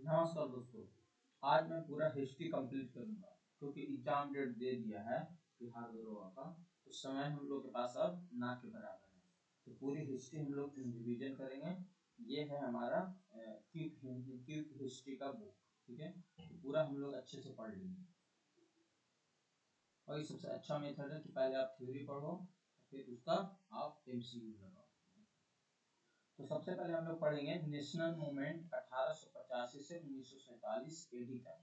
नमस्कार दोस्तों। आज मैं पूरा हिस्ट्री कंप्लीट करूंगा क्योंकि एग्जाम डेट दे दिया है बिहार दरोगा का। तो समय हम लोग के पास अब ना के बराबर है। तो पूरी हिस्ट्री हम लोग रिवीजन करेंगे। ये है हमारा क्विक हिस्ट्री का बुक। ठीक है, तो पूरा हम लोग अच्छे से पढ़ लेंगे। और ये सबसे अच्छा मेथड है कि पहले आप थ्योरी पढ़ो, फिर उसका आप एमसीक्यू लगाओ। तो सबसे पहले हम लोग पढ़ेंगे नेशनल मूवमेंट 1885 से 1947 एडी तक,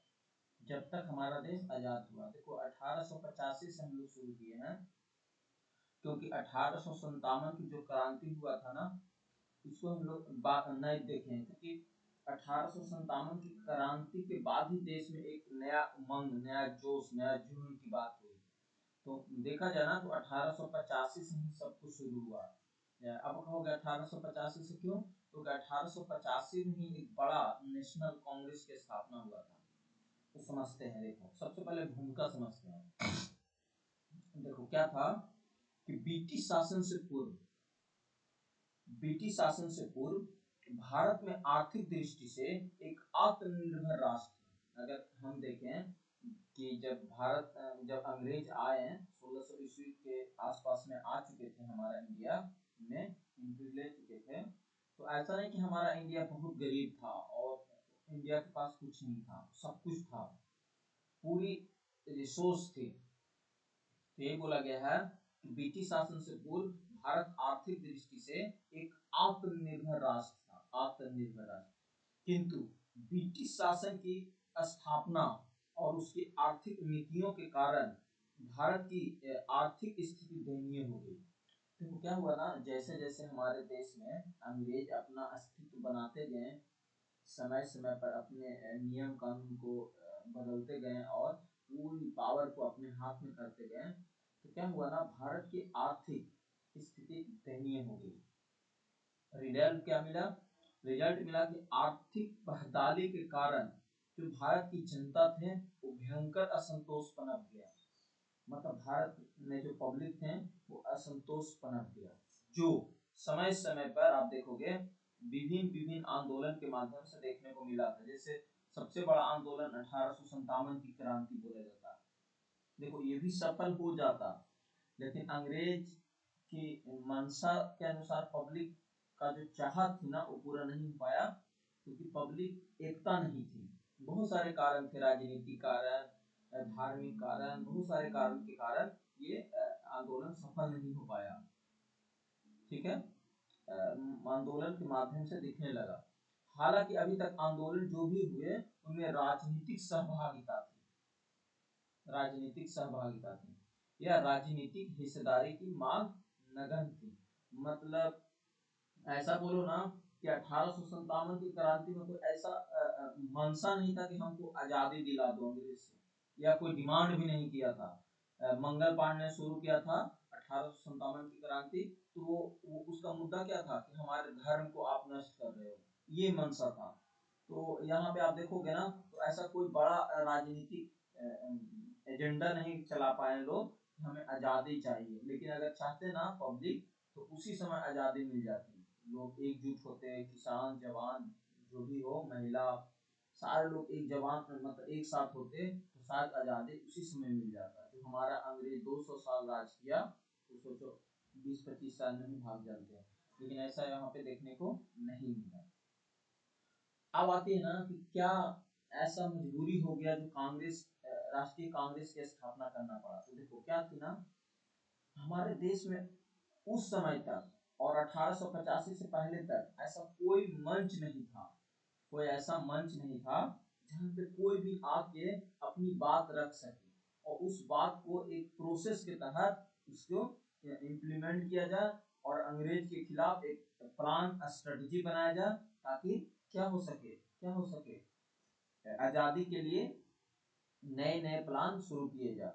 जब तक हमारा देश आजाद हुआ। देखो 1885 से हम लोग शुरू किए हैं क्योंकि 1857 की जो क्रांति हुआ था ना, इसको हम लोग नहीं देखे हैं क्योंकि 1857 की क्रांति के बाद ही देश में एक नया उमंग, नया जोश, नया जुनून की बात हुई। तो देखा जाए ना तो 1885 से ही सब कुछ शुरू हुआ। अब कहोगे 1885 से क्यों? क्योंकि 1885 में ही एक बड़ा नेशनल कांग्रेस की स्थापना हुआ था। तो समझते हैं, देखो सबसे पहले भूमिका समझते हैं। देखो क्या था कि ब्रिटिश शासन से पूर्व भारत में आर्थिक दृष्टि से एक आत्मनिर्भर राष्ट्र था। अगर हम देखें कि जब अंग्रेज आए 1600 ईस्वी के आसपास में आ चुके थे, हमारा इंडिया में एंट्री ले चुके थे। तो ऐसा नहीं कि हमारा इंडिया बहुत गरीब था और इंडिया के पास कुछ नहीं था, सब कुछ था, पूरी रिसोर्स थी। तो ये बोला गया है कि ब्रिटिश शासन से पूर्व भारत आर्थिक दृष्टि से एक आत्मनिर्भर राष्ट्र था, आत्मनिर्भर राष्ट्र। किंतु ब्रिटिश शासन की स्थापना और उसकी आर्थिक नीतियों के कारण भारत की आर्थिक स्थिति दयनीय हो गई। देखो क्या हुआ ना, जैसे जैसे हमारे देश में अंग्रेज अपना अस्तित्व बनाते गए, समय समय पर अपने नियम कानून को बदलते गए और पूरी पावर को अपने हाथ में करते गए, तो क्या हुआ ना, भारत की आर्थिक स्थिति दयनीय हो गई। रिजल्ट क्या मिला? रिजल्ट मिला कि आर्थिक बहताली के कारण जो भारत की जनता थे वो भयंकर असंतोष पनप गया। मतलब भारत में जो पब्लिक थे वो असंतोष पनप गया, जो समय समय पर आप देखोगे विभिन्न विभिन्न आंदोलन के माध्यम से देखने को मिला था। जैसे सबसे बड़ा आंदोलन 1857 की क्रांति बोला जाता है। देखो ये भी सफल हो जाता, लेकिन अंग्रेज की मंशा के अनुसार पब्लिक का जो चाहत थी ना वो पूरा नहीं हो पाया, क्योंकि पब्लिक एकता नहीं थी। बहुत सारे कारण थे, राजनीतिक कारण, धार्मिक कारण, बहुत सारे कारण के कारण ये आंदोलन सफल नहीं हो पाया। ठीक है, आंदोलन के माध्यम से दिखने लगा। हालांकि अभी तक आंदोलन जो भी हुए उनमें राजनीतिक सहभागिता थी, राजनीतिक सहभागिता थी या राजनीतिक हिस्सेदारी की मांग नगन थी। मतलब ऐसा बोलो ना कि 1857 की क्रांति में कोई ऐसा मंशा नहीं था कि हमको आजादी दिला दो अंग्रेज से, या कोई डिमांड भी नहीं किया था। मंगल पांडे ने शुरू किया था 1857 की क्रांति, तो वो उसका मुद्दा क्या था कि हमारे धर्म को आप नष्ट कर रहे हो, ये मंशा था। तो यहाँ पे आप देखोगे ना तो ऐसा कोई बड़ा राजनीतिक एजेंडा नहीं चला पाए लोग, हमें आजादी चाहिए। लेकिन अगर चाहते ना पब्लिक तो उसी समय आजादी मिल जाती। लोग एकजुट होते, किसान, जवान, जो भी हो, महिला, सारे लोग एक जवान मतलब एक साथ होते तो शायद आजादी उसी समय मिल जाता। जो हमारा अंग्रेज 200 साल राज किया, तो सोचो 20-25 साल में ही भाग जाते हैं, लेकिन ऐसा यहाँ पे देखने को नहीं मिला। अब आती है ना कि क्या ऐसा मजबूरी हो गया जो कांग्रेस, राष्ट्रीय कांग्रेस की स्थापना करना पड़ा। तो देखो क्या थी ना, हमारे देश में उस समय तक और 1885 से पहले तक ऐसा कोई मंच नहीं था, कोई ऐसा मंच नहीं था जहाँ पे कोई भी आके अपनी बात रख सके और उस बात को एक प्रोसेस के तहत उसको इम्प्लीमेंट किया जाए और अंग्रेज के खिलाफ एक प्लान, स्ट्रेटजी बनाया जाए, ताकि क्या हो सके आजादी के लिए नए नए प्लान शुरू किए जाए।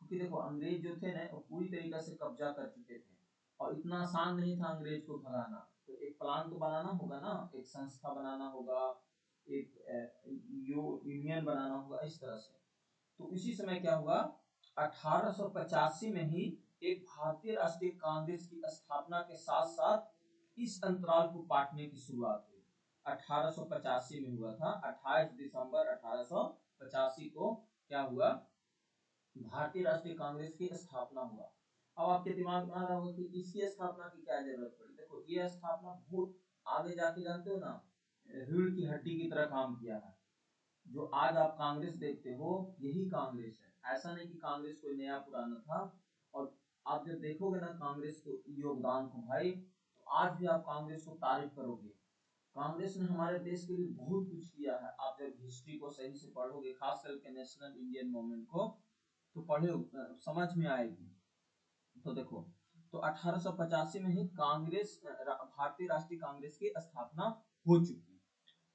क्योंकि देखो अंग्रेज जो थे ना वो पूरी तरीके से कब्जा कर चुके थे और इतना आसान नहीं था अंग्रेज को भगाना। तो एक प्लान तो बनाना होगा ना, एक संस्था बनाना होगा, एक यूनियन बनाना होगा, इस तरह से। तो इसी समय क्या हुआ, 1885 में ही एक भारतीय राष्ट्रीय कांग्रेस की स्थापना के साथ साथ इस अंतराल को काटने की शुरुआत हुई। 1885 में हुआ था। 28 दिसंबर 1885 को क्या हुआ, भारतीय राष्ट्रीय कांग्रेस की स्थापना हुआ। अब आपके दिमाग में आ रहा होगा कि इसकी स्थापना की क्या जरूरत पड़ी। देखो ये स्थापना बहुत आगे जाके जानते हो ना, रीढ़ की हड्डी की तरह काम किया है। जो आज आप कांग्रेस देखते हो यही कांग्रेस है, ऐसा नहीं कि कांग्रेस कोई नया पुराना था। और आप जब देखोगे ना कांग्रेस को योगदान को भाई, तो आज भी आप कांग्रेस को तारीफ करोगे। कांग्रेस ने हमारे देश के लिए बहुत कुछ किया है। आप जब हिस्ट्री को सही से पढ़ोगे, खास करके नेशनल इंडियन मूवमेंट को, तो पढ़े समझ में आएगी। तो देखो, तो 1885 में ही कांग्रेस भारतीय राष्ट्रीय कांग्रेस की स्थापना हो चुकी।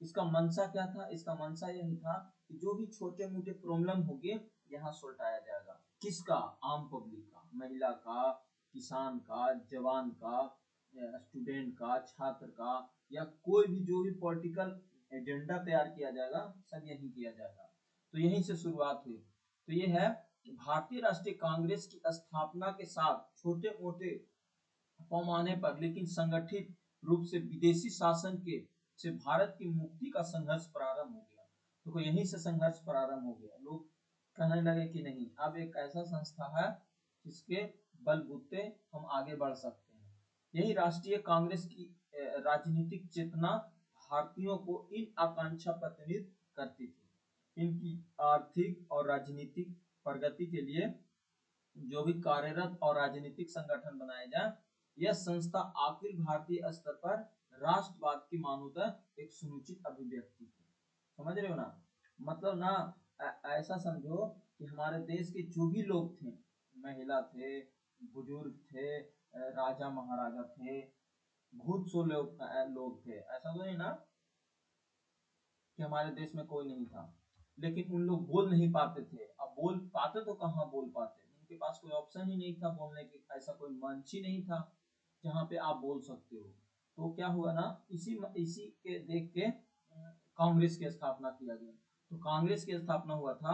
इसका मंशा क्या था, इसका मंशा यही था कि जो भी छोटे मोटे प्रॉब्लम होंगे यहाँ सुलटाया जाएगा। किसका, आम पब्लिक का, महिला का, किसान का, जवान का, स्टूडेंट का, छात्र का, या कोई भी जो भी पॉलिटिकल एजेंडा तैयार किया जाएगा सब यही किया जाएगा। तो यहीं से शुरुआत हुई। तो ये है भारतीय राष्ट्रीय कांग्रेस की स्थापना के साथ छोटे मोटे पैमाने पर लेकिन संगठित रूप से विदेशी शासन के से भारत की मुक्ति का संघर्ष प्रारंभ हो गया। तो यहीं से संघर्ष प्रारंभ हो गया। लोग कहने लगे कि नहीं, अब एक ऐसा संस्था है जिसके बलबूते हम आगे बढ़ सकते हैं। यही राष्ट्रीय कांग्रेस की राजनीतिक चेतना भारतीयों को इन आकांक्षा पत्रित करती थी। इनकी आर्थिक और राजनीतिक प्रगति के लिए जो भी कार्यरत और राजनीतिक संगठन बनाए जाए, यह संस्था अखिल भारतीय स्तर पर राष्ट्रवाद की मानवता एक सुनिश्चित अभिव्यक्ति थी। समझ रहे हो ना, मतलब ना ऐसा समझो कि हमारे देश के जो भी लोग थे, महिला थे, बुजुर्ग थे, राजा महाराजा थे, बहुत सो लोग थे। ऐसा तो नहीं ना कि हमारे देश में कोई नहीं था, लेकिन उन लोग बोल नहीं पाते थे। अब बोल पाते तो कहाँ बोल पाते, उनके पास कोई ऑप्शन ही नहीं था बोलने के, ऐसा कोई मंच ही नहीं था जहाँ पे आप बोल सकते हो। तो क्या हुआ ना, इसी के देख के कांग्रेस की स्थापना किया गया। तो कांग्रेस की स्थापना हुआ था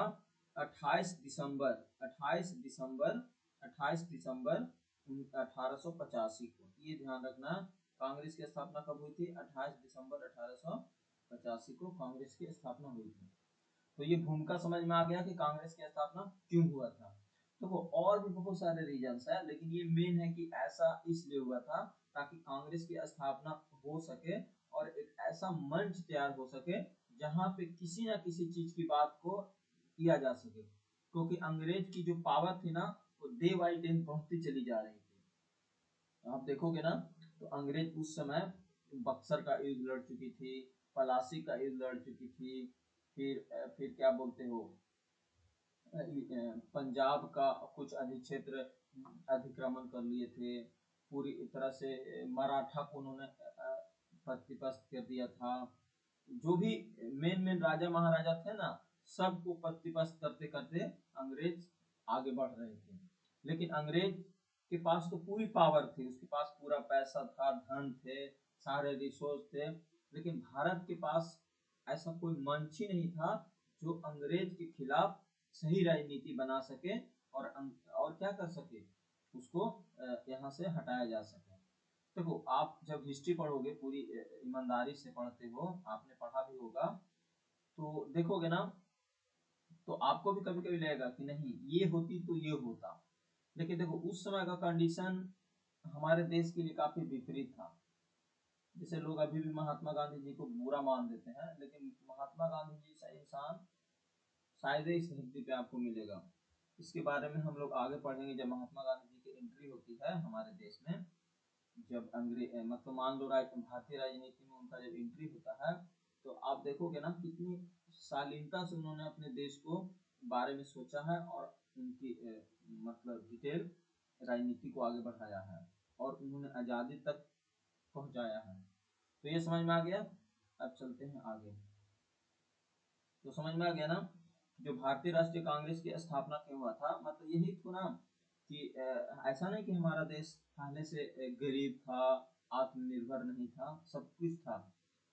28 दिसंबर 28 दिसंबर 28 दिसंबर 1885 को। ये ध्यान रखना, कांग्रेस की स्थापना कब हुई थी, 28 दिसंबर 1885 को कांग्रेस की स्थापना हुई थी। तो ये भूमिका समझ में आ गया कि कांग्रेस की स्थापना क्यों हुआ था। तो वो और भी बहुत सारे रीजंस है, लेकिन ये मेन है कि ऐसा इसलिए हुआ था ताकि कांग्रेस की स्थापना हो सके और एक ऐसा मंच तैयार हो सके जहां पे किसी ना किसी चीज की बात को किया जा सके। क्योंकि अंग्रेज की जो पावर थी ना, वो डे बाई डे बढ़ती चली जा रही थी। आप देखोगे ना, तो अंग्रेज उस समय बक्सर का युद्ध लड़ चुकी थी, पलासी का युद्ध लड़ चुकी थी, फिर क्या बोलते हो, पंजाब का कुछ अधिक्षेत्र अतिक्रमण कर लिए थे। पूरी तरह से मराठा को उन्होंने प्रतिपस्त कर दिया था। जो भी मेन मेन राजा महाराजा थे ना, सबको प्रतिपस्त करते करते अंग्रेज आगे बढ़ रहे थे। लेकिन अंग्रेज के पास तो पूरी पावर थी, उसके पास पूरा पैसा था, धन थे, सारे रिसोर्स थे, लेकिन भारत के पास ऐसा कोई मंच ही नहीं था जो अंग्रेज के खिलाफ सही राजनीति बना सके और क्या कर सके, उसको यहाँ से हटाया जा सके। देखो आप जब हिस्ट्री पढ़ोगे, पूरी ईमानदारी से पढ़ते हो, आपने पढ़ा भी होगा, तो देखोगे ना, तो आपको भी कभी कभी लगेगा कि नहीं ये होती तो ये होता। लेकिन देखो उस समय का कंडीशन हमारे देश के लिए काफी विपरीत था। जैसे लोग अभी भी महात्मा गांधी जी को बुरा मान देते हैं, लेकिन महात्मा गांधी जी जैसा इंसान शायद ही इस धरती पे आपको मिलेगा। इसके बारे में हम लोग आगे पढ़ेंगे जब महात्मा गांधी जी की एंट्री होती है हमारे देश में। जब अंग्रेज मतलब मान लो भारतीय राजनीति में उनका जब एंट्री होता है, तो आप देखोगे ना कितनी शालीनता से उन्होंने अपने देश को बारे में सोचा है और उनकी मतलब डिटेल राजनीति को आगे बढ़ाया है और उन्होंने आज़ादी तक पहुंचाया है। तो ये समझ में आ गया। अब चलते हैं आगे। तो समझ में आ गया ना, जो भारतीय राष्ट्रीय कांग्रेस की स्थापना क्यों हुआ था, मतलब यही तो ना कि ऐसा नहीं कि हमारा देश पहले से गरीब था, आत्मनिर्भर नहीं था, सब कुछ था।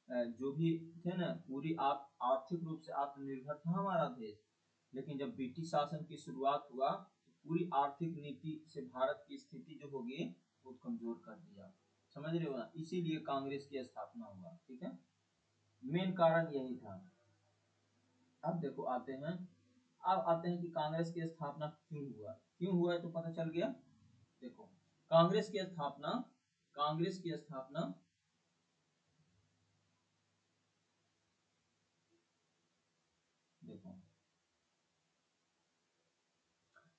जो भी थे ना, पूरी आप आर्थिक रूप से आत्मनिर्भर था हमारा देश। लेकिन जब ब्रिटिश शासन की शुरुआत हुआ तो पूरी आर्थिक नीति से भारत की स्थिति जो होगी बहुत कमजोर कर दिया। समझ रहे हो ना, इसीलिए कांग्रेस की स्थापना हुआ। ठीक है। मेन कारण यही था। अब देखो आते हैं, अब आते हैं कि कांग्रेस की स्थापना क्यों हुआ है तो पता चल गया। देखो कांग्रेस की स्थापना, कांग्रेस की स्थापना देखो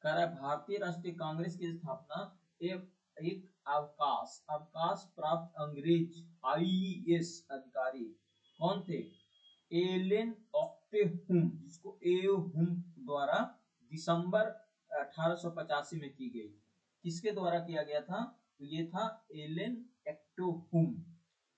कह रहा है भारतीय राष्ट्रीय कांग्रेस की स्थापना एक अवकाश अवकाश प्राप्त अंग्रेज आईएएस अधिकारी कौन थे, एलेन ऑक्टेहुम, जिसको एओ हुम द्वारा दिसंबर 1885 में की गई। किसके द्वारा किया गया था, तो ये था एलेन एक्टोहुम।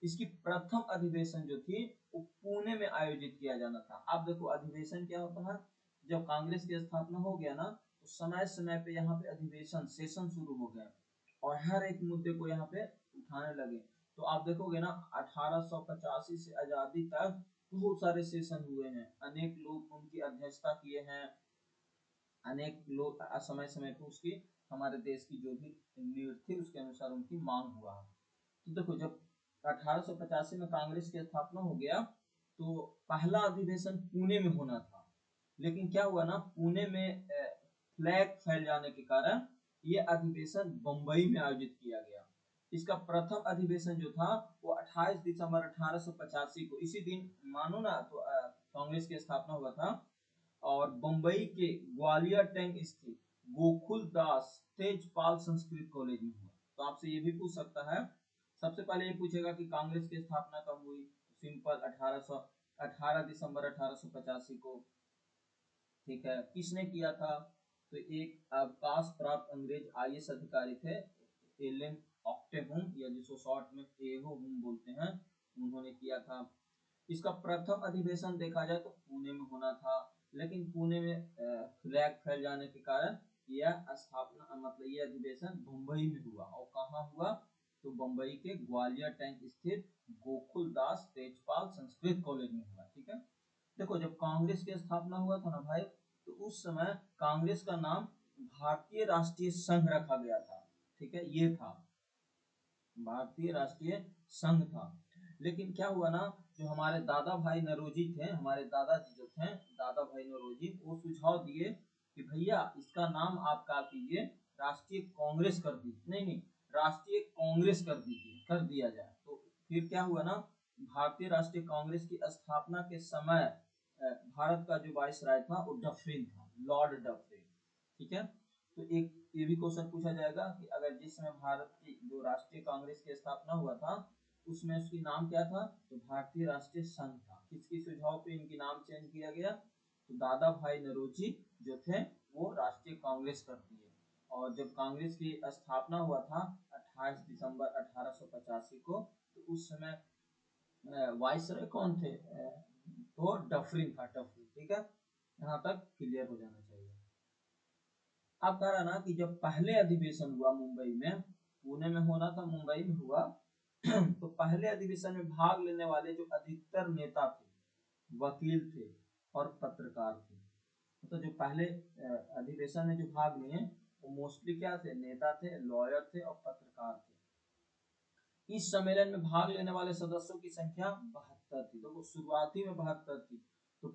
इसकी प्रथम अधिवेशन जो थी वो पुणे में आयोजित किया जाना था। आप देखो अधिवेशन क्या होता है, जब कांग्रेस की स्थापना हो गया ना तो समय समय पे यहाँ पे अधिवेशन सेशन शुरू हो गए और हर एक मुद्दे को यहाँ पे उठाने लगे। तो आप देखोगे ना 1885 से आजादी तक बहुत सारे सेशन हुए हैं, अनेक लोग उनकी अध्यक्षता किए हैं, अनेक लोग समय समय पे उसकी हमारे देश की जो भी नीड थी उसके अनुसार उनकी मांग हुआ। तो देखो जब 1885 में कांग्रेस की स्थापना हो गया तो पहला अधिवेशन पुणे में होना था, लेकिन क्या हुआ ना पुणे में फ्लैग फैल जाने के कारण ये अधिवेशन बम्बई में आयोजित किया गया। इसका प्रथम अधिवेशन जो था वो 28 दिसंबर 1885 को इसी दिन मानो ना तो कांग्रेस की स्थापना हुआ था और बम्बई के ग्वालियर टैंक स्थित गोकुल दास तेजपाल संस्कृत कॉलेज में हुआ। तो आपसे ये भी पूछ सकता है, सबसे पहले ये पूछेगा कि कांग्रेस की स्थापना कब हुई, सिंपल 18 दिसंबर 1885 को। ठीक है, किसने किया था, तो एक अवकाश प्राप्त अंग्रेज आईएएस अधिकारी थे एलेन ऑक्टेहुम या जिसको शॉर्ट में एहो हुम बोलते हैं, उन्होंने किया था। इसका प्रथम अधिवेशन देखा जाए तो पुणे में होना था, लेकिन पुणे में फ्लैग फैल जाने के कारण यह स्थापना मतलब यह अधिवेशन मुंबई में हुआ। और कहाँ हुआ, तो बम्बई के ग्वालियर टैंक स्थित गोकुल दास तेजपाल संस्कृत कॉलेज में हुआ। ठीक है, देखो जब कांग्रेस की स्थापना हुआ था ना भाई, तो उस समय कांग्रेस का नाम भारतीय राष्ट्रीय संघ रखा गया था। ठीक है, ये था भारतीय राष्ट्रीय संघ था। लेकिन क्या हुआ ना, जो हमारे दादा भाई नरोजी थे, हमारे दादाजी जो थे दादा भाई नरोजी, वो सुझाव दिए कि भैया इसका नाम आप क्या कीजिए, राष्ट्रीय कांग्रेस कर दीजिए, नहीं नहीं राष्ट्रीय कांग्रेस कर दीजिए, कर दिया जाए। तो फिर क्या हुआ ना, भारतीय राष्ट्रीय कांग्रेस की स्थापना के समय भारत का जो वाइसराय था वो डफरिन था, लॉर्ड डफरिन। ठीक है, तो एक ये भी क्वेश्चन पूछा जाएगा कि अगर जिस समय भारत की जो राष्ट्रीय कांग्रेस की स्थापना हुआ था उसमें उसकी नाम क्या था, तो भारतीय राष्ट्रीय संघ था। किसके सुझाव पे इनकी नाम चेंज किया गया, तो दादा भाई नरोजी जो थे वो राष्ट्रीय कांग्रेस कर दिए। और जब कांग्रेस की स्थापना हुआ था 28 दिसंबर 1885 को, तो उस समय वाइसरॉय कौन थे, तो डफरिन था, डफरिन। ठीक है, यहाँ तक क्लियर हो जाना चाहिए। अब कह रहा ना कि जब पहले अधिवेशन हुआ मुंबई में, पुणे में होना था मुंबई में हुआ तो पहले अधिवेशन में भाग लेने वाले जो अधिकतर नेता थे, वकील थे और पत्रकार थे। तो जो पहले अधिवेशन में जो भाग लिए वो मोस्टली क्या थे, नेता थे, लॉयर थे और पत्रकार थे। इस सम्मेलन में भाग लेने वाले सदस्यों की संख्या 72 थी। तो वो शुरुआती में 72 थी। तो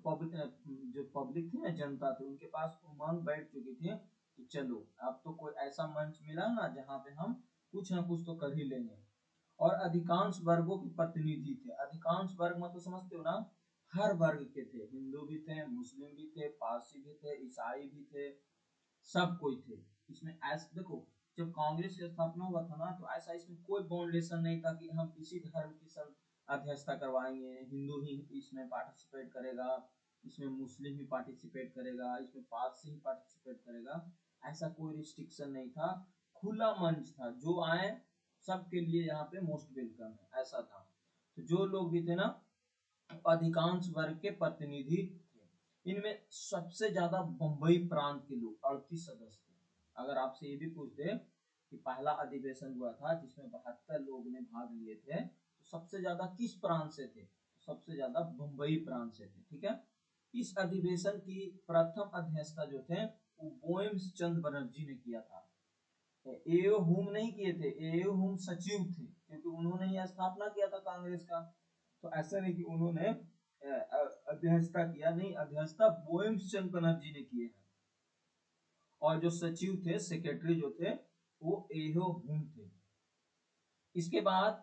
जो पब्लिक थी ना, जनता थी, उनके पास उमंग बैठ चुकी थी कि चलो अब तो कोई ऐसा मंच मिला ना जहाँ पे हम कुछ ना कुछ तो कर ही लेंगे। और अधिकांश वर्गों के प्रतिनिधि थे। अधिकांश वर्ग मतलब समझते हो ना, हर वर्ग के थे, हिंदू भी थे, मुस्लिम भी थे, पारसी भी थे, ईसाई भी थे, सब कोई थे इसमें। ऐसा देखो जब कांग्रेस की स्थापना हुआ था ना, तो ऐसा इसमें कोई बाउंडेशन नहीं था कि हम इसी धर्म की सब अध्यक्षता करवाएंगे, हिंदू ही इसमें पार्टिसिपेट करेगा, इसमें मुस्लिम ही पार्टिसिपेट करेगा, इसमें पारसी ही पार्टिसिपेट करेगा। ऐसा कोई रिस्ट्रिक्शन नहीं था, खुला मंच था, जो आए सबके लिए यहाँ पे मोस्ट वेलकम है, ऐसा था। तो जो लोग भी थे ना, अधिकांश वर्ग के प्रतिनिधि थे। इनमें सबसे ज्यादा बम्बई प्रांत के लोग 38 सदस्य थे। अगर आपसे ये भी पूछ दे कि पहला अधिवेशन हुआ था जिसमें 72 लोग ने भाग लिए थे, तो सबसे ज्यादा किस प्रांत से थे, तो सबसे ज्यादा बम्बई प्रांत से थे। ठीक है, इस अधिवेशन की प्रथम अध्यक्षता जो थे वो बोएम्स चंद बनर्जी ने किया था। एओ हुम नहीं किए थे, एओ हुम सचिव थे, क्योंकि उन्होंने ही स्थापना किया था कांग्रेस का। तो ऐसा नहीं कि उन्होंने अध्यक्षता किया, नहीं, अध्यक्षता बोयमचंद बनर्जी ने किए हैं। और जो सचिव थे, सेक्रेटरी जो थे, वो एहो हुम थे। इसके बाद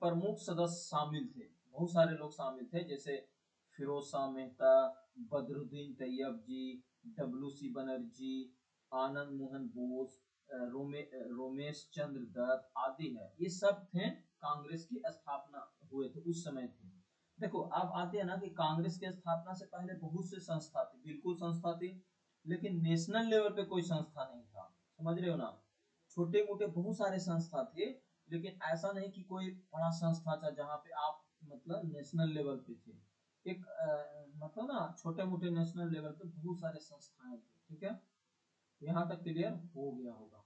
प्रमुख सदस्य शामिल थे, बहुत सारे लोग शामिल थे, जैसे फिरोज शाह मेहता, बदरुद्दीन तैयब जी, डब्ल्यू.सी. बनर्जी, आनंद मोहन बोस, रोमेश चंद्र दत्त आदि है। ये सब थे कांग्रेस की स्थापना हुए थे उस समय थे। देखो अब आते हैं ना कि कांग्रेस की स्थापना से पहले बहुत से संस्था थी, बिल्कुल संस्था थी, लेकिन नेशनल लेवल पे कोई संस्था नहीं था, समझ रहे हो ना। छोटे मोटे बहुत सारे संस्था थे, लेकिन ऐसा नहीं कि कोई बड़ा संस्था था जहाँ पे आप मतलब नेशनल लेवल पे थे। एक मतलब ना छोटे मोटे नेशनल लेवल पे बहुत सारे संस्थाएं थे, ठीक है। यहाँ तक क्लियर हो गया होगा,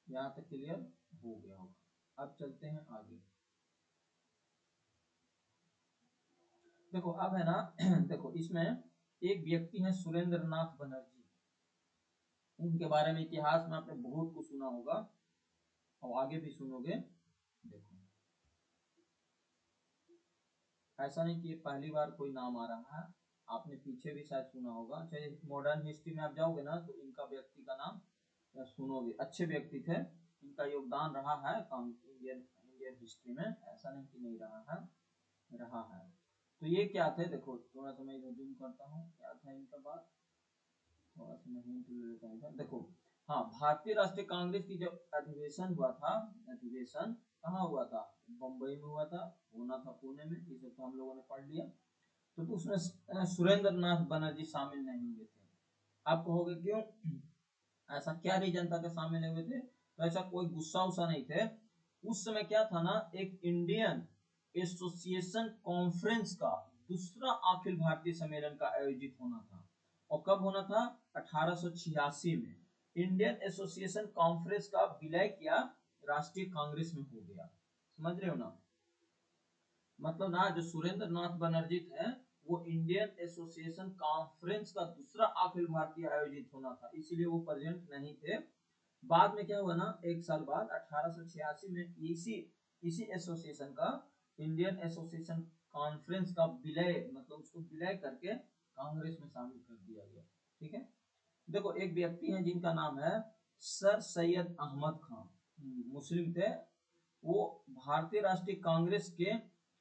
यहाँ तक क्लियर हो गया होगा। अब चलते हैं आगे। देखो अब है ना देखो इसमें एक व्यक्ति है सुरेंद्र नाथ बनर्जी, उनके बारे में इतिहास में आपने बहुत कुछ सुना होगा और आगे भी सुनोगे। देखो ऐसा नहीं कि पहली बार कोई नाम आ रहा है, आपने पीछे भी शायद सुना होगा, चाहे मॉडर्न हिस्ट्री में आप जाओगे ना तो इनका व्यक्ति का नाम सुनोगे। अच्छे व्यक्ति थे, इनका योगदान रहा है इंडियन इंडियन हिस्ट्री में, ऐसा नहीं कि नहीं रहा है, रहा है। तो ये क्या थे, देखो थोड़ा सा मैं इधर जूम करता हूँ, क्या था इनका बात, थोड़ा सा मैं हिंट ले लेता हूँ। देखो हाँ, भारतीय राष्ट्रीय कांग्रेस की जब अधिवेशन हुआ था, अधिवेशन कहाँ हुआ था, बम्बई में हुआ था, होना था पुणे में, ये सब तो हम लोगों ने पढ़ लिया। तो उसमें सुरेंद्र नाथ बनर्जी शामिल नहीं हुए थे। आप कहोगे क्यों, ऐसा क्या रीजन था कि शामिल नहीं हुए थे। तो ऐसा कोई गुस्सा उस्सा नहीं थे। उस समय क्या था ना, एक इंडियन एसोसिएशन कॉन्फ्रेंस का दूसरा अखिल भारतीय सम्मेलन का आयोजित होना था। और कब होना था, 1886 में। इंडियन एसोसिएशन कॉन्फ्रेंस का विलय किया राष्ट्रीय कांग्रेस में हो गया, समझ रहे हो ना। मतलब ना जो सुरेंद्र नाथ बनर्जी थे, वो इंडियन एसोसिएशन कॉन्फ्रेंस का दूसरा अखिल भारतीय आयोजित होना था, इसीलिए वो प्रेजेंट नहीं थे। बाद में क्या हुआ ना, एक साल बाद 1886 में इसी इसी एसोसिएशन का, इंडियन एसोसिएशन कॉन्फ्रेंस का विलय, मतलब उसको विलय करके कांग्रेस में शामिल कर दिया गया, ठीक है। देखो एक व्यक्ति है जिनका नाम है सर सैयद अहमद खान, मुस्लिम थे। वो भारतीय राष्ट्रीय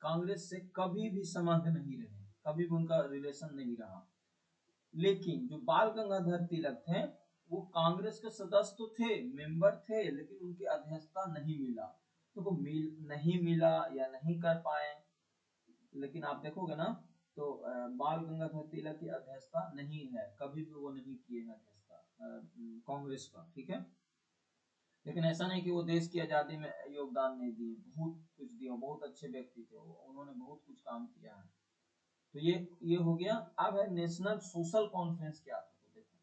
कांग्रेस से कभी भी संबंध नहीं रहे, कभी भी उनका रिलेशन नहीं रहा। लेकिन जो बाल गंगाधर तिलक थे, वो कांग्रेस के सदस्य तो थे, मेंबर थे, लेकिन उनकी अध्यक्षता नहीं मिला। तो वो नहीं मिला या नहीं कर पाए। लेकिन आप देखोगे ना तो बाल गंगाधर तिलक की अध्यक्षता नहीं है, कभी भी वो नहीं किए हैं अध्यक्षता कांग्रेस का, ठीक है। लेकिन ऐसा नहीं कि वो देश की आजादी में योगदान नहीं दिए, बहुत कुछ दिया, बहुत अच्छे व्यक्ति थे वो, उन्होंने बहुत कुछ काम किया है। तो ये हो गया। अब है नेशनल सोशल कॉन्फ्रेंस क्या था, तो देखो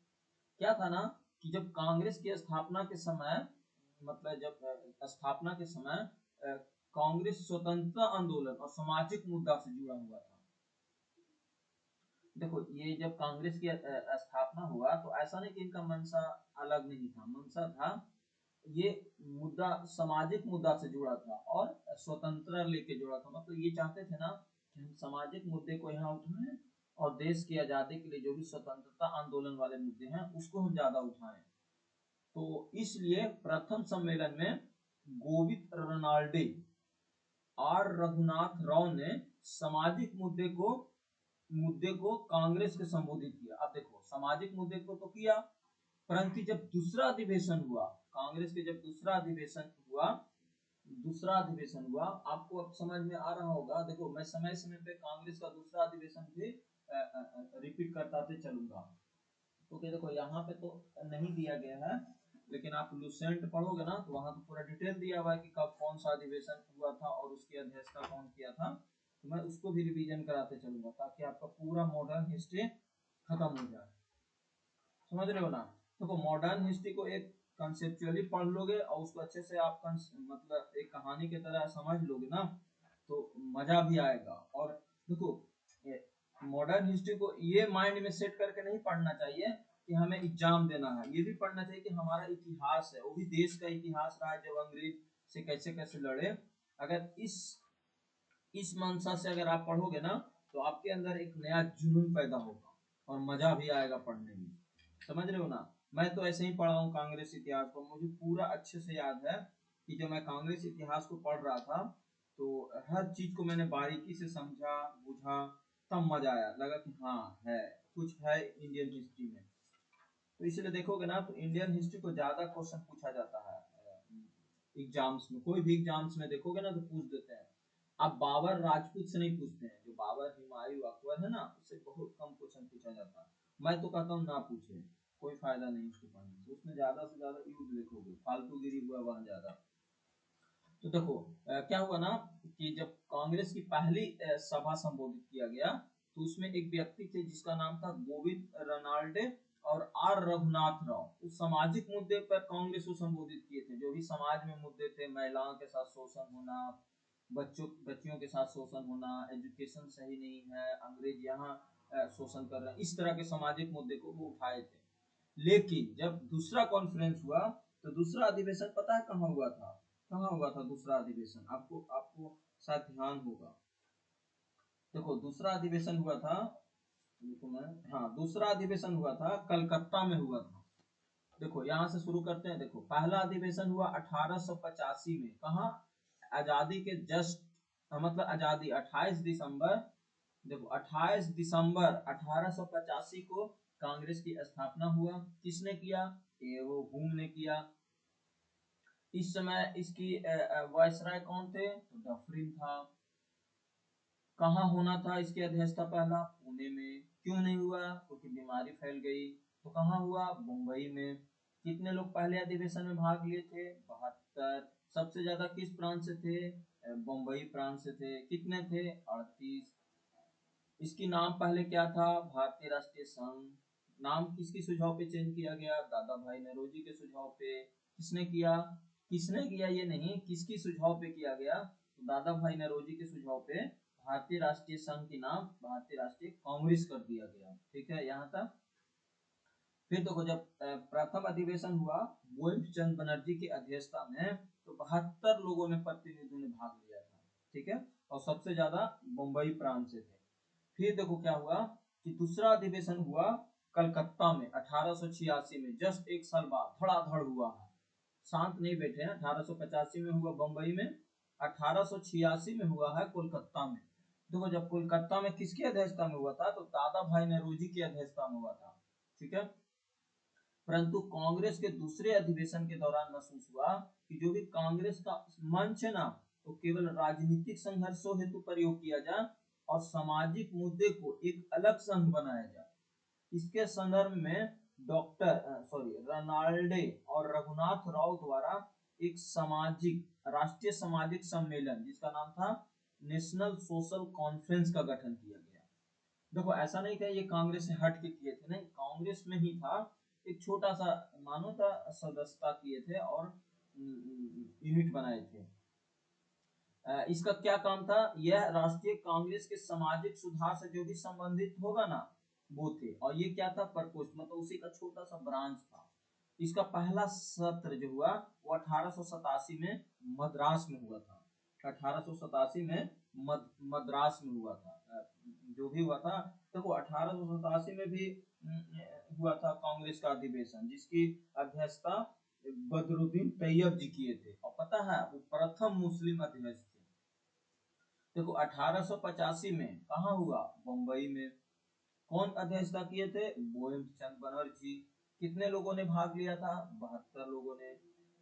क्या था ना कि जब कांग्रेस की स्थापना के समय, मतलब जब स्थापना के समय कांग्रेस स्वतंत्रता आंदोलन और सामाजिक मुद्दा से जुड़ा हुआ था। देखो ये जब कांग्रेस की स्थापना हुआ तो ऐसा नहीं कि इनका मंशा अलग नहीं था, मंशा था, ये मुद्दा सामाजिक मुद्दा से जुड़ा था और स्वतंत्रता लेके जुड़ा था। मतलब ये चाहते थे ना कि हम सामाजिक मुद्दे को यहाँ उठाएं और देश की आजादी के लिए जो भी स्वतंत्रता आंदोलन वाले मुद्दे हैं उसको हम ज्यादा उठाएं। तो इसलिए प्रथम सम्मेलन में गोविंद रनाल्डे, आर रघुनाथ राव ने सामाजिक मुद्दे को कांग्रेस के संबोधित किया। अब देखो सामाजिक मुद्दे को तो किया, परंतु जब दूसरा अधिवेशन हुआ, कांग्रेस के जब दूसरा अधिवेशन हुआ, आपको अब समझ में आ रहा होगा। देखो मैं समय समय पे कांग्रेस का दूसरा अधिवेशन भी रिपीट करते चलूंगा, क्योंकि देखो यहाँ पे तो नहीं दिया गया है, लेकिन आप लुसेंट पढ़ोगे ना तो वहां तो पूरा डिटेल दिया हुआ है कि कब कौन सा अधिवेशन हुआ था और उसकी अध्यक्षता कौन किया था। तो मैं उसको भी रिवीजन कराते चलूंगा ताकि आपका पूरा मॉडर्न हिस्ट्री खत्म हो जाए, समझ रहे हो ना। देखो मॉडर्न हिस्ट्री को एक कंसेप्चुअली पढ़ लोगे और उसको अच्छे से आप मतलब एक कहानी की तरह समझ लोगे ना, तो मजा भी आएगा। और देखो मॉडर्न हिस्ट्री को ये माइंड में सेट करके नहीं पढ़ना चाहिए कि हमें एग्जाम देना है, ये भी पढ़ना चाहिए कि हमारा इतिहास है, वो भी देश का इतिहास रहा है, जब अंग्रेज से कैसे कैसे लड़े। अगर इस इस मंशा से अगर आप पढ़ोगे ना तो आपके अंदर एक नया जुनून पैदा होगा और मजा भी आएगा पढ़ने में। समझ रहे हो ना? मैं तो ऐसे ही पढ़ा हूँ कांग्रेस इतिहास को, मुझे पूरा अच्छे से याद है कि जब मैं कांग्रेस इतिहास को पढ़ रहा था तो हर चीज को मैंने बारीकी से समझा, बुझा, तब मजा आया, लगा कि हाँ है, कुछ है इंडियन हिस्ट्री में। तो इसलिए देखोगे ना तो इंडियन हिस्ट्री को ज्यादा क्वेश्चन पूछा जाता है एग्जाम्स में, कोई भी एग्जाम्स में देखोगे ना तो पूछ देते हैं। अब बाबर राजपूत से नहीं पूछते हैं, जो बाबर हुमायूं अकबर है ना उससे बहुत कम क्वेश्चन पूछा जाता है। मैं तो कहता हूँ ना पूछे, कोई फायदा नहीं उसको पढ़ने से, उसमें ज्यादा से ज्यादा युद्ध देखोगे, फालतूगिरी हुआ वहां ज्यादा। तो देखो क्या हुआ ना कि जब कांग्रेस की पहली सभा संबोधित किया गया तो उसमें एक व्यक्ति थे जिसका नाम था गोविंद रनाल्डे और आर रघुनाथ राव। उस सामाजिक मुद्दे पर कांग्रेस को संबोधित किए थे, जो भी समाज में मुद्दे थे, महिलाओं के साथ शोषण होना, बच्चियों के साथ शोषण होना, एजुकेशन सही नहीं है, अंग्रेज यहाँ शोषण कर रहे हैं, इस तरह के सामाजिक मुद्दे को वो उठाए थे। लेकिन जब दूसरा कॉन्फ्रेंस हुआ तो दूसरा अधिवेशन पता है कहाँ हुआ था? कहाँ हुआ था दूसरा अधिवेशन? आपको आपको शायद ध्यान होगा। देखो दूसरा अधिवेशन हुआ था, देखो मैं, हाँ दूसरा अधिवेशन हुआ था कलकत्ता में हुआ था। देखो यहाँ से शुरू करते हैं। देखो पहला अधिवेशन हुआ 1885 में, कहाँ? आजादी के जस्ट मतलब आजादी 28 दिसंबर, देखो 28 दिसंबर 1885 को कांग्रेस की स्थापना हुआ। किसने किया? ये वो हुम ने किया। इस समय इसकी वायसराय कौन थे? तो डफरिन था। कहाँ होना था इसकी अध्यक्षता? पहला पुणे में। क्यों नहीं हुआ? क्योंकि बीमारी फैल गई। तो कहाँ हुआ? मुंबई में। कितने लोग पहले अधिवेशन में भाग लिए थे? 72। सबसे ज्यादा किस प्रांत से थे? बम्बई प्रांत से थे। कितने थे? 38। इसकी नाम पहले क्या था? भारतीय राष्ट्रीय संघ। नाम किसकी सुझाव पे चेंज किया गया? दादा भाई नौरोजी के सुझाव पे। किसने किया? किसने किया ये नहीं, किसकी सुझाव पे किया गया? तो दादा भाई नौरोजी के सुझाव पे भारतीय राष्ट्रीय संघ की नाम भारतीय राष्ट्रीय कांग्रेस कर दिया गया। ठीक है यहाँ तक। फिर देखो जब प्रथम अधिवेशन हुआ मोहित चंद बनर्जी की अध्यक्षता में, तो 72 लोगों ने, प्रतिनिधियों ने भाग लिया था। ठीक है, और सबसे ज्यादा मुंबई प्रांत से थे। फिर देखो क्या हुआ कि दूसरा अधिवेशन हुआ कलकत्ता में 1886 में, जस्ट एक साल बाद धड़ाधड़ हुआ है। शांत नहीं बैठे हैं। 1885 में हुआ बम्बई में, 1886 में हुआ है कोलकाता में। देखो जब कोलकाता में किसकी अध्यक्षता में हुआ था? तो दादा भाई नौरोजी की अध्यक्षता में हुआ था। ठीक है, परंतु कांग्रेस के दूसरे अधिवेशन के दौरान महसूस हुआ कि जो भी कांग्रेस का मंच है ना, तो केवल राजनीतिक संघर्षों हेतु प्रयोग किया जाए और सामाजिक मुद्दे को एक अलग संघ बनाया जाए। इसके संदर्भ में रनाल्डे और रघुनाथ राव द्वारा एक सामाजिक राष्ट्रीय सामाजिक सम्मेलन जिसका नाम था नेशनल सोशल कॉन्फ्रेंस का गठन किया गया। देखो ऐसा नहीं कि ये कांग्रेस से हट के किए थे, नहीं, कांग्रेस में ही था। एक छोटा सा मानो था सदस्यता किए थे और यूनिट बनाए थे। इसका क्या काम था? यह राष्ट्रीय कांग्रेस के सामाजिक सुधार से जो भी संबंधित होगा ना वो थे, और ये क्या था? प्रकोष्ठ, मतलब उसी का छोटा सा ब्रांच था। इसका पहला सत्र जो हुआ वो 1887 में मद्रास में हुआ था। 1887 में मद्रास में हुआ था। जो भी हुआ था, देखो 1887 में भी हुआ था कांग्रेस का अधिवेशन, जिसकी अध्यक्षता बदरुद्दीन तैयब जी किए थे, और पता है वो प्रथम मुस्लिम अध्यक्ष थे। देखो 1885 में कहाँ हुआ? बम्बई में। कौन अध्यक्षता किए थे? बोयम चंद बनर्जी। कितने लोगों ने भाग लिया था? 72 लोगों ने।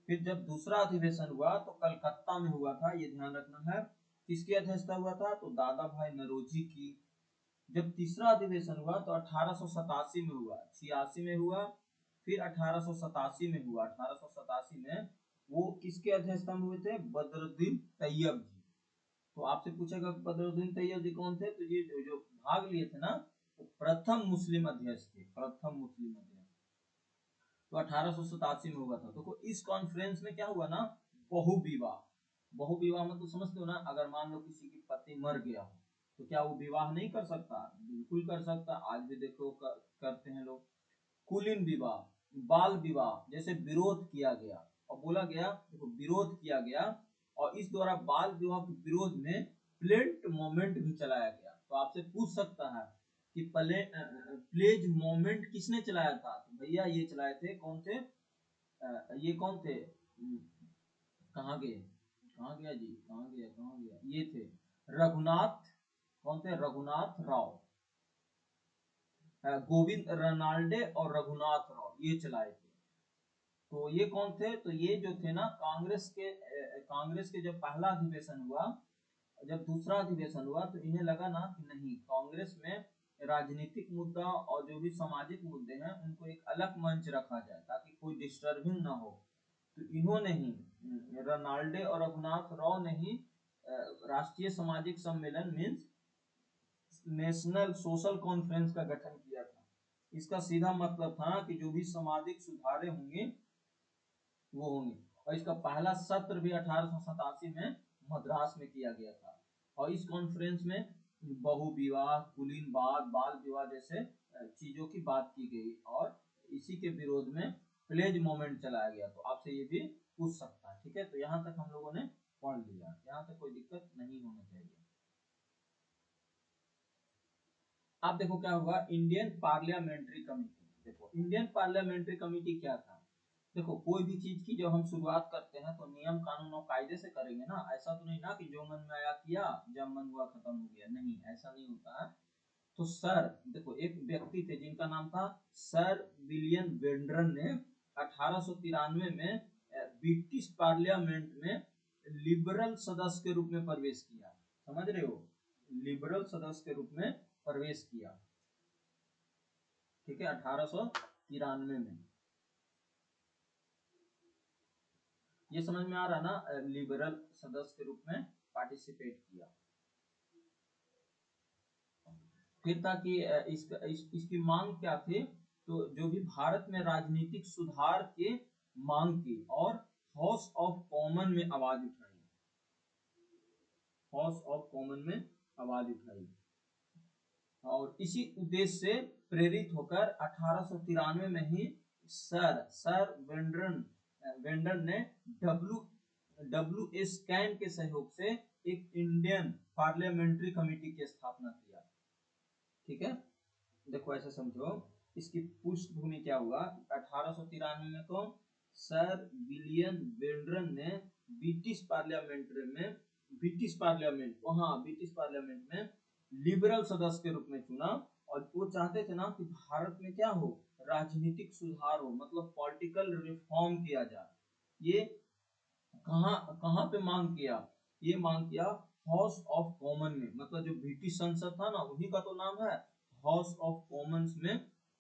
फिर जब दूसरा अधिवेशन हुआ तो कलकत्ता में हुआ था, ये ध्यान रखना है। किसकी अध्यक्षता हुआ था? तो दादा भाई नौरोजी की। जब तीसरा अधिवेशन हुआ तो 1887 में हुआ, 86 में हुआ, फिर 1887 में हुआ। 1887 में वो किसके अध्यक्षता में हुए थे? बदरुद्दीन तैयब जी। तो आपसे पूछेगा बदरुद्दीन तैयब जी कौन थे? तो ये जो भाग लिए थे ना, वो प्रथम मुस्लिम अध्यक्ष थे, प्रथम मुस्लिम अध्यक्ष। तो 1887 में हुआ था। देखो इस कॉन्फ्रेंस में क्या हुआ ना, बहु विवाह। बहु विवाह मतलब समझते हो ना, अगर मान लो किसी की पति मर गया हो तो क्या वो विवाह नहीं कर सकता? बिल्कुल कर सकता। आज भी देखो करते हैं लोग। कुलीन विवाह, बाल विवाह जैसे विरोध किया गया, और बोला गया, देखो विरोध किया गया, और इस द्वारा बाल विवाह के विरोध में प्लेट मोमेंट भी चलाया गया। तो आपसे पूछ सकता है कि प्लेज मोमेंट किसने चलाया था, तो भैया ये चलाए थे कौन थे, ये कौन थे, कहाँ गए, कहाँ गया जी, कहाँ गया, ये थे रघुनाथ, कौन थे, रघुनाथ राव, गोविंद रनाल्डे और रघुनाथ राव, ये चलाए थे। तो ये कौन थे, तो ये जो थे ना कांग्रेस के जब पहला अधिवेशन हुआ, जब दूसरा अधिवेशन हुआ, तो इन्हें लगा ना कि नहीं, कांग्रेस में राजनीतिक मुद्दा और जो भी सामाजिक मुद्दे हैं उनको एक अलग मंच रखा जाए ताकि कोई डिस्टर्बिंग ना हो। तो इन्होंने ही, रनाल्डे और रघुनाथ राव ने ही राष्ट्रीय सामाजिक सम्मेलन मीन्स नेशनल सोशल कॉन्फ्रेंस का गठन किया था। इसका सीधा मतलब था कि जो भी सामाजिक सुधारे होंगे वो होंगे। और इसका पहला सत्र भी 1887 में मद्रास में किया गया था। और इस कॉन्फ्रेंस में बहु विवाह, कुलीनवाद, बाल विवाह जैसे चीजों की बात की गई और इसी के विरोध में प्लेज मूवमेंट चलाया गया। तो आपसे ये भी पूछ सकता है, ठीक है। तो यहाँ तक हम लोगों ने पढ़ लिया, यहाँ तक कोई दिक्कत नहीं होना चाहिए। अब देखो क्या हुआ, इंडियन पार्लियामेंट्री कमेटी। देखो इंडियन पार्लियामेंट्री कमेटी क्या था, देखो कोई भी चीज की जब हम शुरुआत करते हैं तो नियम कानून और कायदे से करेंगे ना, ऐसा तो नहीं ना कि जो मन में आया किया, जब मन हुआ खत्म हो गया, नहीं ऐसा नहीं होता है। तो सर, देखो एक व्यक्ति थे जिनका नाम था सर विलियम वेंड्रन ने 1893 में ब्रिटिश पार्लियामेंट में लिबरल सदस्य के रूप में प्रवेश किया। समझ रहे हो, लिबरल सदस्य के रूप में प्रवेश किया, ठीक है, 1893 में। ये समझ में आ रहा ना, लिबरल सदस्य के रूप में पार्टिसिपेट किया। फिर था कि इसकी मांग क्या थी, तो जो भी भारत में राजनीतिक सुधार के मांग की और हाउस ऑफ कॉमन में आवाज उठाई, हाउस ऑफ कॉमन में आवाज उठाई। और इसी उद्देश्य से प्रेरित होकर 1893 में ही सर वेंडर ने डब्ल्यू एस कैन के सहयोग से एक इंडियन पार्लियामेंट्री कमेटी की स्थापना किया, ठीक है। देखो ऐसे समझो, इसकी पृष्ठभूमि क्या हुआ, 1893 में कौन, सर विलियम वेंड्रन ने ब्रिटिश पार्लियामेंट में लिबरल सदस्य के रूप में चुना। और वो चाहते थे ना कि भारत में क्या हो, राजनीतिक सुधार हो, मतलब पॉलिटिकल रिफॉर्म किया जाए। ये कहाँ कहाँ पे मांग किया, ये मांग किया हाउस ऑफ कॉमन में, मतलब जो ब्रिटिश संसद था ना उन्हीं का तो नाम है हाउस ऑफ कॉमन्स में।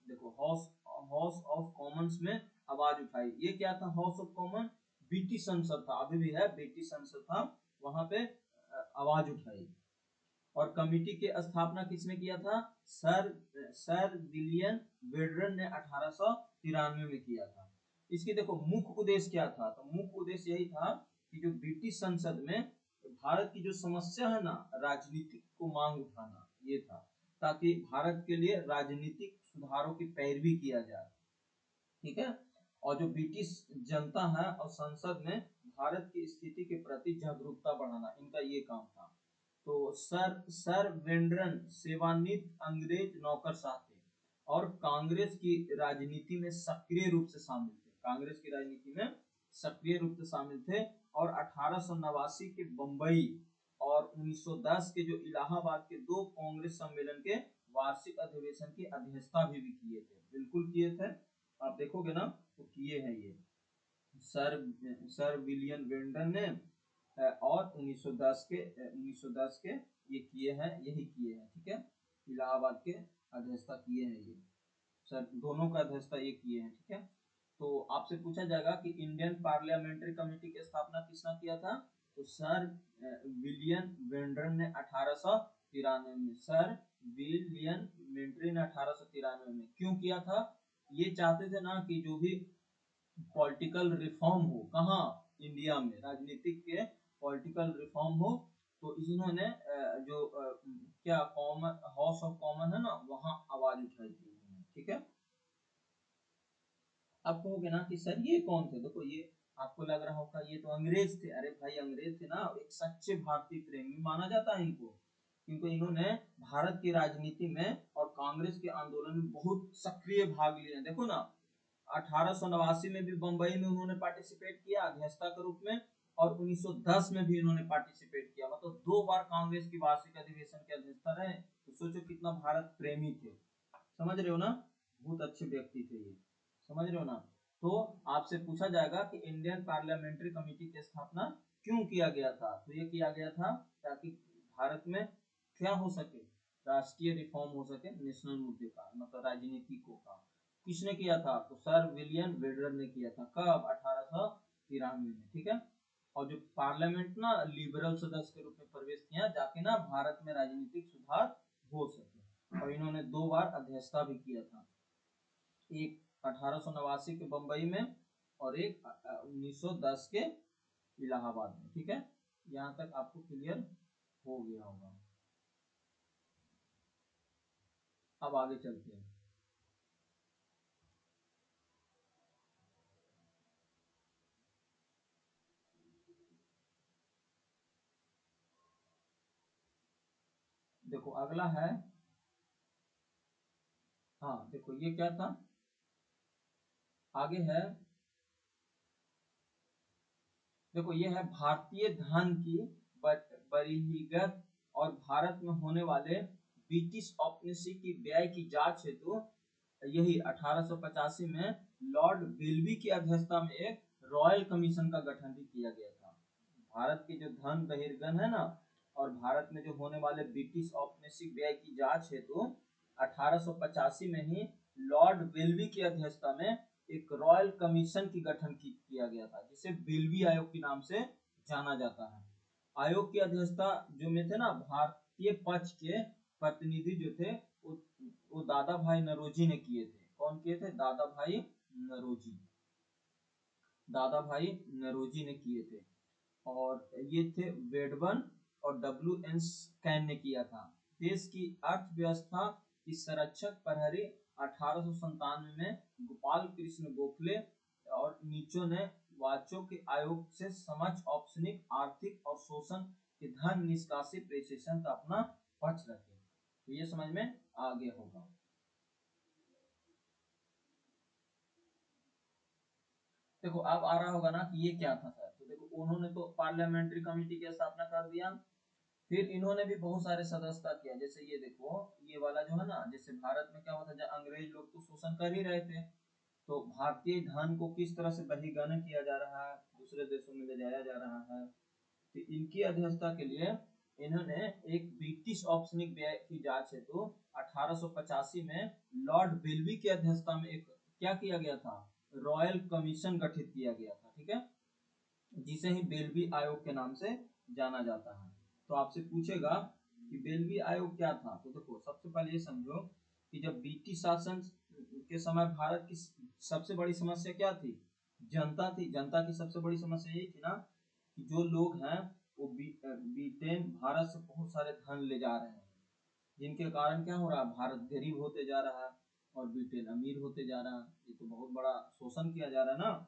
देखो हाउस ऑफ कॉमन्स में आवाज उठाई। ये क्या था हाउस ऑफ कॉमन, ब्रिटिश संसद था, अभी भी है ब्रिटिश संसद था, वहां पे आवाज उठाई। और कमिटी की स्थापना किसने किया था, सर विलियम वेंड्रन ने 1893 में किया था। इसकी देखो मुख्य उद्देश्य क्या था, तो मुख्य उद्देश्य यही था कि जो ब्रिटिश संसद में भारत की जो समस्या है ना, राजनीतिक को मांग उठाना, ये था, ताकि भारत के लिए राजनीतिक सुधारों की पैरवी किया जाए, ठीक है। और जो ब्रिटिश जनता है और संसद में भारत की स्थिति के प्रति जागरूकता बढ़ाना, इनका ये काम था। तो सर वेंड्रन सेवानिवृत्त अंग्रेज नौकरशाह थे और कांग्रेस की राजनीति में सक्रिय रूप से शामिल थे, कांग्रेस की राजनीति में सक्रिय रूप से शामिल थे। और 1889 के बंबई और 1910 के जो इलाहाबाद के दो कांग्रेस सम्मेलन के वार्षिक अधिवेशन की अध्यक्षता भी किए थे, बिल्कुल किए थे। आप देखोगे ना तो किए हैं ये सर सर विलियम वेंडन ने, और 1910 के ये किए हैं, यही किए हैं, ठीक है। इलाहाबाद के अध्यक्षता किए हैं ये सर, दोनों का अध्यक्षता ये किए हैं, ठीक है। तो आपसे पूछा जाएगा कि इंडियन पार्लियामेंट्री कमेटी की स्थापना किसने किया था, तो सर विलियम वेंड्रन ने 1893 में, सर विलियम वेंड्रन ने 1893 में क्यों किया था, ये चाहते थे ना कि जो भी पॉलिटिकल रिफॉर्म हो, कहाँ, इंडिया में राजनीतिक के पॉलिटिकल रिफॉर्म हो। तो इन्होंने जो क्या कॉमन हाउस ऑफ कॉमन है ना, वहां आवाज उठाई थी उन्होंने, ठीक है। अब कहोगे ना कि सर ये कौन थे, देखो ये आपको लग रहा होगा ये तो अंग्रेज थे, अरे भाई अंग्रेज थे ना, एक सच्चे भारतीय प्रेमी माना जाता है इनको, क्योंकि इन्होंने भारत की राजनीति में और कांग्रेस के आंदोलन में बहुत सक्रिय भाग लिया। देखो ना, 1889 में भी बंबई में उन्होंने पार्टिसिपेट किया अध्यक्षता के रूप में, और 1910 में भी इन्होंने पार्टिसिपेट किया, मतलब 2 बार कांग्रेस की वार्षिक अधिवेशन के अध्यक्षता रहे। तो सोचो कितना भारत प्रेमी थे, समझ रहे हो ना, बहुत अच्छे व्यक्ति थे ये, समझ रहे हो ना। तो आपसे पूछा जाएगा कि इंडियन पार्लियामेंट्री कमेटी की स्थापना क्यों किया गया था, तो ये किया गया था ताकि भारत में क्या हो सके, राष्ट्रीय रिफॉर्म हो सके, नेशनल मुद्दे का मतलब राजनीतिकों का। किसने किया था, तो सर विलियम वेडर ने किया था, कब, 1893 में, ठीक है। और जो पार्लियामेंट ना लिबरल सदस्य के रूप में प्रवेश किया जाके ना भारत में राजनीतिक सुधार हो सके, और इन्होंने 2 बार अध्यक्षता भी किया था, एक 1889 के बंबई में और एक 1910 के इलाहाबाद में, ठीक है। यहाँ तक आपको क्लियर हो गया होगा। अब आगे चलते हैं। देखो अगला है, हाँ देखो ये क्या था, आगे है, देखो ये है भारतीय धन की बहिर्गत और भारत में होने वाले ब्रिटिश औपनिवेशिक की व्यय की जांच हेतु, यही 1885 में लॉर्ड बेल्बी की अध्यक्षता में एक रॉयल कमीशन का गठन भी किया गया था। भारत के जो धन बहिर्गमन है ना, और भारत में जो होने वाले ब्रिटिश औपनिवेशिक व्यय की जांच हेतु 1885 में ही लॉर्ड बेल्बी की अध्यक्षता में एक रॉयल कमीशन की गठन किया गया था, जिसे बेल्बी आयोग के नाम से जाना जाता है। आयोग की अध्यक्षता जो में थे ना भारतीय पक्ष के प्रतिनिधि जो थे, वो दादा भाई नरोजी ने किए थे। कौन किए थे, दादा भाई नरोजी, दादा भाई नरोजी ने किए थे। और ये थे वेडबर्न और डब्ल्यू एन स्कैन ने किया था। देश की अर्थव्यवस्था की संरक्षक प्रहरी 1897 में गोपाल कृष्ण गोखले और नीचों ने वाचों के आयोग से समक्ष औपनिक आर्थिक और शोषण के धन निष्कासित प्रेषण का अपना पक्ष रखे। तो ये समझ में आगे होगा। देखो अब आ रहा होगा ना कि ये क्या था सर, तो देखो उन्होंने तो पार्लियामेंट्री कमेटी की स्थापना कर दिया, फिर इन्होंने भी बहुत सारे सदस्यता किया। जैसे ये देखो, ये वाला जो है ना, जैसे भारत में क्या होता है, जब अंग्रेज लोग तो शोषण कर ही रहे थे, तो भारतीय धन को किस तरह से बहिर्गमन किया जा रहा है, दूसरे देशों में ले जाया जा रहा है, तो इनकी अध्यक्षता के लिए इन्होंने एक ब्रिटिश औपनिवेशिक व्यय की जांच हेतु 1885 में लॉर्ड बेल्बी की अध्यक्षता में एक क्या किया गया था, रॉयल कमीशन गठित किया गया था, ठीक है, जिसे ही बेल्बी आयोग के नाम से जाना जाता है। तो आपसे पूछेगा कि बेल्बी आयोग क्या था, तो देखो सबसे पहले ये समझो कि जब ब्रिटिश शासन के समय भारत की सबसे बड़ी समस्या क्या थी, जनता थी। जनता की सबसे बड़ी समस्या यही थी ना कि जो लोग हैं वो ब्रिटेन भारत से बहुत सारे धन ले जा रहे हैं, जिनके कारण क्या हो रहा है, भारत गरीब होते जा रहा है और ब्रिटेन अमीर होते जा रहा है। ये तो बहुत बड़ा शोषण किया जा रहा है ना,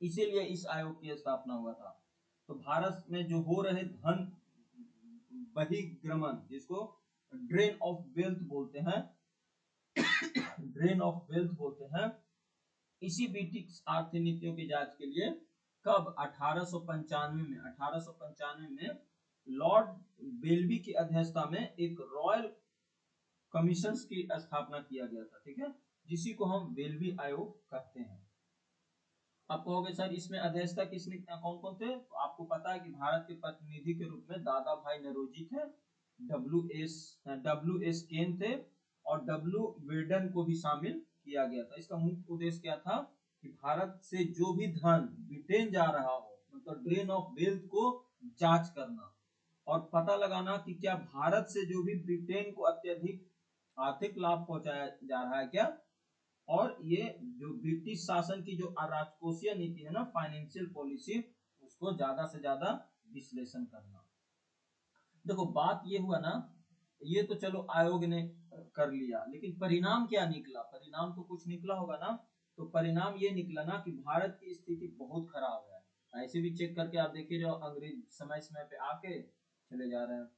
इसीलिए इस आयोग की स्थापना हुआ था। तो भारत में जो हो रहे धन बहिर्गमन, जिसको ड्रेन ऑफ वेल्थ बोलते हैं, ड्रेन ऑफ वेल्थ बोलते हैं, इसी ब्रिटिश आर्थिक नीतियों की जांच के लिए कब, 1895 में, 1895 में लॉर्ड बेल्बी की अध्यक्षता में एक रॉयल कमीशन की स्थापना किया गया था, ठीक है, जिसी को हम बेल्बी आयोग कहते हैं। आप कहोगे सर इसमें अध्यक्षता किसने, कौन कौन थे, तो आपको पता है कि भारत के प्रतिनिधि के रूप में दादा भाई नरोजी थे, डब्ल्यू एस केन थे, और डब्ल्यू वेडन को भी शामिल किया गया था। इसका मुख्य उद्देश्य क्या था कि भारत से जो भी धन ब्रिटेन जा रहा हो, मतलब ड्रेन ऑफ वेल्थ को जांच करना और पता लगाना कि क्या भारत से जो भी ब्रिटेन को अत्यधिक आर्थिक लाभ पहुंचाया जा रहा है क्या, और ये जो ब्रिटिश शासन की जो राजकोषीय नीति है ना, फाइनेंशियल पॉलिसी, उसको ज्यादा से ज्यादा विश्लेषण करना। देखो बात ये हुआ ना, ये तो चलो आयोग ने कर लिया, लेकिन परिणाम क्या निकला, परिणाम तो कुछ निकला होगा ना। तो परिणाम ये निकला ना कि भारत की स्थिति बहुत खराब है। ऐसे भी चेक करके आप देखिए, जो अंग्रेज समय समय पे आके चले जा रहे हैं,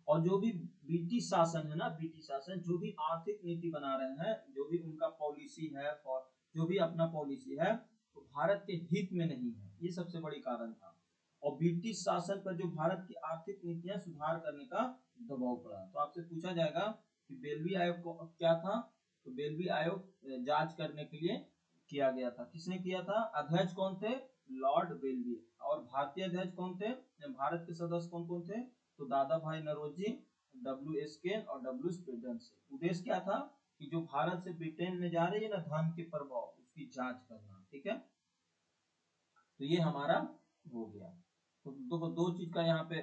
और जो भी ब्रिटिश शासन है ना, ब्रिटिश शासन जो भी आर्थिक नीति बना रहे हैं, जो भी उनका पॉलिसी है, जो भी अपना पॉलिसी है, तो भारत के हित में नहीं है। ये सबसे बड़ी कारण था। और ब्रिटिश शासन पर जो भारत की आर्थिक नीतियां सुधार करने का दबाव पड़ा। तो आपसे पूछा जाएगा कि बेल्वी आयोग को क्या था, तो बेल्वी आयोग जांच करने के लिए किया गया था। किसने किया था? अध्यक्ष कौन थे? लॉर्ड बेल्वी। और भारतीय अध्यक्ष कौन थे? भारत के सदस्य कौन कौन थे? तो दादा भाई नौरोजी, डब्ल्यू एस केन और डब्ल्यू स्पेडेंस। उद्देश्य क्या था? कि जो भारत से ब्रिटेन में जा रही है ना धन के प्रभाव, उसकी जांच करना। ठीक है, तो ये हमारा हो गया। तो दो चीज का यहाँ पे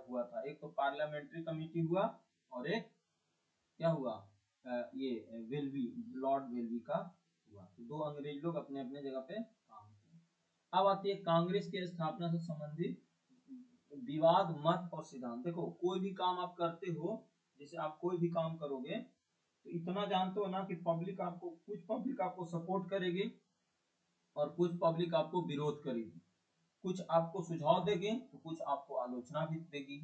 हुआ था, एक तो पार्लियामेंट्री कमेटी हुआ, और एक क्या हुआ, ये वेल्वी, लॉर्ड वेल्वी का हुआ। तो दो अंग्रेज लोग अपने अपने जगह पे काम किए। अब आती है कांग्रेस की स्थापना से संबंधित विवाद, मत और सिद्धांत। देखो, कोई भी काम आप करते हो, जैसे आप कोई भी काम करोगे, तो इतना जानते हो ना कि पब्लिक आपको, कुछ पब्लिक आपको सपोर्ट करेगी और कुछ पब्लिक आपको विरोध करेगी, कुछ आपको सुझाव देगी तो कुछ आपको आलोचना भी देगी।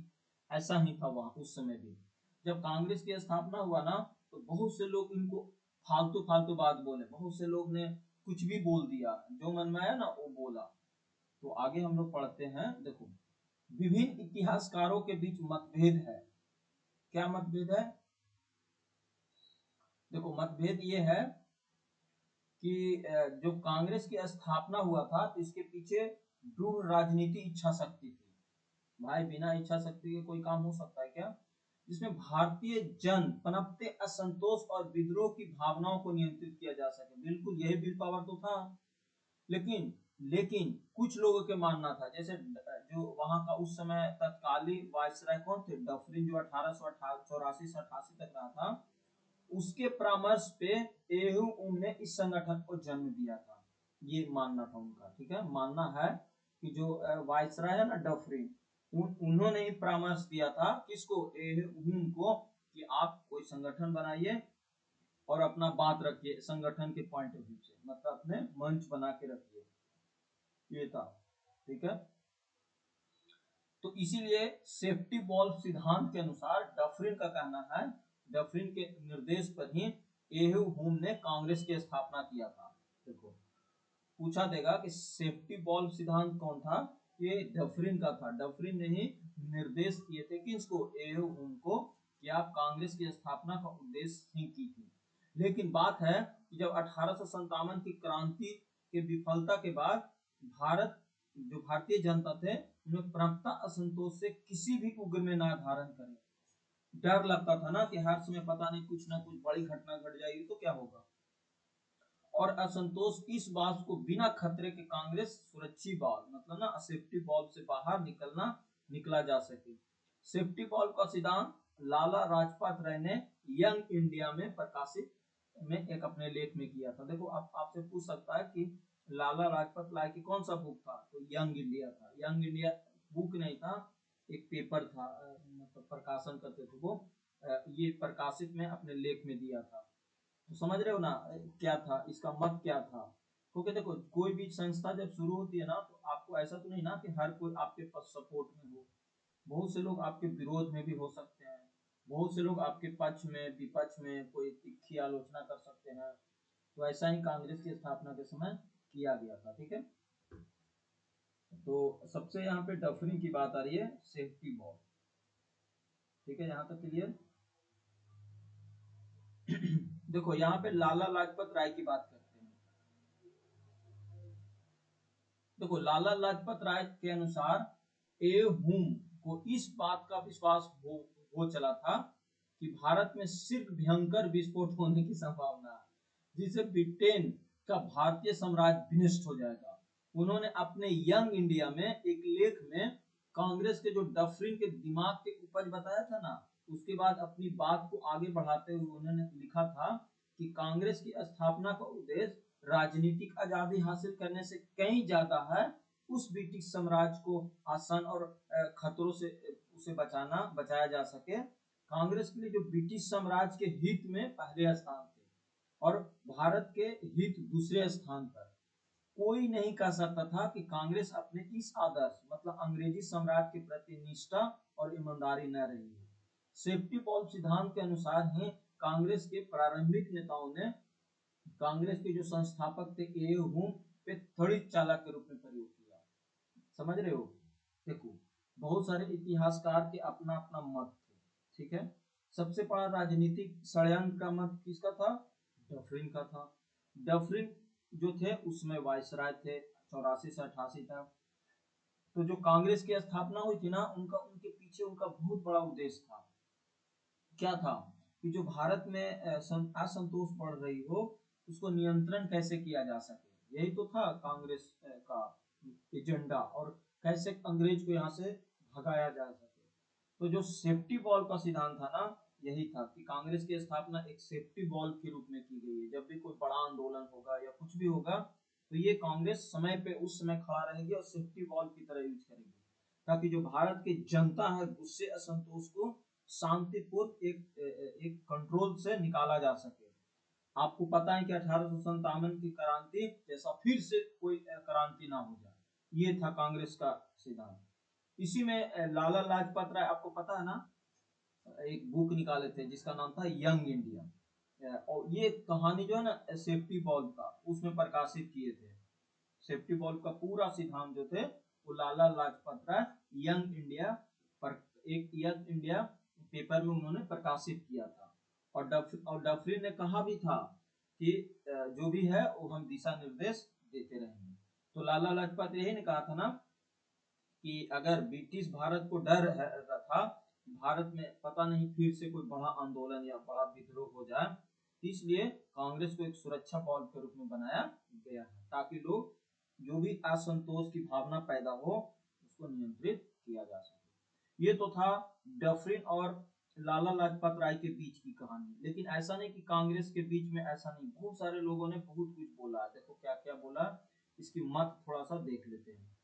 ऐसा ही था वहां उस समय भी। जब कांग्रेस की स्थापना हुआ ना, तो बहुत से लोग इनको फालतू फालतू बात बोले, बहुत से लोग ने कुछ भी बोल दिया, जो मन में आया ना वो बोला। तो आगे हम लोग पढ़ते हैं। देखो, विभिन्न इतिहासकारों के बीच मतभेद है। क्या मतभेद है? देखो, मतभेद ये है कि जो कांग्रेस की स्थापना हुआ था, तो इसके पीछे दृढ़ राजनीति इच्छा शक्ति थी। भाई, बिना इच्छा शक्ति के कोई काम हो सकता है क्या? जिसमें भारतीय जन पनपते असंतोष और विद्रोह की भावनाओं को नियंत्रित किया जा सके। बिल्कुल यही विल पावर तो था। लेकिन लेकिन कुछ लोगों के मानना था, जैसे जो वहां का उस समय तत्कालीन वायसराय कौन थे? डफरिन, जो 1884 से 88 तक रहा था। उसके परामर्श पे एहुम ने इस संगठन को जन्म दिया था। ये मानना था उनका। ठीक है, मानना है कि जो वायसराय है ना डफरिन, उन्होंने ही परामर्श दिया था किसको? एहुम को, कि आप कोई संगठन बनाइए और अपना बात रखिए संगठन के पॉइंट ऑफ व्यू से, मतलब अपने मंच बना के रखिए। ये था। ठीक है, तो इसीलिए सेफ्टी वॉल्व सिद्धांत के अनुसार डफरिन का कहना है, डफरिन के निर्देश पर ही एहुम ने कांग्रेस की स्थापना किया था। देखो, पूछा देगा कि सेफ्टी वॉल्व सिद्धांत कौन था? ये डफरिन का था। डफरिन ने ही निर्देश किए थे कि इसको, एहुम को, कि आप कांग्रेस की स्थापना का उद्देश्य ही की थी। लेकिन बात है कि जब 1857 की क्रांति के विफलता के बाद भारत, जो भारतीय जनता थे, उन्हें प्रमुखता असंतोष से किसी भी उग्र में ना धारण करें। डर लगता था ना कि हर समय पता नहीं कुछ ना कुछ बड़ी घटना घट जाएगी तो क्या होगा। और असंतोष इस बात को बिना खतरे के कांग्रेस सुरक्षित बॉल, मतलब ना सेफ्टी बॉल से बाहर निकला जा सके। सेफ्टी बॉल का सिद्धांत लाला लाजपत राय ने यंग इंडिया में प्रकाशित में एक अपने लेख में किया था। देखो, आप आपसे पूछ सकता है कि लाला लाजपत राय की कौन सा बुक था? तो यंग इंडिया था। यंग इंडिया बुक नहीं था, एक पेपर था, मतलब प्रकाशन करते थे वो। ये प्रकाशित में अपने लेख में दिया था। तो समझ रहे हो ना क्या था इसका मत, क्या था? क्योंकि देखो, कोई भी संस्था जब शुरू होती है ना, तो आपको ऐसा तो नहीं ना कि हर कोई आपके पास सपोर्ट में हो। बहुत से लोग आपके विरोध में भी हो सकते हैं, बहुत से लोग आपके पक्ष में, विपक्ष में कोई तीखी आलोचना कर सकते हैं। तो ऐसा ही कांग्रेस की स्थापना के समय किया गया था। ठीक है, तो सबसे यहाँ पे डफरिन की बात आ रही है, सेफ्टी बॉल। ठीक है, यहाँ तक क्लियर? देखो, यहाँ पे लाला लाजपत राय की बात करते हैं। देखो, लाला लाजपत राय के अनुसार एहुम को इस बात का विश्वास हो चला था कि भारत में सिर्फ भयंकर विस्फोट होने की संभावना है, जिससे ब्रिटेन का भारतीय साम्राज्य विनष्ट हो जाएगा। उन्होंने अपने यंग इंडिया में एक लेख में कांग्रेस के जो डफरिन के दिमाग के उपज बताया था ना, उसके बाद अपनी बात को आगे बढ़ाते हुए उन्होंने लिखा था कि कांग्रेस की स्थापना का उद्देश्य राजनीतिक आजादी हासिल करने से कहीं ज्यादा है उस ब्रिटिश साम्राज्य को आसान और खतरों से उसे बचाया जा सके। कांग्रेस के लिए जो ब्रिटिश साम्राज्य के हित में पहले स्थान थे, और भारत के हित दूसरे स्थान पर। कोई नहीं कह सकता था कि कांग्रेस अपने इस आदर्श मतलब अंग्रेजी सम्राट के प्रति निष्ठा और ईमानदारी न रही है। सेफ्टी वॉल्व सिद्धांत के अनुसार ही कांग्रेस के प्रारंभिक नेताओं ने कांग्रेस के जो संस्थापक थे ए हुम पे थोड़ी चालाक के रूप में प्रयोग किया। समझ रहे हो? देखो, बहुत सारे इतिहासकार के अपना अपना मत थे, ठीक है। सबसे बड़ा राजनीतिक षड्यंत्र का मत किसका था? डफरिन का था। डफरिन जो थे उसमें वायसराय थे 84 से 88 तक। तो जो कांग्रेस की स्थापना हुई थी ना, उनका उनके पीछे उनका बहुत बड़ा उद्देश्य था। क्या था कि जो भारत में असंतोष बढ़ रही हो उसको नियंत्रण कैसे किया जा सके, यही तो था कांग्रेस का एजेंडा, और कैसे अंग्रेज को यहाँ से भगाया जा सके। तो जो सेफ्टी वॉल का सिद्धांत था ना, यही था कि कांग्रेस की स्थापना एक सेफ्टी वॉल के रूप में की गई है। जब भी कोई बड़ा आंदोलन होगा या कुछ भी होगा तो ये कांग्रेस समय पे उस समय खड़ा रहेगी और सेफ्टी वॉल की तरह यूज करेगी, ताकि जो भारत की जनता है गुस्से असंतोष को शांतिपूर्ण एक कंट्रोल से निकाला जा सके। आपको पता है कि 1857 की क्रांति जैसा फिर से कोई क्रांति ना हो जाए, ये था कांग्रेस का सिद्धांत। इसी में लाला लाजपत राय, आपको पता है ना, एक बुक निकाले थे जिसका नाम था यंग इंडिया, और ये कहानी जो है ना सेफ्टी बॉल्ब का उसमें प्रकाशित किए थे। सेफ्टी बॉल्ब का पूरा सिद्धांत जो थे वो लाला लाजपत राय यंग इंडिया पर एक यंग इंडिया पेपर में उन्होंने प्रकाशित किया था। और डफरिन ने कहा भी था कि जो भी है वो हम दिशा निर्देश देते रहेंगे। तो लाला लाजपत यही ने कहा था ना कि अगर ब्रिटिश भारत को डर था भारत में पता नहीं फिर से कोई बड़ा आंदोलन या बड़ा विद्रोह हो जाए, इसलिए कांग्रेस को एक सुरक्षा बल के रूप में बनाया गया है, ताकि लोग जो भी असंतोष की भावना पैदा हो उसको नियंत्रित किया जा सके। ये तो था डफरिन और लाला लाजपत राय के बीच की कहानी। लेकिन ऐसा नहीं कि कांग्रेस के बीच में, ऐसा नहीं, बहुत सारे लोगों ने बहुत कुछ बोला। देखो क्या क्या बोला, इसकी मत थोड़ा सा देख लेते हैं।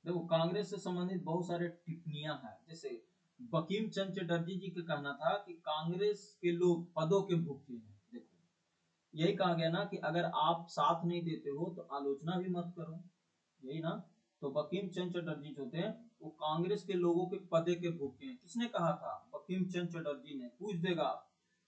देखो, कांग्रेस से संबंधित बहुत सारे टिप्पणियां हैं। जैसे बंकिम चंद्र चटर्जी जी का कहना था कि कांग्रेस के लोग पदों के भूखे हैं। देखो, यही कहा गया ना कि अगर आप साथ नहीं देते हो तो आलोचना भी मत करो, यही ना। तो बंकिम चंद्र चटर्जी जो थे वो कांग्रेस के लोगों के पदे के भूखे हैं। किसने कहा था? बंकिम चंद्र चटर्जी ने। पूछ देगा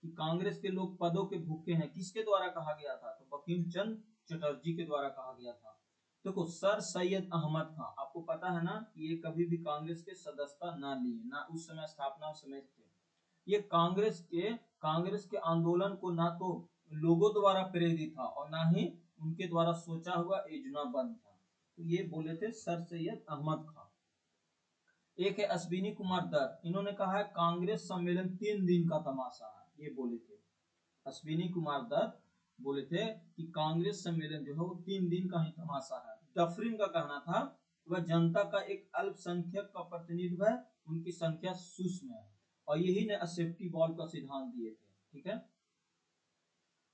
कि कांग्रेस के लोग पदों के भूखे हैं, किसके द्वारा कहा गया था? तो बंकिम चंद्र चटर्जी के द्वारा कहा गया था। देखो, सर सैयद अहमद खान, आपको पता है ना कि ये कभी भी कांग्रेस के सदस्यता ना लिए, ना उस समय स्थापना समय थे। ये कांग्रेस के आंदोलन को ना तो लोगों द्वारा प्रेरित था और ना ही उनके द्वारा सोचा हुआ योजनाबद्ध था। तो ये बोले थे सर सैयद अहमद खान। एक है अश्विनी कुमार दत्त, इन्होंने कहा है कांग्रेस सम्मेलन 3 दिन का तमाशा है, ये बोले थे। अश्विनी कुमार दत्त बोले थे कि कांग्रेस सम्मेलन जो है वो 3 दिन का ही तमाशा है। डफरिन का कहना था वह जनता का एक अल्पसंख्यक का प्रतिनिधित्व है, उनकी संख्या सूक्ष्म है, और यही ने सेफ्टी बॉल का सिद्धांत दिए थे। ठीक है,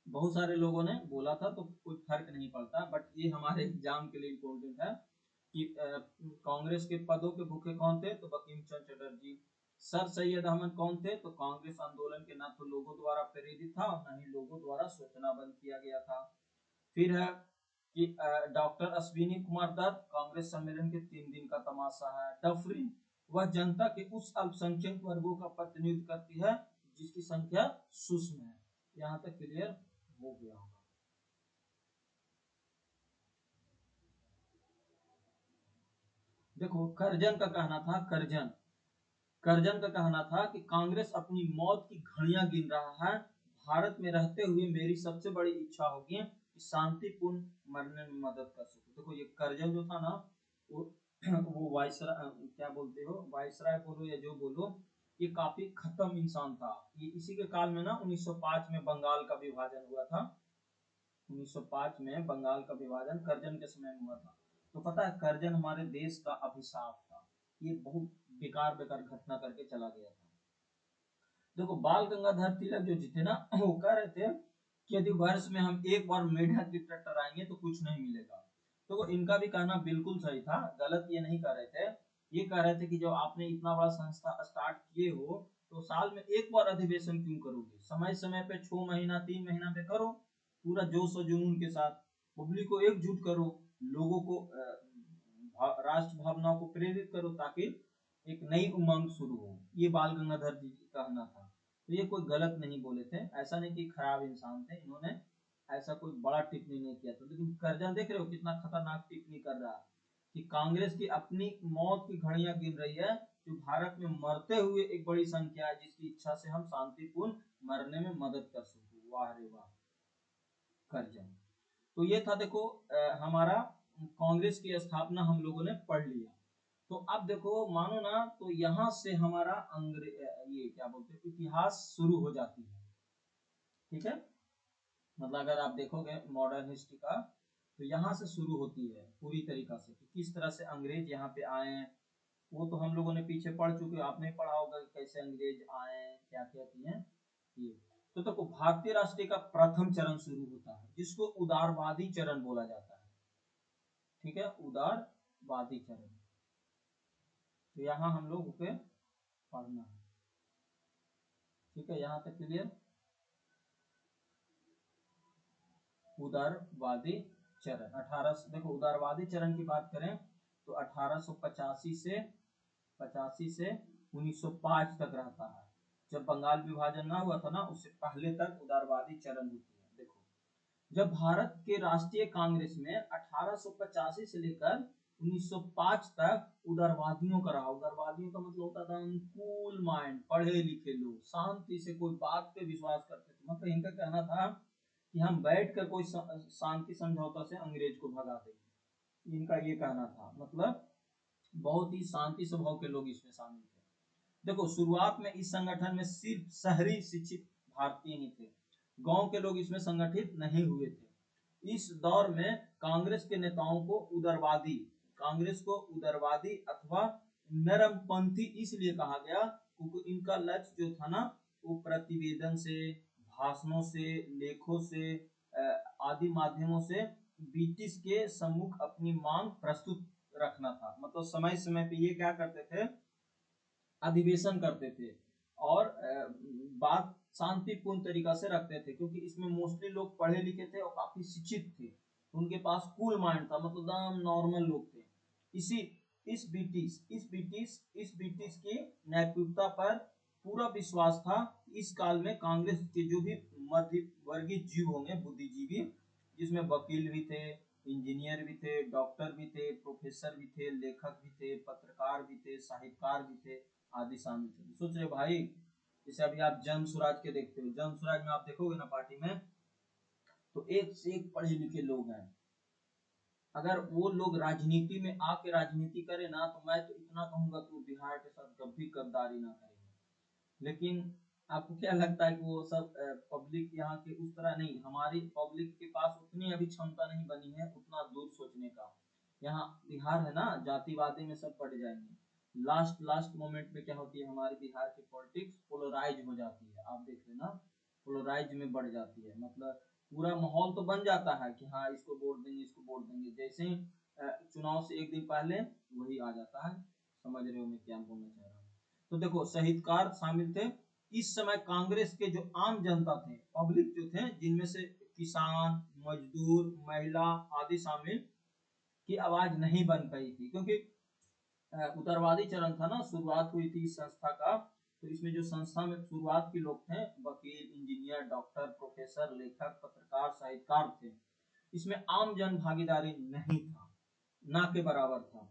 बहुत सारे लोगों ने बोला था तो कोई फर्क नहीं पड़ता, बट ये हमारे एग्जाम के लिए इम्पोर्टेंट है कि कांग्रेस के पदों के भूखे कौन थे? तो बंकिम चंद्र चटर्जी। सर सैयद अहमद कौन थे? तो कांग्रेस आंदोलन के ना तो लोगों द्वारा प्रेरित था और ना ही लोगों द्वारा सूचनाबद्ध किया गया था। फिर है कि डॉक्टर अश्विनी कुमार दत्त, कांग्रेस सम्मेलन के 3 दिन का तमाशा है। डफरिन, वह जनता के उस अल्पसंख्यक वर्गों का प्रतिनिधित्व करती है जिसकी संख्या सूक्ष्म है। यहाँ तक क्लियर हो गया होगा। देखो, करजन का कहना था, करजन का कहना था कि कांग्रेस अपनी मौत की घड़ियां गिन रहा है। भारत में रहते हुए मेरी सबसे बड़ी इच्छा होगी कि शांतिपूर्ण मरने में मदद कर सकूं। देखो, ये करजन जो था ना, वो वो वायसराय, क्या बोलते हो, वायसराय बोलो या जो बोलो, ये काफी खत्म इंसान था। ये इसी के काल में ना 1905 में बंगाल का विभाजन हुआ था। 1905 में बंगाल का विभाजन करजन के समय में हुआ था। तो पता है, करजन हमारे देश का अभिशाप था। ये बहुत बेकार बेकार घटना करके चला गया था। देखो, बाल गंगाधर तिलक जो जी थे ना, वो कह रहे थे कि यदि वर्ष में हम एक बार मेढक की ट्रैक्टर टकराएंगे तो कुछ नहीं मिलेगा। तो इनका भी कहना बिल्कुल सही था, गलत ये नहीं कह रहे थे। ये कह रहे थे कि जब आपने इतना बड़ा संस्था स्टार्ट किए हो तो साल में एक बार अधिवेशन क्यों करोगे? समय समय पे 6 महीना 3 महीना पे करो, पूरा जोश और जुनून के साथ पब्लिक को एकजुट करो, लोगों को राष्ट्र भावनाओं को प्रेरित करो, ताकि एक नई उमंग शुरू हो। ये बाल गंगाधर जी का कहना था। तो ये कोई गलत नहीं बोले थे, ऐसा नहीं कि खराब इंसान थे, इन्होंने ऐसा कोई बड़ा टिप्पणी नहीं किया था। लेकिन करजन देख रहे हो कितना खतरनाक टिप्पणी कर रहा है कि कांग्रेस की अपनी मौत की घड़ियां गिन रही है, जो भारत में मरते हुए एक बड़ी संख्या है, जिसकी इच्छा से हम शांतिपूर्ण मरने में मदद कर सके। वाह रे वाह करजन। तो ये था देखो हमारा कांग्रेस की स्थापना हम लोगों ने पढ़ लिया। तो अब देखो मानो ना, तो यहाँ से हमारा ये क्या बोलते हैं इतिहास शुरू हो जाती है। ठीक है, मतलब अगर आप देखोगे मॉडर्न हिस्ट्री का, तो यहाँ से शुरू होती है पूरी तरीका से कि किस तरह से अंग्रेज यहाँ पे आए हैं। वो तो हम लोगों ने पीछे पढ़ चुके, आपने पढ़ा होगा कि कैसे अंग्रेज आए, क्या क्या किए ये। तो देखो भारतीय राष्ट्रीय का प्रथम चरण शुरू होता है, जिसको उदारवादी चरण बोला जाता है। ठीक है, उदारवादी चरण। तो यहाँ हम लोग पे पढ़ना है। ठीक है, यहाँ तक क्लियर। उदारवादी चरण 18, देखो उदारवादी चरण की बात करें तो 1885 से 1905 तक रहता है। जब बंगाल विभाजन ना हुआ था ना, उससे पहले तक उदारवादी चरण होती है। देखो जब भारत के राष्ट्रीय कांग्रेस में 1885 से लेकर 1905 तक उदारवादियों का रहा। उदारवादियों का मतलब होता था कूल माइंड, पढ़े लिखे लोग, शांति से कोई बात पे विश्वास करते थे। मतलब इनका कहना था कि हम बैठकर कोई शांति समझौता से अंग्रेज को भगा देंगे, इनका ये कहना था। मतलब बहुत ही शांति स्वभाव के लोग इसमें शामिल थे। देखो शुरुआत में इस संगठन में सिर्फ शहरी शिक्षित भारतीय ही थे, गांव के लोग इसमें संगठित नहीं हुए थे। इस दौर में कांग्रेस के नेताओं को उदारवादी, कांग्रेस को उदारवादी अथवा नरमपंथी इसलिए कहा गया क्योंकि इनका लक्ष्य जो था ना, वो प्रतिवेदन से, भाषणों से, लेखों से आदि माध्यमों से ब्रिटिश के सम्मुख अपनी मांग प्रस्तुत रखना था। मतलब समय समय पे ये क्या करते थे, अधिवेशन करते थे और बात शांतिपूर्ण तरीका से रखते थे, क्योंकि इसमें मोस्टली लोग पढ़े लिखे थे और काफी शिक्षित थे, उनके पास कूल माइंड था, मतलब नॉर्मल लोग थे। इसी इस ब्रिटिश की नैतिकता पर पूरा विश्वास था। इस काल में कांग्रेस के जो भी मध्य वर्गीय जीव होंगे, बुद्धिजीवी, जिसमें वकील भी थे, इंजीनियर भी थे, डॉक्टर भी थे, प्रोफेसर भी थे, लेखक भी थे, पत्रकार भी थे, साहित्यकार भी थे, आदि शामिल थे। सोच रहे भाई, जैसे अभी आप जन स्वराज के देखते हो, जन स्वराज में आप देखोगे ना पार्टी में, तो एक से एक पढ़े लिखे लोग हैं। अगर वो लोग राजनीति में आके राजनीति करे ना, तो मैं तो इतना कहूंगा कि वो बिहार के साथ कभी गद्दारी ना करेंगे। लेकिन आपको क्या लगता है कि वो सब पब्लिक यहाँ के उस तरह नहीं, हमारी पब्लिक के पास उतनी अभी क्षमता नहीं बनी है उतना दूर सोचने का। यहाँ बिहार है ना, जातिवादी में सब पड़ जाएंगे। लास्ट मोमेंट में क्या होती है, हमारे बिहार की पॉलिटिक्स पोलराइज हो जाती है। आप देख लेना, पोलराइज में बढ़ जाती है। मतलब पूरा माहौल तो बन जाता है कि हाँ इसको वोट देंगे, इसको वोट देंगे, जैसे ही चुनाव से एक दिन पहले वही आ जाता है। समझ रहे हो मैं क्या बोलना चाह रहा हूँ। तो देखो साहित्यकार शामिल थे। इस समय कांग्रेस के जो आम जनता थे, पब्लिक जो थे, जिनमें से किसान, मजदूर, महिला आदि शामिल, की आवाज नहीं बन पाई थी, क्योंकि उदारवादी चरण था ना, शुरुआत हुई थी इस संस्था का। तो इसमें जो संस्था में शुरुआत के लोग थे, वकील, इंजीनियर, डॉक्टर, प्रोफेसर, लेखक, पत्रकार, साहित्यकार थे। इसमें आम जन भागीदारी नहीं था, ना के बराबर था,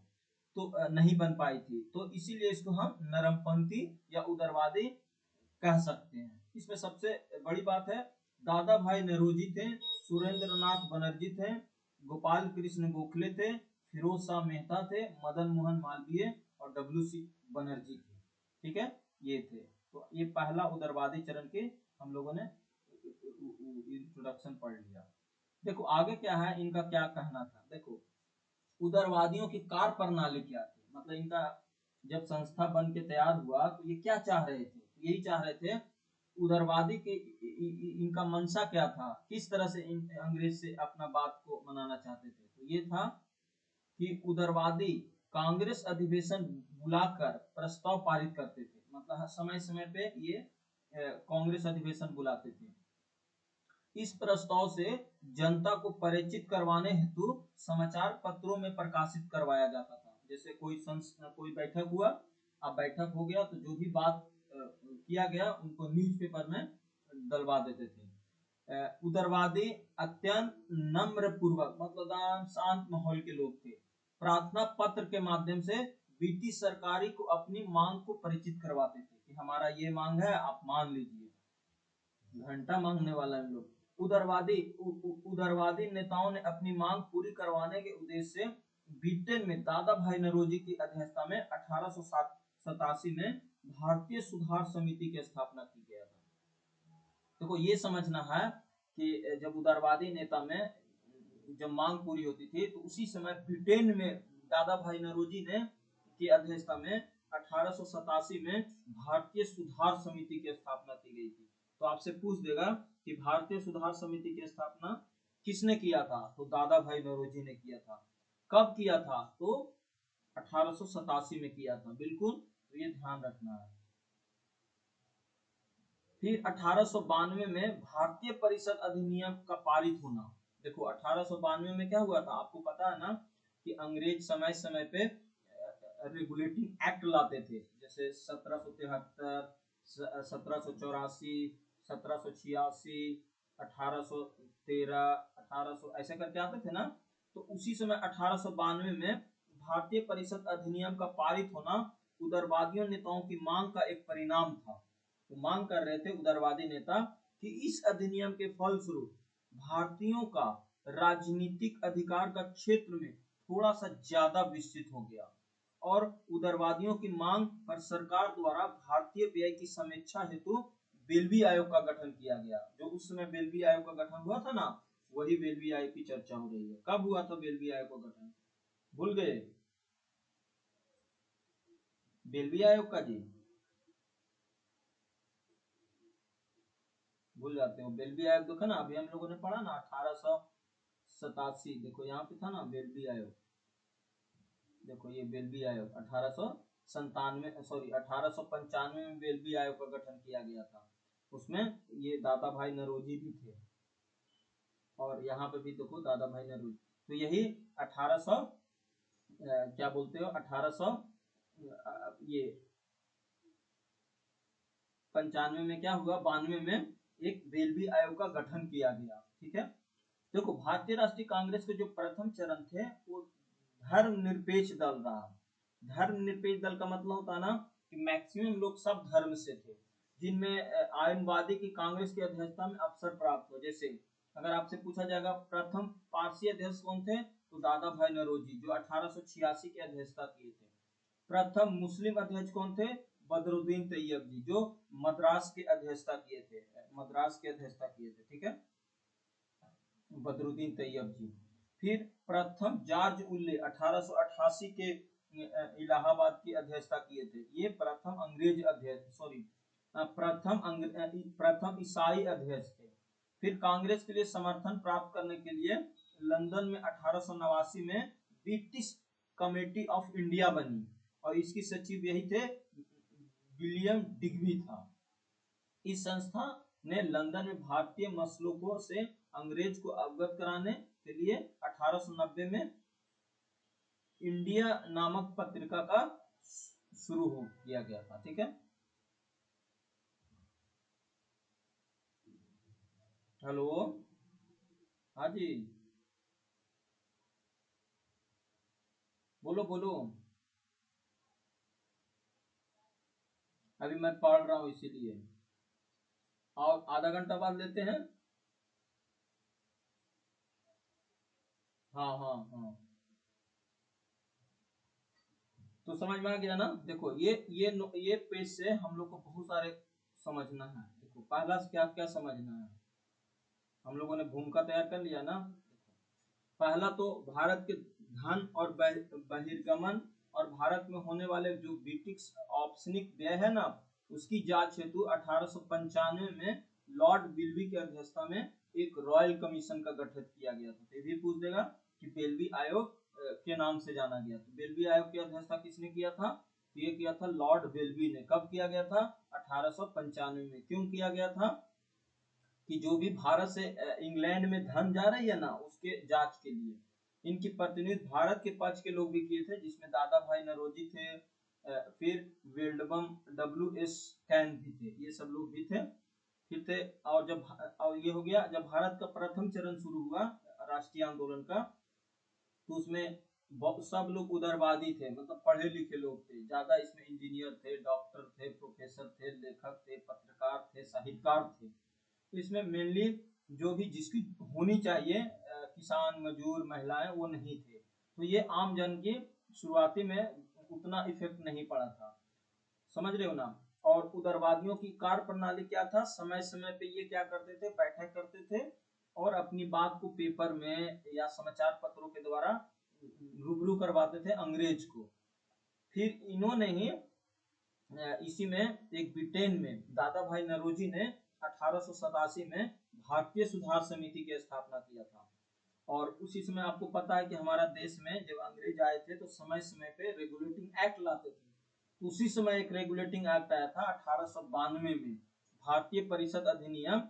तो नहीं बन पाई थी। तो इसीलिए इसको हम नरमपंथी या उदारवादी कह सकते हैं। इसमें सबसे बड़ी बात है, दादा भाई नौरोजी थे, सुरेंद्र नाथ बनर्जी थे, गोपाल कृष्ण गोखले थे, फिरोज शाह मेहता थे, मदन मोहन मालवीय और डब्ल्यू.सी. बनर्जी थे। ठीक है, ये थे। तो ये पहला उदारवादी चरण के हम लोगों ने इंट्रोडक्शन पढ़ लिया। देखो आगे क्या है, इनका क्या कहना था। देखो उदारवादियों की कार्य प्रणाली क्या थी, मतलब इनका जब संस्था बन के तैयार हुआ तो ये क्या चाह रहे थे, यही चाह रहे थे उदारवादी के इनका मंशा क्या था, किस तरह से अंग्रेज से अपना बात को मनाना चाहते थे। तो ये था कि उदारवादी कांग्रेस अधिवेशन बुलाकर प्रस्ताव पारित करते थे। मतलब समय समय पे ये कांग्रेस अधिवेशन बुलाते थे। इस प्रस्ताव से जनता को परिचित करवाने हेतु समाचार पत्रों में प्रकाशित करवाया जाता था। जैसे कोई बैठक हुआ, अब बैठक हो गया तो जो भी बात किया गया उनको न्यूज़पेपर में डलवा देते थे। उदारवादी अत्यंत नम्र पूर्वक, मतलब शांत माहौल के लोग थे, प्रार्थना पत्र के माध्यम से ब्रिटिश सरकारी को अपनी मांग को परिचित करवाते थे कि हमारा ये मांग है, आप मान लीजिए। घंटा मांगने वाला है लोग। उदारवादी नेताओं ने अपनी मांग पूरी करवाने के उद्देश्य से ब्रिटेन में दादा भाई नौरोजी की अध्यक्षता में 1887 में भारतीय सुधार समिति की स्थापना की गया था। देखो ये समझना है कि जब उदारवादी नेता में जब मांग पूरी होती थी तो उसी समय ब्रिटेन में दादा भाई नौरोजी ने की अध्यक्षता में 1887 में भारतीय सुधार समिति की स्थापना की गई थी। तो आपसे पूछ देगा कि भारतीय सुधार समिति की स्थापना किसने किया था, तो दादा भाई नौरोजी ने किया था। कब किया था, तो 1887 में किया था, बिल्कुल, तो ये ध्यान रखना है। फिर 1892 में भारतीय परिषद अधिनियम का पारित होना। देखो 1892 में क्या हुआ था, आपको पता है ना कि अंग्रेज समय समय पे रेगुलेटिंग एक्ट लाते थे, जैसे 1773, 1784, 1786, 1813, 1800 ऐसे करके आते थे ना। तो उसी समय 1892 में भारतीय परिषद अधिनियम का पारित होना उदारवादियों नेताओं की मांग का एक परिणाम था। तो मांग कर रहे थे उदारवादी नेता कि इस अधिनियम के फलस्वरूप भारतीयों का राजनीतिक अधिकार का क्षेत्र में थोड़ा सा ज्यादा विस्तृत हो गया, और उदारवादियों की मांग पर सरकार द्वारा भारतीय व्यय की समीक्षा हेतु बेल्वी आयोग का गठन किया गया। जो उस समय बेल्वी आयोग का गठन हुआ था ना, वही बेल्वी आयोग की चर्चा हो रही है। कब हुआ था बेल्वी आयोग का गठन, भूल गए? बेल्वी आयोग का जी भूल जाते हो। बेल्वी आयोग देखो ना, अभी हम लोगों ने पढ़ा ना 1887, देखो यहाँ पे था ना बेल्वी आयोग। देखो ये बेल्वी आयोग 1895 में बेल्वी आयोग का गठन किया गया था। उसमें ये दादा भाई नौरोजी भी थे, और यहाँ पे भी देखो दादा भाई नौरोजी। तो यही 1800 क्या बोलते हो 1800 ये 95 में क्या हुआ, 92 में एक बेल्वी आयोग का गठन किया गया। ठीक है, देखो भारतीय राष्ट्रीय कांग्रेस के जो प्रथम चरण थे वो धर्मनिरपेक्ष दल रहा। धर्मनिरपेक्ष दल का मतलब होता ना कि मैक्सिमम लोग सब धर्म से थे, जिनमें आयनवादी की कांग्रेस की अध्यक्षता में अवसर प्राप्त हो। जैसे अगर आपसे पूछा जाएगा प्रथम पारसी अध्यक्ष कौन थे, तो दादा भाई नौरोजी, जो 1886 की अध्यक्षता किए थे। प्रथम मुस्लिम अध्यक्ष कौन थे, बदरुद्दीन तैयब जी, जो मद्रास की अध्यक्षता किए थे, मद्रास की अध्यक्षता किए थे। ठीक है, बदरुद्दीन तैयब जी। फिर प्रथम जॉर्ज उल्ले 1888 के इलाहाबाद की अध्यक्षता किए थे। ये प्रथम अंग्रेज अध्यक्ष, सॉरी प्रथम ईसाई अध्यक्ष थे। फिर कांग्रेस के लिए समर्थन प्राप्त करने के लिए लंदन में 1889 में ब्रिटिश कमेटी ऑफ इंडिया बनी, और इसकी सचिव यही थे विलियम डिग्बी था। इस संस्था ने लंदन में भारतीय मसलों से अंग्रेज को अवगत कराने के लिए 1890 में इंडिया नामक पत्रिका का शुरू किया गया था। ठीक है, हेलो, हाँ जी, बोलो बोलो। अभी मैं पढ़ रहा हूँ इसीलिए, और आधा घंटा बाद लेते हैं। हाँ हाँ हाँ, तो समझ में आ गया ना। देखो ये पेज से हम लोग को बहुत सारे समझना है। देखो पहला क्या क्या समझना है, हम लोगों ने भूमिका तैयार कर लिया ना। पहला तो भारत के धन और बहिर्गमन और भारत में होने वाले जो ब्रिटिश औपनिक व्यय है ना, उसकी जांच हेतु 1895 में लॉर्ड बिल्बी की अध्यक्षता में एक रॉयल कमीशन का गठन किया गया था। तो ये भी पूछ देगा कि बेल्वी आयोग के नाम से जाना गया। तो बेल्वी आयोग की अध्यक्षता किसने किया था, तो ये किया था लॉर्ड वेल्बी ने। कब किया गया था? 1895 में। क्यों किया गया था? कि जो भी भारत से इंग्लैंड में धन जा रही है ना, उसके जांच के लिए। इनकी प्रतिनिधि भारत के पक्ष के लोग भी किए थे, जिसमें दादा भाई नौरोजी थे, फिर वेल्डबम डब्ल्यू.एस. कैन भी थे, ये सब लोग भी थे। फिर थे, और ये हो गया जब भारत का प्रथम चरण शुरू हुआ राष्ट्रीय आंदोलन का, तो उसमें सब लोग उदारवादी थे, मतलब पढ़े लिखे लोग थे ज्यादा। इसमें इंजीनियर थे, डॉक्टर थे, प्रोफेसर थे, लेखक थे, पत्रकार थे, साहित्यकार थे। तो इसमें मेनली जो भी जिसकी होनी चाहिए, किसान, मजदूर, महिलाएं, वो नहीं थे। तो ये आम जन की शुरुआती में उतना इफेक्ट नहीं पड़ा था, समझ रहे हो ना। और उदारवादियों की कार्य प्रणाली क्या था? समय समय पे ये क्या करते थे? बैठक करते थे और अपनी बात को पेपर में या समाचार पत्रों के द्वारा रूबरू करवाते थे अंग्रेज को। फिर इन्होंने ही इसी में एक ब्रिटेन में दादा भाई नौरोजी ने 1887 में भारतीय सुधार समिति की स्थापना किया था। और उसी समय आपको पता है कि हमारा देश में जब अंग्रेज आए थे तो समय समय पे रेगुलेटिंग एक्ट लाते थे। तो उसी समय एक रेगुलेटिंग एक्ट आया था 1892 में, भारतीय परिषद अधिनियम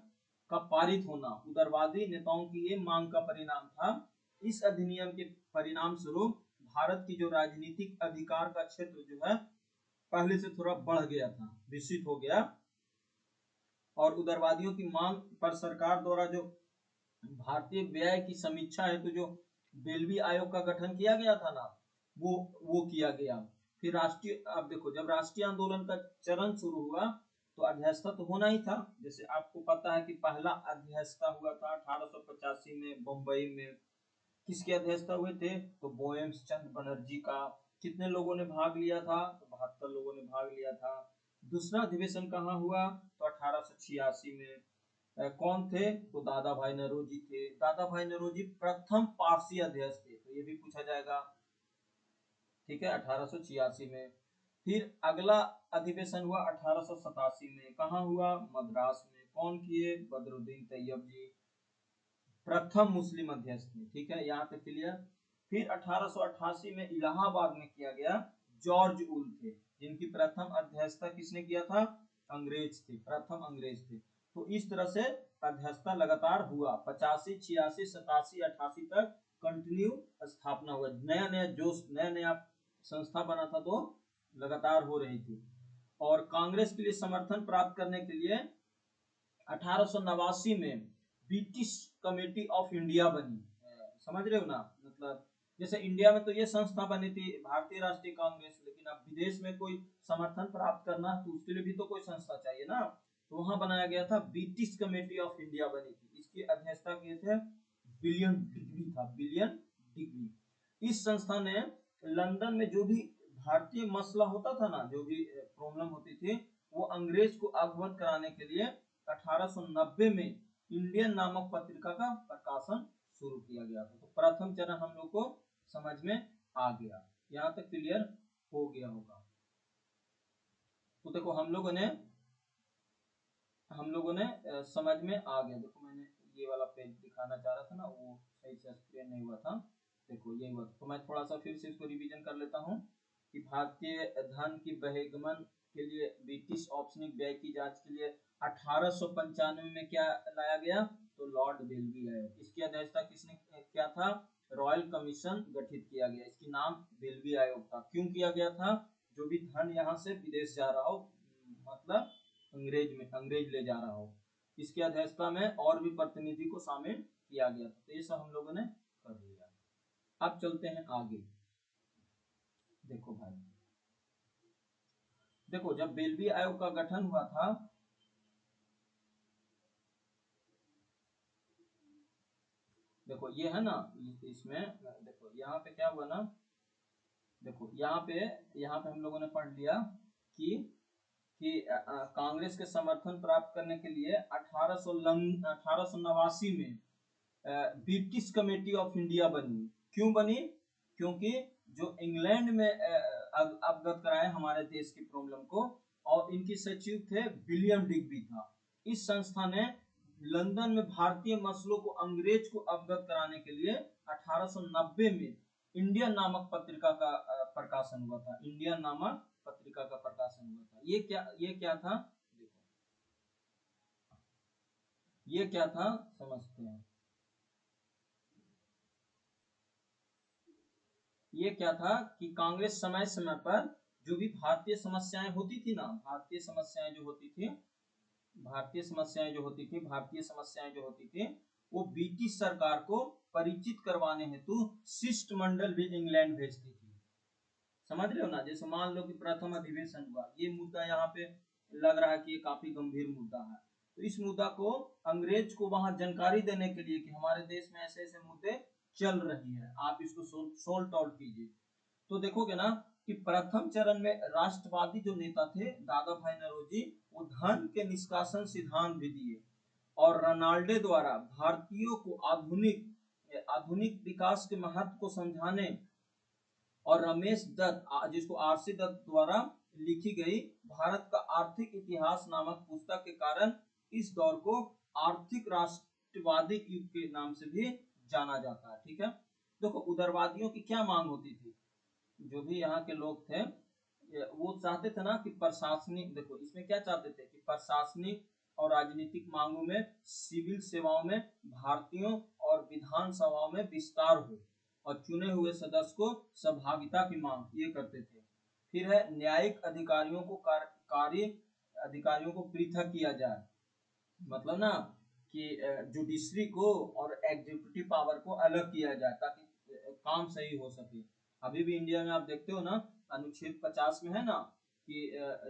का पारित होना उदारवादी नेताओं की ये मांग का परिणाम था। इस अधिनियम के परिणाम स्वरूप भारत की जो राजनीतिक अधिकार का क्षेत्र जो है पहले से थोड़ा बढ़ गया था, विस्तृत हो गया। और उदारवादियों की मांग पर सरकार द्वारा जो भारतीय व्यय की समीक्षा है, तो जो बेल्वी आयोग का गठन किया गया था ना, वो किया गया। फिर राष्ट्रीय, अब देखो जब राष्ट्रीय आंदोलन का चरण शुरू हुआ तो अध्यक्षता तो होना ही था। जैसे आपको पता है कि पहला अध्यक्षता हुआ था 1885 में बम्बई में। किसके अध्यक्षता हुए थे? तो बोएम्स चंद बनर्जी का। कितने लोगों ने भाग लिया था? तो 72 लोगों ने भाग लिया था। दूसरा अधिवेशन कहाँ हुआ? तो 1886 में। कौन थे? तो दादा भाई नौरोजी थे। दादा भाई नौरोजी प्रथम पारसी अध्यक्ष थे, तो ये भी पूछा जाएगा, ठीक है, 1886 में। फिर अगला अधिवेशन हुआ 1887 में। कहाँ हुआ? मद्रास में। कौन किए? बदरुद्दीन तैयब जी प्रथम मुस्लिम अध्यक्ष थे, ठीक है, यहाँ तक क्लियर। फिर 1888 में इलाहाबाद में किया गया, जॉर्ज उल थे, जिनकी प्रथम अध्यक्षता किसने किया था? अंग्रेज थे, प्रथम अंग्रेज थे। तो इस तरह से अध्यक्षता लगातार हुआ 85, 86, 87, 88 तक कंटिन्यू स्थापना हुआ। नया नया जोश, नया नया संस्था बना था, तो लगातार हो रही थी। और कांग्रेस के लिए समर्थन प्राप्त करने के लिए 1889 में ब्रिटिश कमेटी ऑफ इंडिया बनी। समझ रहे हो ना, मतलब जैसे इंडिया में तो ये संस्था बनी थी भारतीय राष्ट्रीय कांग्रेस, लेकिन अब विदेश में कोई समर्थन प्राप्त करना तो उसके लिए भी तो कोई संस्था चाहिए ना। तो वहां बनाया गया था, ब्रिटिश कमेटी ऑफ इंडिया बनी थी। इसकी अध्यक्षता किए थे विलियम डिग्री था, विलियम डिग्री। इस संस्था ने लंदन में जो भी भारतीय मसला होता था ना, जो भी प्रॉब्लम होती थी, वो अंग्रेज को अवगत कराने के लिए 1890 में इंडियन नामक पत्रिका का प्रकाशन शुरू किया गया था। तो प्रथम चरण हम लोग को समझ में आ गया, यहाँ तक क्लियर हो गया होगा। तो देखो हम लोगों ने समझ में आ गया। देखो मैंने ये वाला पेज दिखाना चाह रहा था ना, वो सही से एक्सप्लेन नहीं हुआ था। देखो ये हुआ था, तो मैं थोड़ा सा फिर से इसको रिवीजन कर लेता हूँ कि भारतीय धन की बहिर्गमन के लिए ब्रिटिश औपनिक व्यय की जांच के लिए 1895 में क्या लाया गया? तो लॉर्ड वेल्बी आयोग। इसकी अध्यक्षता किसने किया था? रॉयल कमीशन गठित किया गया। इसकी नाम वेल्बी आयोग था। क्यों किया गया था? जो भी धन यहाँ से विदेश जा रहा हो, मतलब अंग्रेज ले जा रहा हो, इसकी अध्यक्षता में और भी प्रतिनिधि को शामिल किया गया था। तो ये सब हम लोगों ने कर लिया। अब चलते हैं आगे। देखो भाई, देखो जब बेल्वी आयोग का गठन हुआ था, देखो ये है ना, इसमें देखो यहाँ पे क्या हुआ ना, देखो यहाँ पे हम लोगों ने पढ़ लिया कि कांग्रेस के समर्थन प्राप्त करने के लिए 1889 में ब्रिटिश कमेटी ऑफ इंडिया बनी। क्यों बनी? क्योंकि जो इंग्लैंड में अवगत कराए हमारे देश की प्रॉब्लम को, और इनके सचिव थे विलियम डिग्बी था। इस संस्था ने लंदन में भारतीय मसलों को अंग्रेज को अवगत कराने के लिए 1890 में इंडियन नामक पत्रिका का प्रकाशन हुआ था। इंडियन नामक पत्रिका का प्रकाशन हुआ था। ये क्या था, देखो ये क्या था समझते हैं। ये क्या था कि कांग्रेस समय समय पर जो भी भारतीय समस्याएं होती थी ना, भारतीय समस्याएं जो होती थी वो ब्रिटिश सरकार को परिचित करवाने हेतु शिष्टमंडल भी इंग्लैंड भेजती थी। समझ रहे हो ना, जैसे मान लो कि प्रथम अधिवेशन हुआ, ये मुद्दा यहाँ पे लग रहा है कि ये काफी गंभीर मुद्दा है, तो इस मुद्दा को अंग्रेज को वहां जानकारी देने के लिए कि हमारे देश में ऐसे ऐसे मुद्दे चल रही है, आप इसको सोल्व आउट कीजिए। तो देखोगे ना कि प्रथम चरण में राष्ट्रवादी जो नेता थे दादा भाई नौरोजी, वो धन के निष्कासन सिद्धांत भी दिए, और रोनाल्डे द्वारा भारतीयों को आधुनिक आधुनिक विकास के महत्व को समझाने, और रमेश दत्त जिसको आरसी दत्त द्वारा लिखी गई भारत का आर्थिक इतिहास नामक पुस्तक के कारण इस दौर को आर्थिक राष्ट्रवादी युग के नाम से भी जाना जाता है। ठीक है, देखो उदारवादियों की क्या मांग होती थी, जो भी यहाँ के लोग थे वो चाहते थे ना कि प्रशासनिक, देखो इसमें क्या चाहते थे कि प्रशासनिक और राजनीतिक मांगों में, सिविल सेवाओं में भारतीयों और विधानसभाओं में विस्तार हो, और चुने हुए सदस्य को सहभागिता की मांग ये करते थे। फिर है न्यायिक अधिकारियों को कार्य अधिकारियों को पृथक किया जाए, मतलब ना कि जुडिशरी को और एग्जीक्यूटिव पावर को अलग किया जाए ताकि काम सही हो सके। अभी भी इंडिया में आप देखते हो ना, अनुच्छेद 50 में है ना कि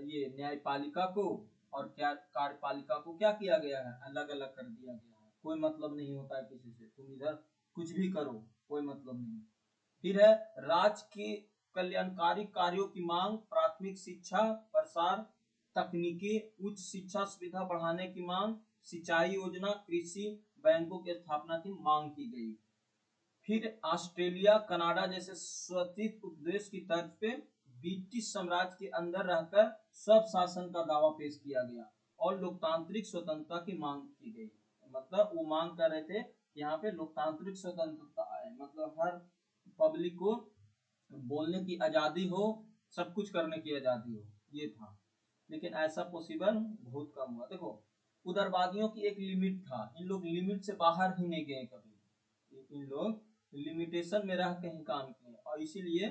ये न्यायपालिका को और क्या कार्यपालिका को क्या किया गया है, अलग अलग कर दिया गया है। कोई मतलब नहीं होता है किसी से, तुम इधर कुछ भी करो, कोई मतलब नहीं। फिर है राज्य की कल्याणकारी कार्यों की मांग, प्राथमिक शिक्षा प्रसार, तकनीकी उच्च शिक्षा सुविधा बढ़ाने की मांग, सिंचाई योजना, कृषि बैंकों की स्थापना की मांग की गई। फिर ऑस्ट्रेलिया कनाडा जैसे स्वतीत उपदेश की तर्ज पे ब्रिटिश साम्राज्य के अंदर रहकर सब शासन का दावा पेश किया गया, और लोकतांत्रिक स्वतंत्रता की मांग की गई। मतलब वो मांग कर रहे थे यहाँ पे लोकतांत्रिक स्वतंत्रता आए, मतलब हर पब्लिक को बोलने की आजादी हो, सब कुछ करने की आजादी हो, ये था। लेकिन ऐसा पॉसिबल बहुत कम हुआ। देखो उदारवादियों की एक लिमिट था, इन लोग लिमिट से बाहर ही नहीं गए कभी, इन लोग लिमिटेशन में रह के ही काम किए, और इसीलिए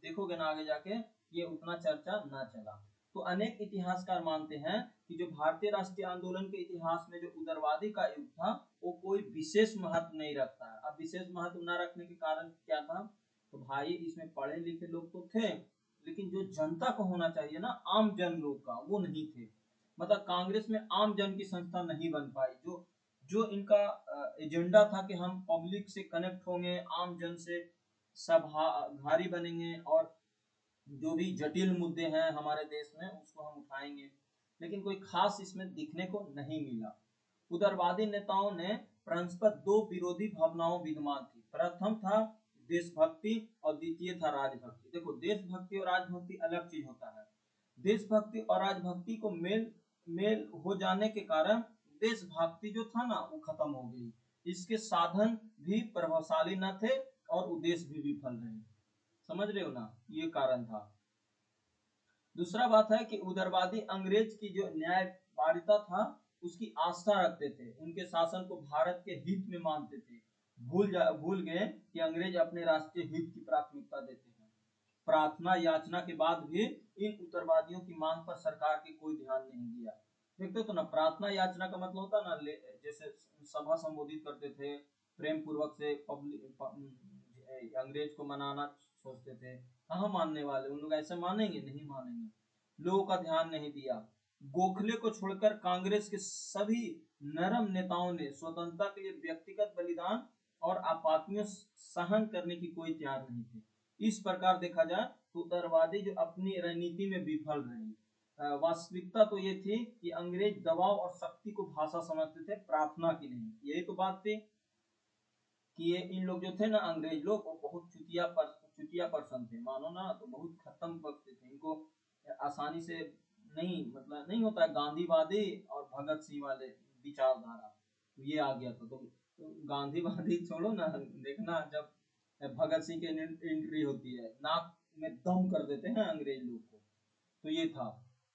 देखोगे ना आगे जाके ये उतना चर्चा ना चला। तो अनेक इतिहासकार मानते हैं कि जो भारतीय राष्ट्रीय आंदोलन के इतिहास में जो उदारवादी का युग था वो कोई विशेष महत्व नहीं रखता है। अब विशेष महत्व न रखने के कारण क्या था, तो भाई इसमें पढ़े लिखे लोग तो थे, लेकिन जो जनता को होना चाहिए ना, आम जन लोग का, वो नहीं थे। मतलब कांग्रेस में आम जन की संस्था नहीं बन पाई, जो जो इनका एजेंडा था कि हम पब्लिक से कनेक्ट होंगे, आम जन से सभाधारी बनेंगे, और जो भी जटिल मुद्दे हैं हमारे देश में उसको हम उठाएंगे, लेकिन कोई खास इसमें दिखने को नहीं मिला। उदारवादी नेताओं ने परस्पर दो विरोधी भावनाओं विद्यमान थी, प्रथम था देशभक्ति और द्वितीय था राजभक्ति। देखो देशभक्ति और राजभक्ति अलग चीज होता है। देशभक्ति और राजभक्ति को मेल मेल हो जाने के कारण देशभक्ति जो था ना वो खत्म हो गई, इसके साधन भी प्रभावशाली न थे और उद्देश्य भी विफल रहे। समझ रहे हो ना, ये कारण था। दूसरा बात है कि उदारवादी अंग्रेज की जो न्यायपालिका था उसकी आस्था रखते थे, उनके शासन को भारत के हित में मानते थे। भूल गए कि अंग्रेज अपने राष्ट्रीय हित की प्राथमिकता देते हैं। प्रार्थना याचना के बाद भी इन उत्तरवादियों की मांग पर सरकार की कोई ध्यान नहीं दिया। देखते हो तो ना, प्रार्थना याचना का मतलब होता ना, जैसे सभा संबोधित करते थे, प्रेम पूर्वक से अंग्रेज को मनाना सोचते थे। कहाँ मानने वाले, उन लोग ऐसे मानेंगे, नहीं मानेंगे। लोगों का ध्यान नहीं दिया। गोखले को छोड़कर कांग्रेस के सभी नरम नेताओं ने स्वतंत्रता के लिए व्यक्तिगत बलिदान और आपातियों सहन करने की कोई तैयार नहीं थे। इस प्रकार देखा जाए तो उदारवादी जो अपनी रणनीति में विफल रहे। वास्तविकता तो ये थी कि अंग्रेज दबाव और शक्ति को भाषा समझते थे, प्रार्थना की नहीं। यही तो बात थी कि ये इन लोग जो थे ना अंग्रेज लोग, वो बहुत चुतिया पर्सन थे, मानो ना तो बहुत खत्म वक्त थे। इनको आसानी से नहीं, मतलब नहीं होता है गांधीवादी और भगत सिंह वाले विचारधारा, तो ये आ गया था। तो गांधीवादी छोड़ो ना, देखना जब भगत सिंह की एंट्री होती है नाक में दम कर देते हैं अंग्रेज लोग को। तो ये था,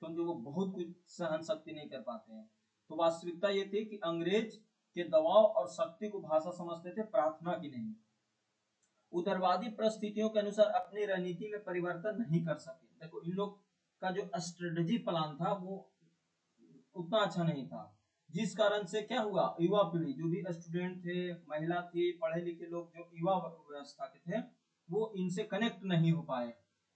क्योंकि वो बहुत कुछ सहन शक्ति नहीं कर पाते हैं। तो वास्तविकता ये थी कि अंग्रेज के दबाव और शक्ति को भाषा समझते थे, प्रार्थना की नहीं। उदारवादी परिस्थितियों के अनुसार अपनी रणनीति में परिवर्तन नहीं कर सके। देखो इन लोग का जो स्ट्रेटेजी प्लान था वो उतना अच्छा नहीं था, जिस कारण से क्या हुआ, युवा पीढ़ी जो भी स्टूडेंट थे, महिला थी, पढ़े लिखे लोग जो युवा व्यवस्था के थे, वो इनसे कनेक्ट नहीं हो पाए।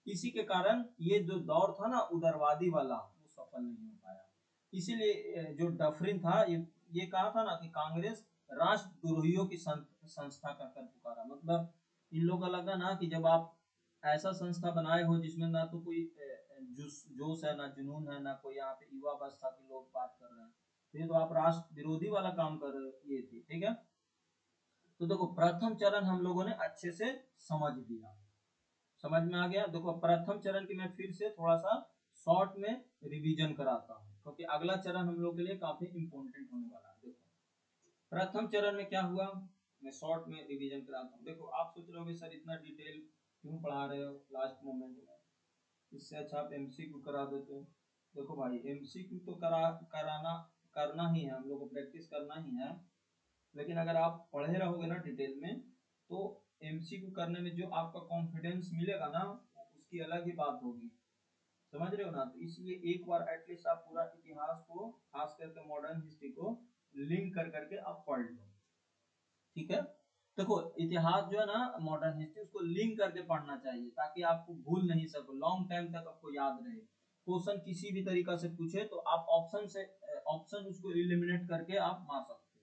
इसी के कारण ये जो दौर था ना उदारवादी वाला, वो सफल नहीं हो पाया। इसीलिए जो डफरिन था, ये कहा था ना कि कांग्रेस राष्ट्रद्रोहियों की संस्था कहकर पुकारा। मतलब इन लोगों का लगा ना कि जब आप ऐसा संस्था बनाए हो जिसमें ना तो कोई जोश है, ना जुनून है, ना कोई यहाँ पे युवा अवस्था के लोग बात कर रहे हैं, तो ये तो आप राष्ट्र विरोधी वाला काम कर रहे हो। ये थी, ठीक है। तो देखो प्रथम चरण हम लोगों ने अच्छे से समझ लिया, समझ में आ गया। देखो प्रथम चरण की मैं फिर से थोड़ा सा शॉर्ट में रिवीजन कराता हूँ, क्योंकि अगला चरण हम लोग के लिए काफी इंपॉर्टेंट होने वाला है। देखो प्रथम चरण में क्या हुआ, मैं शॉर्ट में रिवीजन कराता हूँ। देखो आप सोच रहे हो सर इतना डिटेल क्यों पढ़ा रहे हो लास्ट मोमेंट में, इससे अच्छा आप एमसीक्यू करा देते हो। देखो भाई एमसीक्यू तो कराना करना ही है, हम लोग को प्रैक्टिस करना ही है, लेकिन अगर आप पढ़े रहोगे ना डिटेल में, तो एमसीक्यू करने में जो आपका कॉन्फिडेंस मिलेगा ना, उसकी अलग ही बात होगी। समझ रहे हो ना। तो इसलिए एक बार एटलीस्ट आप पूरा इतिहास को, खास करके मॉडर्न हिस्ट्री को लिंक कर करके आप पढ़ लो, ठीक है। देखो इतिहास जो है ना, मॉडर्न हिस्ट्री, उसको लिंक करके पढ़ना चाहिए ताकि आपको भूल नहीं सको, लॉन्ग टाइम तक आपको याद रहे। क्वेश्चन किसी भी तरीका से पूछे तो आप ऑप्शन उसको एलिमिनेट करके आप मार सकते हो।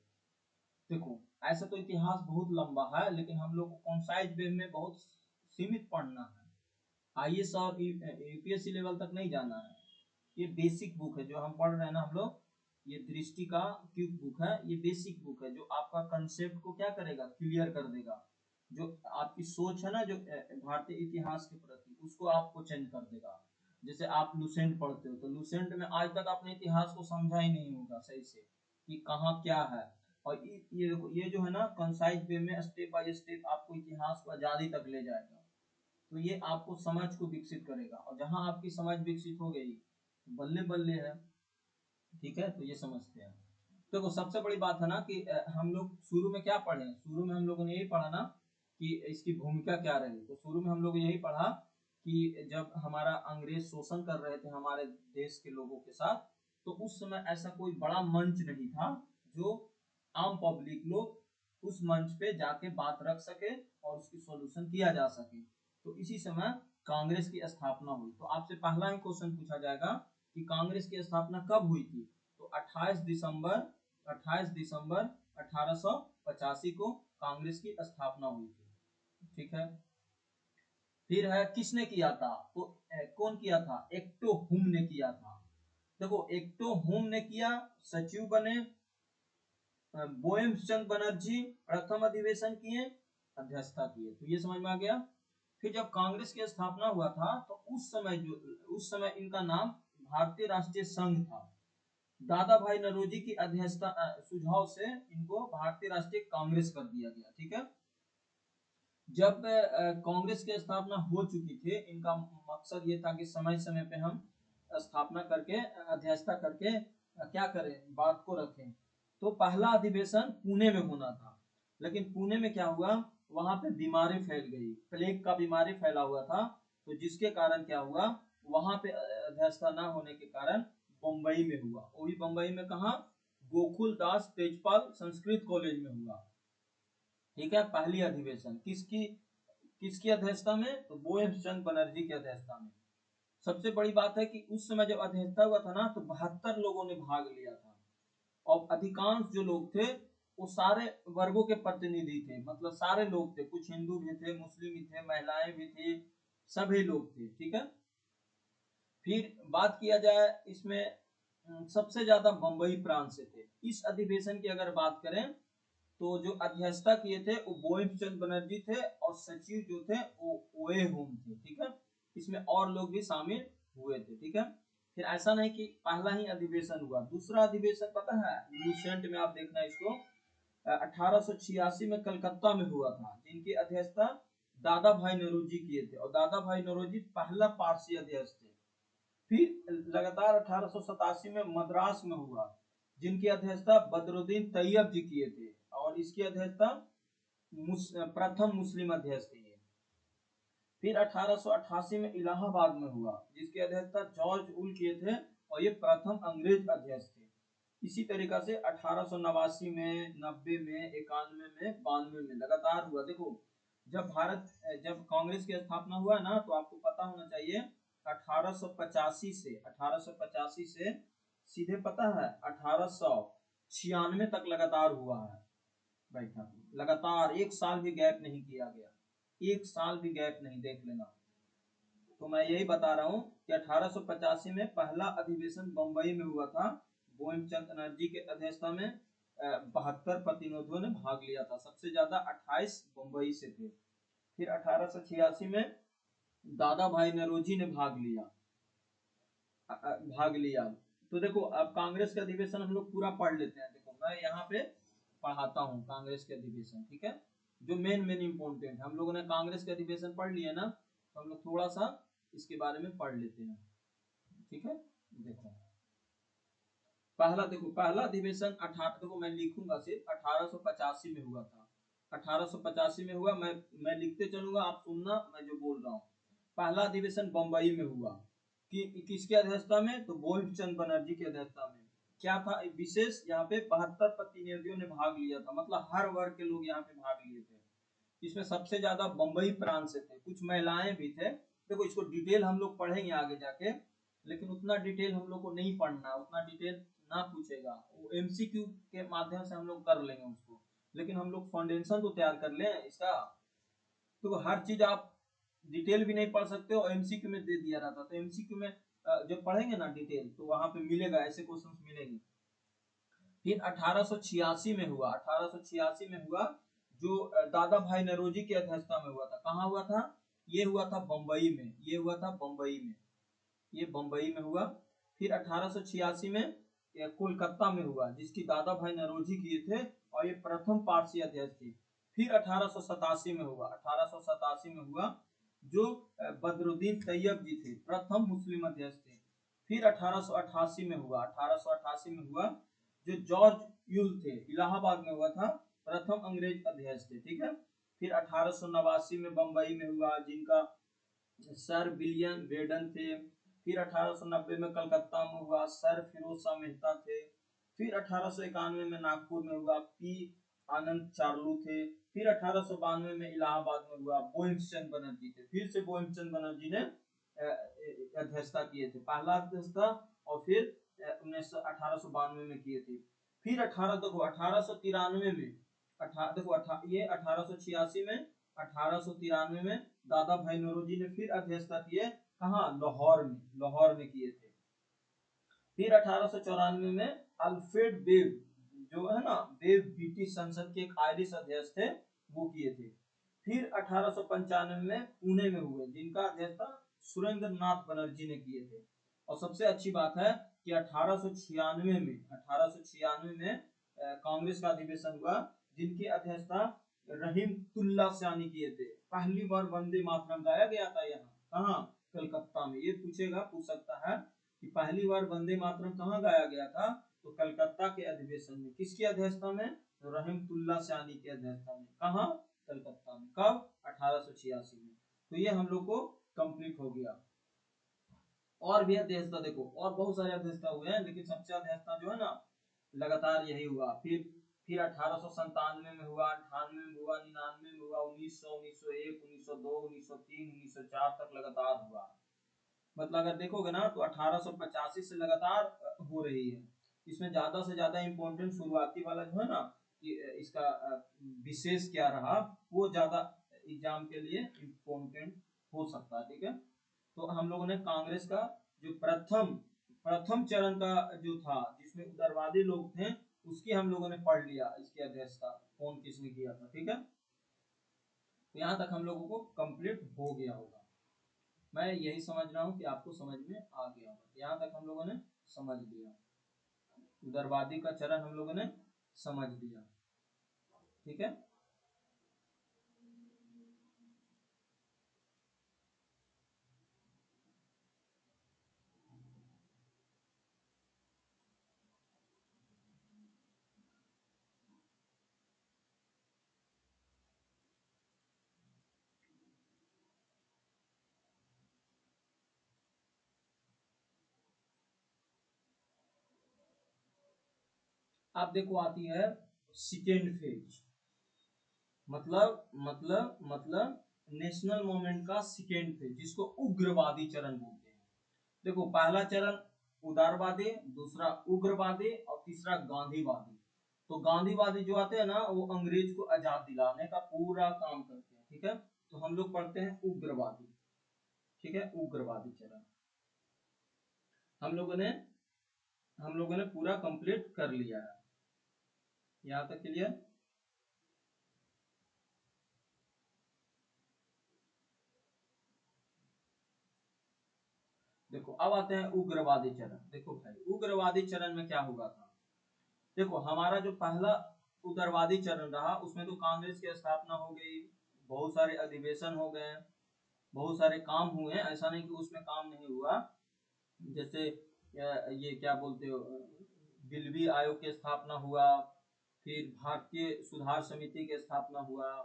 देखो ऐसा तो इतिहास बहुत लंबा है, लेकिन हम लोग को कॉन्साइज वे में बहुत सीमित पढ़ना है। आईएएस और यूपीएससी लेवल तक नहीं जाना है। ये बेसिक बुक है जो हम पढ़ रहे हैं ना हम लोग, ये दृष्टि का क्यूब बुक है, ये बेसिक बुक है जो आपका कंसेप्ट को क्या करेगा, क्लियर कर देगा। जो आपकी सोच है ना, जो भारतीय इतिहास के प्रति, उसको आपको चेंज कर देगा। जैसे आप लुसेंट पढ़ते हो, तो लुसेंट में आज तक आपने इतिहास को समझा ही नहीं होगा सही से कि कहाँ क्या है। और ये देखो ये जो है ना कंसाइज वे में स्टेप बाय स्टेप आपको इतिहास को आजादी तक ले जाएगा। तो ये आपको समझ को विकसित करेगा, और जहां आपकी समझ विकसित हो गई, बल्ले बल्ले है, ठीक है। तो ये समझते हैं। देखो सबसे बड़ी बात है ना कि हम लोग शुरू में क्या पढ़े, शुरू में हम लोगों ने यही पढ़ा ना कि इसकी भूमिका क्या रही। तो शुरू में हम लोग यही पढ़ा कि जब हमारा अंग्रेज शोषण कर रहे थे हमारे देश के लोगों के साथ, तो उस समय ऐसा कोई बड़ा मंच नहीं था जो आम पब्लिक लोग उस मंच पे जाके बात रख सके और उसकी सॉल्यूशन किया जा सके। तो इसी समय कांग्रेस की स्थापना हुई। तो आपसे पहला ही क्वेश्चन पूछा जाएगा कि कांग्रेस की स्थापना कब हुई थी। तो 28 दिसंबर 1885 को कांग्रेस की स्थापना हुई थी, ठीक है। फिर है किसने किया था, तो कौन किया था, एक्टो हुम ने किया था। देखो एक्टो हुम ने किया, सचिव बने बोएमचंद बनर्जी, प्रथम अधिवेशन किए, अध्यक्षता किए। तो ये समझ में आ गया। फिर जब कांग्रेस की स्थापना हुआ था तो उस समय इनका नाम भारतीय राष्ट्रीय संघ था। दादा भाई नौरोजी की अध्यक्षता सुझाव से इनको भारतीय राष्ट्रीय कांग्रेस कर दिया गया, ठीक है। जब कांग्रेस की स्थापना हो चुकी थी, इनका मकसद ये था कि समय समय पे हम स्थापना करके अध्यक्षता करके क्या करें, बात को रखें। तो पहला अधिवेशन पुणे में होना था, लेकिन पुणे में क्या हुआ, वहां पे बीमारी फैल गई, प्लेग का बीमारी फैला हुआ था। तो जिसके कारण क्या हुआ, वहां पे अध्यक्षता ना होने के कारण बम्बई में हुआ। वो भी बम्बई में कहा, गोकुल दास तेजपाल संस्कृत कॉलेज में हुआ, ठीक है। पहली अधिवेशन किसकी किसकी अध्यक्षता में, तो बोएमचंद बनर्जी की अध्यक्षता में। सबसे बड़ी बात है कि उस समय जब अध्यक्षता हुआ था ना, तो 72 लोगों ने भाग लिया था, और अधिकांश जो लोग थे वो सारे वर्गों के प्रतिनिधि थे, मतलब सारे लोग थे, कुछ हिंदू भी थे, मुस्लिम भी थे, महिलाएं भी थी, सभी लोग थे, ठीक है। फिर बात किया जाए इसमें, सबसे ज्यादा बंबई प्रांत से थे। इस अधिवेशन की अगर बात करें तो जो अध्यक्षता किए थे वो बोएमचंद बनर्जी थे, और सचिव जो थे वो ओए होम थे, ठीक है। इसमें और लोग भी शामिल हुए थे, ठीक है। फिर ऐसा नहीं कि पहला ही अधिवेशन हुआ, दूसरा अधिवेशन पता है लूसेंट में, आप देखना इसको, 1886 में कलकत्ता में हुआ था, जिनकी अध्यक्षता दादा भाई नौरोजी किए थे, और दादा भाई नौरोजी पहला पारसी अध्यक्ष थे। फिर लगातार 1887 में मद्रास में हुआ, जिनकी अध्यक्षता बदरुद्दीन तैयब जी किए थे, और इसकी अध्यक्षता प्रथम मुस्लिम अध्यक्ष थे। फिर 1888 में इलाहाबाद में हुआ, जिसकी अध्यक्षता जॉर्ज उल किए थे, और ये प्रथम अंग्रेज अध्यक्ष थे। इसी तरीका से 1889 में, 90 में, 91 में, 92 में लगातार हुआ। देखो, जब कांग्रेस की स्थापना हुआ ना, तो आपको पता होना चाहिए 1885 से सीधे पता है 1896 तक लगातार हुआ है बैठक, लगातार एक साल भी गैप नहीं किया गया, एक साल भी गैप नहीं, देख लेना। तो मैं यही बता रहा हूँ कि 1885 में पहला अधिवेशन बंबई में हुआ था, बोमचंद बनर्जी के अध्यक्षता में 72 प्रतिनिधियों ने भाग लिया था, सबसे ज्यादा 28 बंबई से थे। फिर 1886 में दादा भाई नौरोजी ने भाग लिया। तो देखो, अब कांग्रेस का अधिवेशन हम लोग पूरा पढ़ लेते हैं। देखो, मैं यहाँ पे पढ़ाता हूँ कांग्रेस के अधिवेशन, ठीक है, जो मेन इंपोर्टेंट। हम लोगों ने कांग्रेस के अधिवेशन पढ़ लिया ना, तो हम लोग थोड़ा सा इसके बारे में पढ़ लेते हैं, ठीक है। देखो, पहला अधिवेशन देखो मैं लिखूंगा सिर्फ 1885 में हुआ था, 1885 में हुआ। मैं लिखते चलूंगा, आप सुनना मैं जो बोल रहा हूँ। पहला अधिवेशन बंबई में हुआ, कि किसकी अध्यक्षता में, तो बोमचंद बनर्जी की अध्यक्षता में। क्या था विशेष, यहाँ पे 72 प्रतिनिधियों ने भाग लिया था, मतलब हर वर्ग के लोग यहाँ पे भाग लिए थे। इसमें सबसे ज्यादा बंबई प्रांत से थे, कुछ महिलाएं भी थे। देखो, इसको डिटेल हम लोग पढ़ेंगे आगे जाके, लेकिन उतना डिटेल हम लोग को नहीं पढ़ना, उतना डिटेल ना पूछेगा, वो एमसीक्यू के माध्यम से हम लोग कर लेंगे उसको, लेकिन हम लोग फाउंडेशन तो तैयार कर लें इसका। तो हर चीज आप डिटेल भी नहीं पढ़ सकते हो, एमसीक्यू में दे दिया रहता, तो एमसीक्यू में जब पढ़ेंगे ना डिटेल, तो वहां पे मिलेगा, ऐसे क्वेश्चन मिलेंगे। फिर 1886 में हुआ, 1886 में हुआ, जो दादा भाई नौरोजी की अध्यक्षता में हुआ था। कहाँ हुआ था? ये हुआ था बंबई में, ये हुआ था बंबई में, ये बंबई में हुआ। फिर 1886 में कोलकाता में हुआ, जिसकी दादा भाई नौरोजी किए थे, और ये प्रथम पारसी अध्यक्ष थे। फिर 1887 में हुआ, 1887 में हुआ, जो बदरुद्दीन तैयब जी थे, प्रथम मुस्लिम अध्यक्ष थे। फिर 1888 में हुआ, 1888 में हुआ, जो जॉर्ज यूल थे, इलाहाबाद में हुआ था, प्रथम अंग्रेज अध्यक्ष थे, ठीक है। फिर 1889 में बंबई में हुआ, जिनका सर विलियम बेडन थे। फिर 1890 में कलकत्ता में हुआ, सर फिरोज शाह मेहता थे। फिर 1891 में नागपुर में हुआ, पी आनंद चार्लू थे। फिर 1892 में इलाहाबाद में हुआ, बोमचंद बनर्जी थे। फिर से बोमचंद बनर्जी ने अध्यक्षता किए थे, पहला अध्यक्षता, और फिर 1892 में किए थे। फिर 1893 में, ये 1886 में, 1893 में दादा भाई नौरोजी ने फिर अध्यक्षता किए, कहाँ? लाहौर में किए थे। फिर 1894 में अल्फ्रेड बेव, जो है ना, बेव ब्रिटिश संसद के एक आयरिश अध्यक्ष थे, वो किए थे। फिर 1895 में पुणे में हुए, जिनका अध्यक्षता सुरेंद्र नाथ बनर्जी ने किए थे। और सबसे अच्छी बात है कि 1896 में कांग्रेस का अधिवेशन हुआ, जिनकी अध्यक्षता रहीमतुल्ला सयानी किए थे। पहली बार वंदे मातरम गाया गया था यहाँ, कहाँ? कलकत्ता में। ये पूछ सकता है कि पहली बार वंदे मातरम कहाँ गाया गया था, तो कलकत्ता के अधिवेशन में। किसकी अध्यक्षता में? तो रहीमतुल्ला सयानी की अध्यक्षता में। कहाँ? कलकत्ता में। कब? 1886 में। तो ये हम लोग को कंप्लीट हो गया। और भी अध्यक्षता देखो, और बहुत सारे अध्यक्षता हुए हैं, लेकिन सबसे अध्यक्षता जो है ना, लगातार यही हुआ। फिर 1897 में हुआ, 98 में हुआ, 99 में हुआ, 1900, 1901, 1902, 1903, 1904 तक लगातार हुआ। मतलब अगर देखोगे ना, तो 1885 से लगातार हो रही है। इसमें ज्यादा से ज्यादा इम्पोर्टेंट शुरुआती वाला जो है ना, कि इसका विशेष क्या रहा, वो ज्यादा एग्जाम के लिए इम्पोर्टेंट हो सकता है, ठीक है। तो हम लोगों ने कांग्रेस का जो प्रथम चरण का जो था, जिसमें उदारवादी लोग थे, उसकी हम लोगों ने पढ़ लिया, इसकी अध्यक्षता कौन किसने किया था, ठीक है। तो यहाँ तक हम लोगों को कंप्लीट हो गया होगा। मैं यही समझ रहा हूँ कि आपको समझ में आ गया होगा। यहाँ तक हम लोगों ने समझ लिया, उदारवादी का चरण हम लोगों ने समझ लिया, ठीक है। आप देखो आती है सेकेंड फेज, मतलब नेशनल मूवमेंट का सेकेंड फेज, जिसको उग्रवादी चरण बोलते हैं। देखो पहला चरण उदारवादी, दूसरा उग्रवादी और तीसरा गांधीवादी। तो गांधीवादी जो आते हैं ना, वो अंग्रेज को आजाद दिलाने का पूरा काम करते हैं, ठीक है। तो हम लोग पढ़ते हैं उग्रवादी, ठीक है, उग्रवादी चरण हम लोगों ने पूरा कंप्लीट कर लिया है। यहाँ तक क्लियर। देखो अब आते हैं उग्रवादी चरण। देखो भाई उग्रवादी चरण में क्या हुआ था। देखो हमारा जो पहला उग्रवादी चरण रहा, उसमें तो कांग्रेस की स्थापना हो गई, बहुत सारे अधिवेशन हो गए, बहुत सारे काम हुए, ऐसा नहीं कि उसमें काम नहीं हुआ। जैसे ये क्या बोलते हो, दिल्ली आयोग की स्थापना हुआ, फिर भारतीय सुधार समिति की स्थापना हुआ,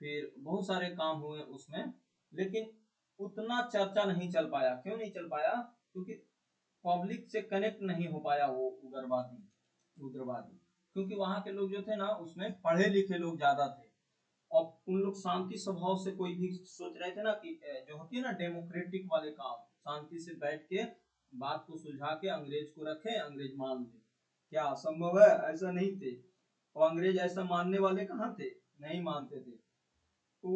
फिर बहुत सारे काम हुए उसमें। लेकिन उतना चर्चा नहीं चल पाया। क्यों नहीं चल पाया? क्योंकि पब्लिक से कनेक्ट नहीं हो पाया वो उग्रवादी। क्योंकि वहां के लोग जो थे ना, उसमें पढ़े लिखे लोग ज्यादा थे, और उन लोग शांति स्वभाव से कोई भी सोच रहे थे ना कि जो होती है ना डेमोक्रेटिक वाले काम, शांति से बैठ के बात को सुलझा के अंग्रेज को रखे, अंग्रेज मान ले। क्या संभव है? ऐसा नहीं थे। और अंग्रेज ऐसा मानने वाले कहाँ थे? नहीं मानते थे। तो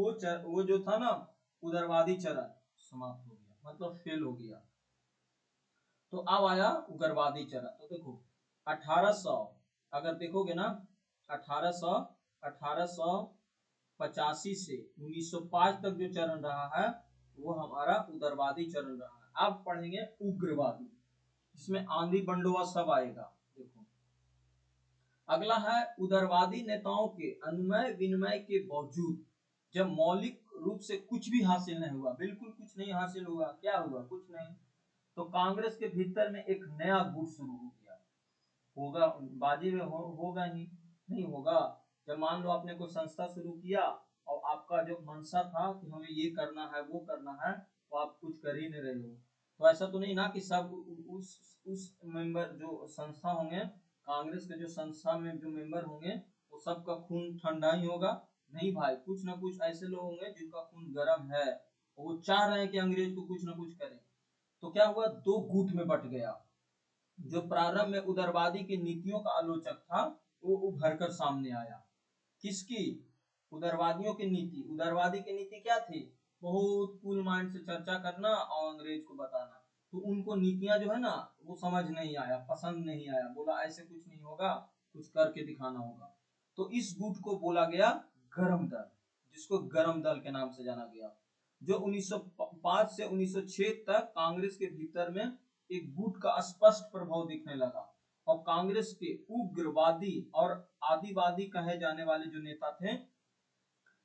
वो जो था ना, उदारवादी चरण समाप्त हो गया, मतलब फेल हो गया। तो अब आया उग्रवादी चरण। तो देखो 1800, अगर देखोगे ना, 1800 1885 से 1905 तक जो चरण रहा है, वो हमारा उग्रवादी चरण रहा है। अब पढ़ेंगे उग्रवादी, इसमें आंधी बंडोवा सब आएगा। देखो अगला है उदारवादी नेताओं के अनुनय विनिमय के बावजूद जब मौलिक रूप से कुछ भी हासिल नहीं हुआ, बिल्कुल कुछ नहीं हासिल हुआ, क्या हुआ? कुछ नहीं। तो कांग्रेस के भीतर में एक नया गुट शुरू हो गया। होगा बाजी में होगा ही नहीं होगा। जब मान लो आपने कोई संस्था शुरू किया, और आपका जो मंशा था कि हमें ये करना है वो करना है, तो आप कुछ कर ही नहीं रहे हो। तो ऐसा तो नहीं ना कि सब उस मेंबर जो संस्था होंगे, कांग्रेस के जो संस्था में जो मेंबर होंगे, वो सबका खून ठंडा ही होगा। नहीं भाई, कुछ ना कुछ ऐसे लोग होंगे जिनका खून गर्म है, और वो चाह रहे हैं कि अंग्रेज को कुछ ना कुछ करें। तो क्या हुआ, दो गुट में बट गया। जो प्रारंभ में उदारवादी की नीतियों का आलोचक था, वो उभर कर सामने आया। किसकी? उदारवादियों की नीति। उदारवादी की नीति क्या थी? बहुत कूल माइंड से चर्चा करना और अंग्रेज को बताना। तो उनको नीतियां जो है ना, वो समझ नहीं आया, पसंद नहीं आया, बोला ऐसे कुछ नहीं होगा, कुछ करके दिखाना होगा। तो इस गुट को बोला गया गरम दल, जिसको गरम दल के नाम से जाना गया। जो 1905 से 1906 तक कांग्रेस के भीतर में एक गुट का स्पष्ट प्रभाव दिखने लगा, और कांग्रेस के उग्रवादी और आदिवादी कहे जाने वाले जो नेता थे,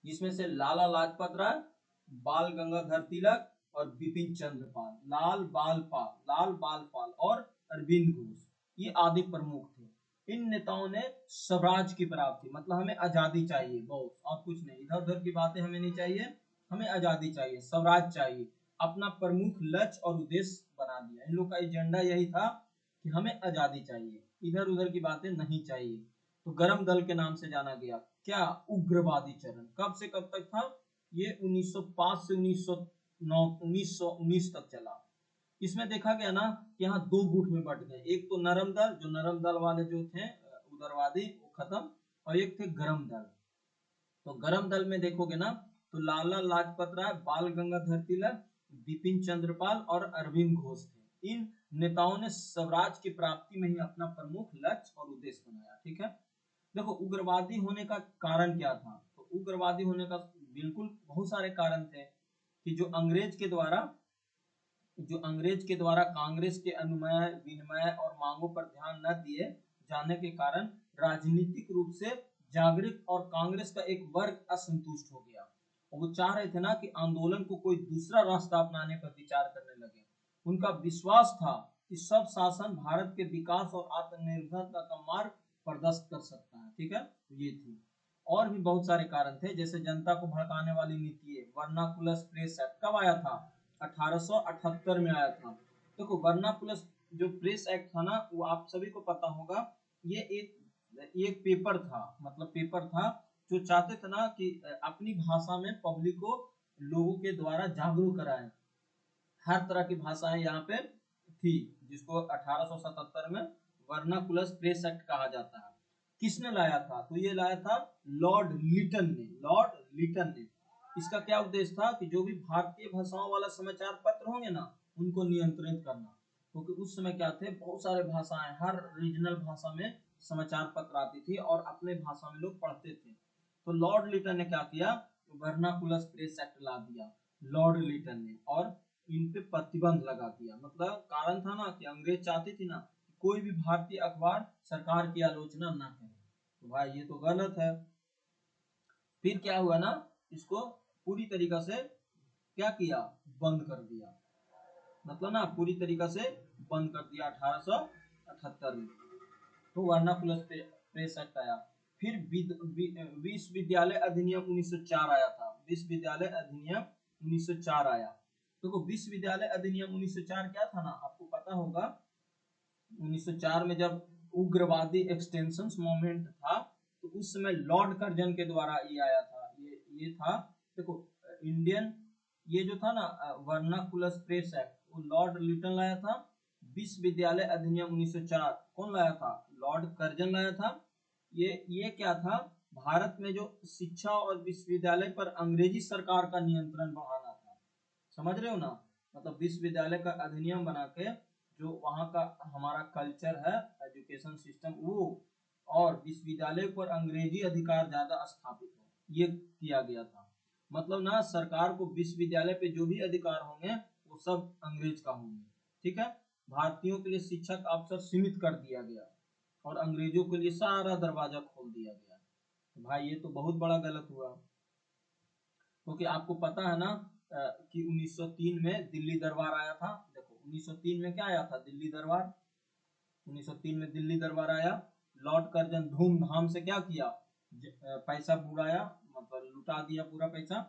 जिसमें से लाला लाजपत राय, बाल गंगाधर तिलक और बिपिन चंद्र पाल, लाल बाल पाल और अरविंद घोष, ये आदि प्रमुख थे। इन नेताओं ने स्वराज की प्राप्ति, मतलब हमें आजादी चाहिए बस, और कुछ नहीं, इधर उधर की बातें हमें नहीं चाहिए, हमें आजादी चाहिए, स्वराज चाहिए, अपना प्रमुख लक्ष्य और उद्देश्य बना दिया। इन लोग का एजेंडा यही था कि हमें आजादी चाहिए, इधर उधर की बातें नहीं चाहिए। तो गरम दल के नाम से जाना गया। क्या? उग्रवादी चरण। कब से कब तक था ये? 1905 से 1909 1919 तक चला। इसमें देखा गया ना कि यहाँ दो गुट में बट गए। एक तो नरम दल, जो नरम दल वाले जो थे उदारवादी, वो खत्म, और एक थे गरम दल। तो गरम दल में देखोगे ना, तो लाला लाजपत राय, बाल गंगाधर तिलक, बिपिन चंद्रपाल और अरविंद घोष थे। इन नेताओं ने स्वराज की प्राप्ति में ही अपना प्रमुख लक्ष्य और उद्देश्य बनाया। ठीक है। देखो उग्रवादी होने का कारण क्या था? तो उग्रवादी होने का बिल्कुल बहुत सारे कारण थे, कि जो अंग्रेज के द्वारा कांग्रेस के अनुनय विनिमय और मांगों पर ध्यान न दिए जाने के कारण राजनीतिक रूप से जागृत और कांग्रेस का एक वर्ग असंतुष्ट हो गया, और वो चाह रहे थे ना कि आंदोलन को कोई दूसरा रास्ता अपनाने पर विचार करने लगे। उनका विश्वास था कि सब शासन भारत के विकास और आत्मनिर्भरता का मार्ग प्रशस्त कर सकता है। ठीक है, ये थी। और भी बहुत सारे कारण थे, जैसे जनता को भड़काने वाली नीति। वर्नाकुलस प्रेस एक्ट कब आया था? 1878 में आया था। देखो वर्नाकुलस जो प्रेस एक्ट था ना, वो आप सभी को पता होगा, ये एक एक पेपर था, मतलब पेपर था जो चाहते थे ना कि अपनी भाषा में पब्लिक को, लोगों के द्वारा जागरूक कराएं। हर तरह की भाषाएं यहाँ पे थी, जिसको 1877 में वर्नाकुलस प्रेस एक्ट कहा जाता है। किसने लाया था? तो ये लाया था लॉर्ड लिटन ने। लॉर्ड लिटन ने। इसका क्या उद्देश्य था कि जो भी भारतीय भाषाओं वाला समाचार पत्र होंगे ना, उनको नियंत्रित करना। क्योंकि उस समय क्या थे, बहुत सारे भाषाएं, हर रीजनल भाषा में समाचार पत्र आती थी और अपने भाषा में लोग पढ़ते थे। तो लॉर्ड लिटन ने क्या किया, वर्नाकुलस प्रेस एक्ट ला दिया लॉर्ड लिटन ने, और इन पे प्रतिबंध लगा दिया। मतलब कारण था ना कि अंग्रेज चाहती थी ना कि कोई भी भारतीय अखबार सरकार की आलोचना ना करे। तो भाई ये तो गलत है। फिर क्या हुआ ना, इसको पूरी तरीका से क्या किया, बंद कर दिया। मतलब ना पूरी तरीका से बंद कर दिया 1878 में। तो वर्नाकुलस प्रेस एक्ट आया। फिर विश्वविद्यालय अधिनियम 1904 आया था। विश्वविद्यालय अधिनियम 1904 आया। तो विश्वविद्यालय अधिनियम 1904 क्या था ना, आपको पता होगा। 1904 में जब उग्रवादी एक्सटेंशन मूवमेंट था, तो उस समय लॉर्ड कर्जन के द्वारा ये आया था। ये था, देखो, इंडियन, ये जो था ना वर्नाकुलस प्रेस एक्ट, वो लॉर्ड लिटन लाया था। विश्वविद्यालय अधिनियम 1904 कौन लाया था? लॉर्ड कर्जन लाया था। ये क्या था, भारत में जो शिक्षा और विश्वविद्यालय पर अंग्रेजी सरकार का नियंत्रण बढ़ाना था। समझ रहे हो ना? मतलब विश्वविद्यालय का अधिनियम बना के जो वहाँ का हमारा कल्चर है, एजुकेशन सिस्टम, वो, और विश्वविद्यालय पर अंग्रेजी अधिकार ज्यादा स्थापित हो, ये किया गया था। मतलब ना सरकार को विश्वविद्यालय पे जो भी अधिकार होंगे वो सब अंग्रेज का होंगे। ठीक है। भारतीयों के लिए शिक्षा का अवसर सीमित कर दिया गया और अंग्रेजों के लिए सारा दरवाजा खोल दिया गया। तो भाई ये तो बहुत बड़ा गलत हुआ। क्योंकि आपको पता है ना कि 1903 में दिल्ली दरबार आया था। देखो 1903 में क्या आया था, दिल्ली दरबार। 1903 में दिल्ली दरबार आया। लॉर्ड कर्जन धूमधाम से क्या किया, पैसा बुड़ाया, मतलब लुटा दिया पूरा पैसा,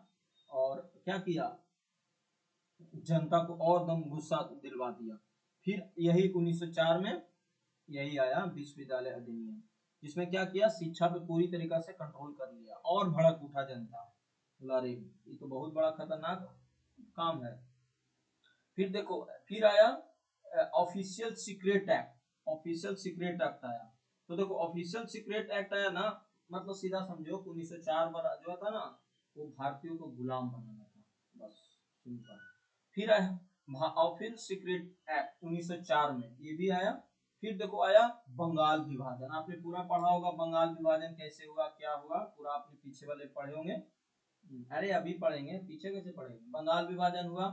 और क्या किया, जनता को और दम गुस्सा दिलवा दिया। फिर यही 1904 में यही आया विश्वविद्यालय अधिनियम, जिसमें क्या किया, शिक्षा पे पूरी तरीका से कंट्रोल कर लिया और भड़क उठा जनता। अरे ये तो बहुत बड़ा खतरनाक काम है। फिर देखो, फिर आया official secret act. Official secret act आया। तो देखो ऑफिशियल सीक्रेट एक्ट आया ना, मतलब सीधा समझो 1904 पर जो था ना, वो भारतीयों को गुलाम बनाना था, बस सिंपल। फिर आया ऑफिशियल सीक्रेट एक्ट 1904 में, ये भी आया। फिर देखो आया बंगाल विभाजन। आपने पूरा पढ़ा होगा, बंगाल विभाजन कैसे हुआ, क्या हुआ, पूरा आपने पीछे वाले पढ़े होंगे। अरे अभी पढ़ेंगे, पीछे कैसे पढ़ेंगे। बंगाल विभाजन हुआ।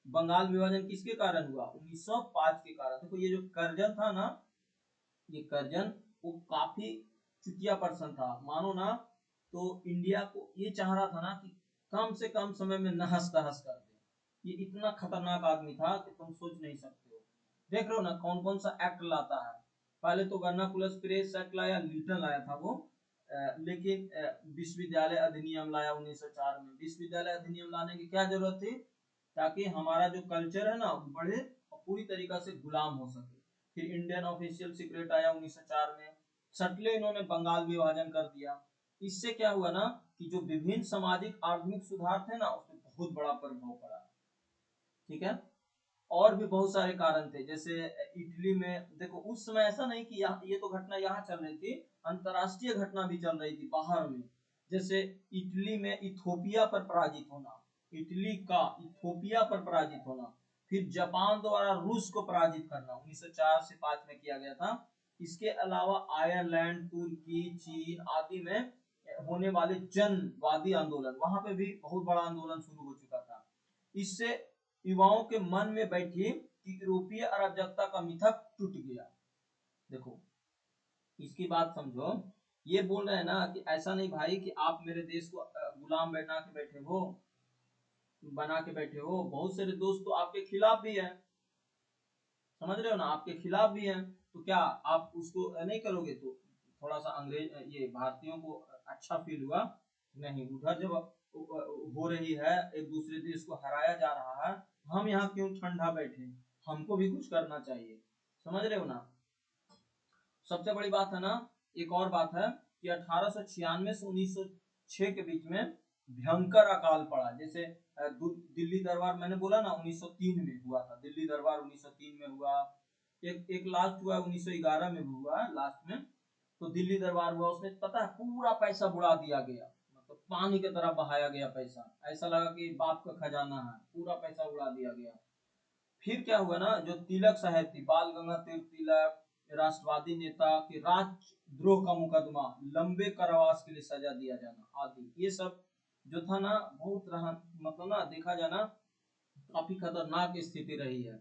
बंगाल विभाजन किसके कारण हुआ? 1905 के कारण। देखो ये जो कर्जन था ना, ये कर्जन, वो काफी चुतिया पर्सन था, मानो ना। तो इंडिया को ये चाह रहा था ना कि कम से कम समय में नहस तहस कर दे। ये इतना खतरनाक आदमी था कि तुम सोच नहीं सकते हो। देख रहे हो ना कौन कौन सा एक्ट लाता है। पहले तो वर्नाकुलस प्रेस एक्ट लाया, लिटन लाया था वो। लेकिन विश्वविद्यालय अधिनियम लाया 1904 में। विश्वविद्यालय अधिनियम लाने की क्या जरूरत थी? ताकि हमारा जो कल्चर है ना वो बढ़े और पूरी तरीका से गुलाम हो सके। फिर इंडियन ऑफिशियल सीक्रेट आया 1904 में। सटले इन्होंने बंगाल विभाजन कर दिया। इससे क्या हुआ ना कि जो विभिन्न सामाजिक आर्थिक सुधार थे ना, उसमें बहुत बड़ा प्रभाव पड़ा। ठीक है। और भी बहुत सारे कारण थे, जैसे इटली में देखो उस समय ऐसा नहीं कि ये तो घटना यहाँ चल रही थी, अंतरराष्ट्रीय घटना भी चल रही थी बाहर में। जैसे इटली में इथोपिया पर पराजित होना, इटली का इथोपिया पर पराजित होना। फिर जापान द्वारा रूस को पराजित करना 1904 से 5 में किया गया था। इसके अलावा आयरलैंड, तुर्की, चीन आदि में होने वाले जनवादी आंदोलन, वहां पे भी बहुत बड़ा आंदोलन शुरू हो चुका था। इससे युवाओं के मन में बैठी कि यूरोपीय अराजकता का मिथक टूट गया। देखो इसकी बात समझो। ये बोल रहे हैं ना कि ऐसा नहीं भाई कि आप मेरे देश को गुलाम बना के बैठे हो। बहुत सारे दोस्त तो आपके खिलाफ भी हैं। समझ रहे हो ना, आपके खिलाफ भी हैं। तो क्या आप उसको नहीं करोगे? तो थोड़ा सा अंग्रेज ये भारतीयों को अच्छा फील हुआ, नहीं उधर जब हो रही है, एक दूसरे देश को हराया जा रहा है, हम यहाँ क्यों ठंडा बैठे, हमको भी कुछ करना चाहिए। समझ रहे हो ना? सबसे बड़ी बात है ना, एक और बात है कि 1896 से 1906 के बीच में भयंकर अकाल पड़ा। जैसे दिल्ली दरबार मैंने बोला ना 1903 में हुआ था, दिल्ली दरबार 1903 में हुआ, एक लास्ट हुआ 1911 में हुआ लास्ट में। तो दिल्ली दरबार हुआ, उसमें पता है पूरा पैसा बुड़ा दिया गया, मतलब पानी की तरह बहाया गया पैसा, ऐसा लगा कि बाप का खजाना है, पूरा पैसा उड़ा दिया गया। फिर क्या हुआ ना, जो तिलक साहब थी, बाल गंगाधर तिलक, राष्ट्रवादी नेता के राजद्रोह का मुकदमा, लंबे कारावास के लिए सजा दिया जाना आदि, ये सब जो था ना बहुत रहा, मतलब ना देखा जाना काफी खतरनाक स्थिति रही है।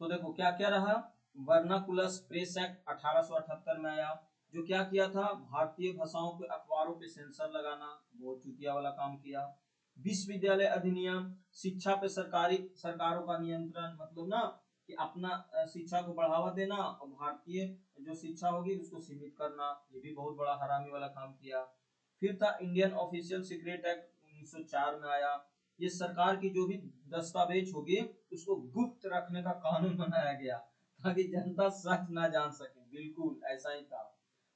तो देखो क्या क्या रहा, वर्नाकुलस प्रेस एक्ट 1878 में आया, जो क्या किया था, भारतीय भाषाओं के अखबारों पे सेंसर लगाना, बहुत चुतिया वाला काम किया। विश्वविद्यालय अधिनियम, शिक्षा पे सरकारों का नियंत्रण, मतलब ना कि अपना शिक्षा को बढ़ावा देना और भारतीय जो शिक्षा होगी उसको सीमित करना, ये भी बहुत बड़ा हरामी वाला काम किया। फिर था इंडियन ऑफिशियल सीक्रेट एक्ट 1904 में आया, ये सरकार की जो भी दस्तावेज होगी उसको गुप्त रखने का कानून बनाया गया ताकि जनता सच ना जान सके, बिल्कुल ऐसा ही था।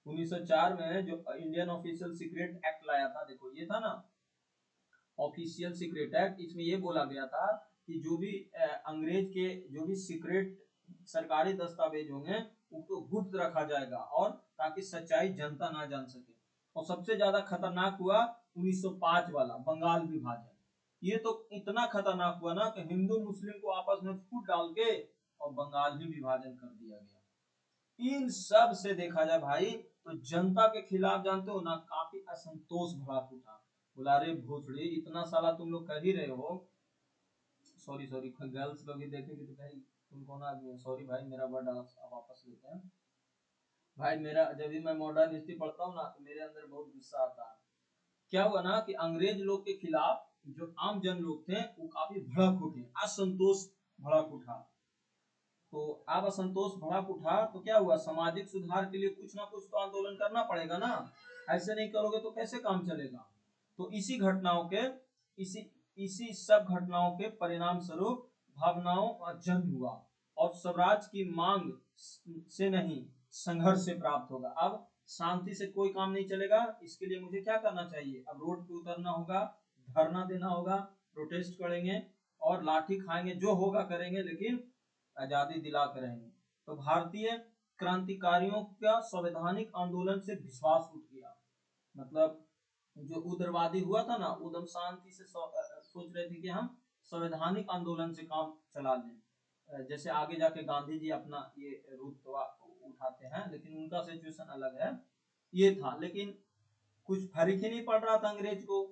1904 में जो इंडियन ऑफिशियल सीक्रेट एक्ट लाया था, देखो ये था ना ऑफिशियल सीक्रेट एक्ट, इसमें ये बोला गया था कि जो भी अंग्रेज के जो भी सीक्रेट सरकारी दस्तावेज होंगे उनको गुप्त रखा जाएगा, और ताकि सच्चाई जनता ना जान सके। और सबसे ज्यादा खतरनाक हुआ 1905 वाला बंगाल विभाजन, ये तो इतना खतरनाक हुआ ना कि हिंदू मुस्लिम को आपस में फूट डाल के और बंगाल ही विभाजन कर दिया गया। इन सब से देखा जाए भाई तो जनता के खिलाफ जानते हो ना काफी असंतोष भड़क उठा, बोला रे भोसड़ी इतना साला तुम लोग कर ही रहे हो, सॉरी सॉरी गर्ल्स लोग ही देखेंगे तो कहीं तुम कौन आदमी हो, सॉरी भाई मेरा वर्ड वापस लेते हैं। भाई मेरा जब भी मैं मॉडर्न हिस्ट्री पढ़ता हूँ ना तो मेरे अंदर बहुत गुस्सा आता है। क्या हुआ ना कि अंग्रेज लोग के खिलाफ जो आम जन लोग थे वो काफी भड़क उठे, असंतोष भड़क उठा। तो अब असंतोष भड़क उठा तो क्या हुआ, सामाजिक सुधार के लिए कुछ ना कुछ तो आंदोलन करना पड़ेगा ना, ऐसे नहीं करोगे तो कैसे काम चलेगा। तो इसी घटनाओं के इसी इसी सब घटनाओं के परिणाम स्वरूप भावनाओं का जन्म हुआ, और स्वराज की मांग से नहीं संघर्ष से प्राप्त होगा। अब शांति से कोई काम नहीं चलेगा, इसके लिए मुझे क्या करना चाहिए, अब रोड पे उतरना होगा, धरना देना होगा, प्रोटेस्ट करेंगे और लाठी खाएंगे, जो होगा करेंगे, लेकिन आजादी दिला कर रहेंगे। तो भारतीय क्रांतिकारियों का संवैधानिक आंदोलन से विश्वास उठ गया, मतलब जो उग्रवादी हुआ था ना उदम शांति से सोच रहे थे कि हम संवैधानिक आंदोलन से काम चला लें, जैसे आगे जाके गांधी जी अपना ये रूट उठाते हैं, लेकिन उनका सिचुएशन अलग है, ये था। लेकिन कुछ फर्क ही नहीं पड़ रहा था अंग्रेज को,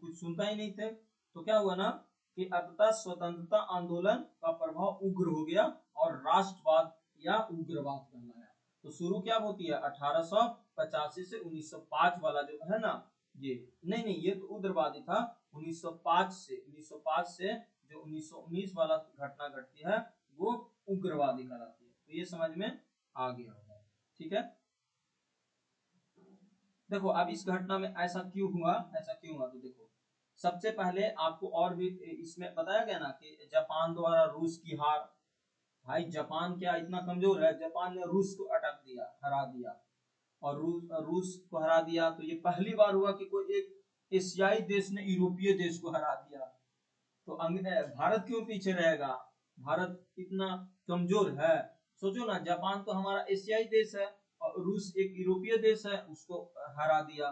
कुछ सुनता ही नहीं थे। तो क्या हुआ ना कि अंततः स्वतंत्रता आंदोलन का प्रभाव उग्र हो गया और राष्ट्रवाद या उग्रवाद कहलाया। तो शुरू क्या होती है 1885 से 1905 वाला जो है ना, ये नहीं नहीं ये तो उग्रवादी था, 1905 से जो 1919 वाला घटना घटती है वो उग्रवादी कहलाती है। तो ये समझ में आ गया होगा, ठीक है। देखो अब इस घटना में ऐसा क्यों हुआ, ऐसा क्यों हुआ, तो देखो सबसे पहले आपको और भी इसमें बताया गया ना कि जापान द्वारा रूस की हार। भाई जापान क्या इतना कमजोर है, जापान ने रूस को अटक दिया, हरा दिया, और रूस को हरा दिया। तो ये पहली बार हुआ कि कोई एक एशियाई देश ने यूरोपीय देश को हरा दिया। तो भारत क्यों पीछे रहेगा, भारत इतना कमजोर है। सोचो ना जापान तो हमारा एशियाई देश है और रूस एक यूरोपीय देश है, उसको हरा दिया।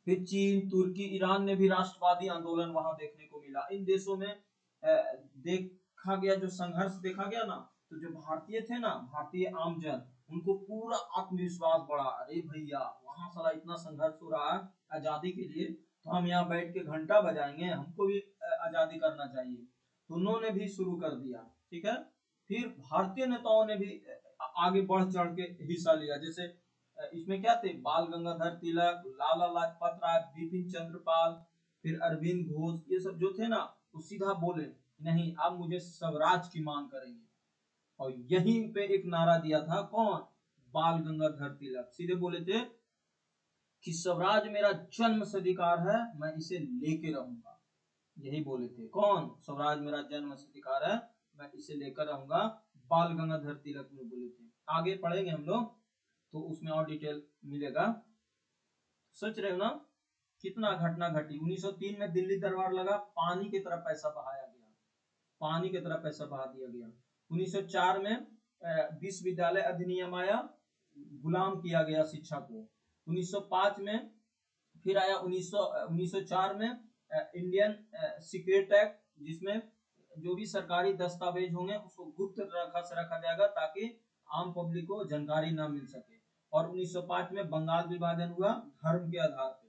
फिर चीन, तुर्की, ईरान ने भी राष्ट्रवादी आंदोलन वहां देखने को मिला। इन देशों में देखा गया जो संघर्ष देखा गया ना, तो जो भारतीय थे ना, भारतीय आमजन, उनको पूरा आत्मविश्वास बढ़ा, अरे भैया वहां साला इतना संघर्ष हो रहा है आजादी के लिए, तो हम यहाँ बैठ के घंटा बजाएंगे, हमको भी आजादी करना चाहिए। तो उन्होंने भी शुरू कर दिया, ठीक है। फिर भारतीय नेताओं ने भी आगे बढ़ चढ़ के हिस्सा लिया, जैसे इसमें क्या थे, बाल गंगाधर तिलक, लाला लाजपत राय, बिपिन चंद्रपाल, फिर अरविंद घोष, ये सब जो थे ना वो सीधा बोले नहीं अब मुझे स्वराज की मांग करेंगे। और यहीं पे एक नारा दिया था कौन, बाल गंगाधर तिलक, सीधे बोले थे कि स्वराज मेरा जन्म से अधिकार है, मैं इसे लेके रहूंगा। यही बोले थे कौन, स्वराज मेरा जन्म से अधिकार है, मैं इसे लेकर रहूंगा, बाल गंगाधर तिलक ने बोले थे। आगे पढ़ेंगे हम लोग। तो उसमें और डिटेल मिलेगा। सोच रहे हो ना कितना घटना घटी। 1903 में दिल्ली दरबार लगा, पानी की तरह पैसा बहाया गया, पानी की तरह पैसा बहा दिया गया। 1904 में विश्वविद्यालय अधिनियम आया, गुलाम किया गया शिक्षा को। 1905 में फिर आया 1904 में इंडियन सीक्रेट एक्ट, जिसमें जो भी सरकारी दस्तावेज होंगे उसको गुप्त रखा जाएगा ताकि आम पब्लिक को जानकारी ना मिल सके। और 1905 में बंगाल विभाजन हुआ धर्म के आधार पे,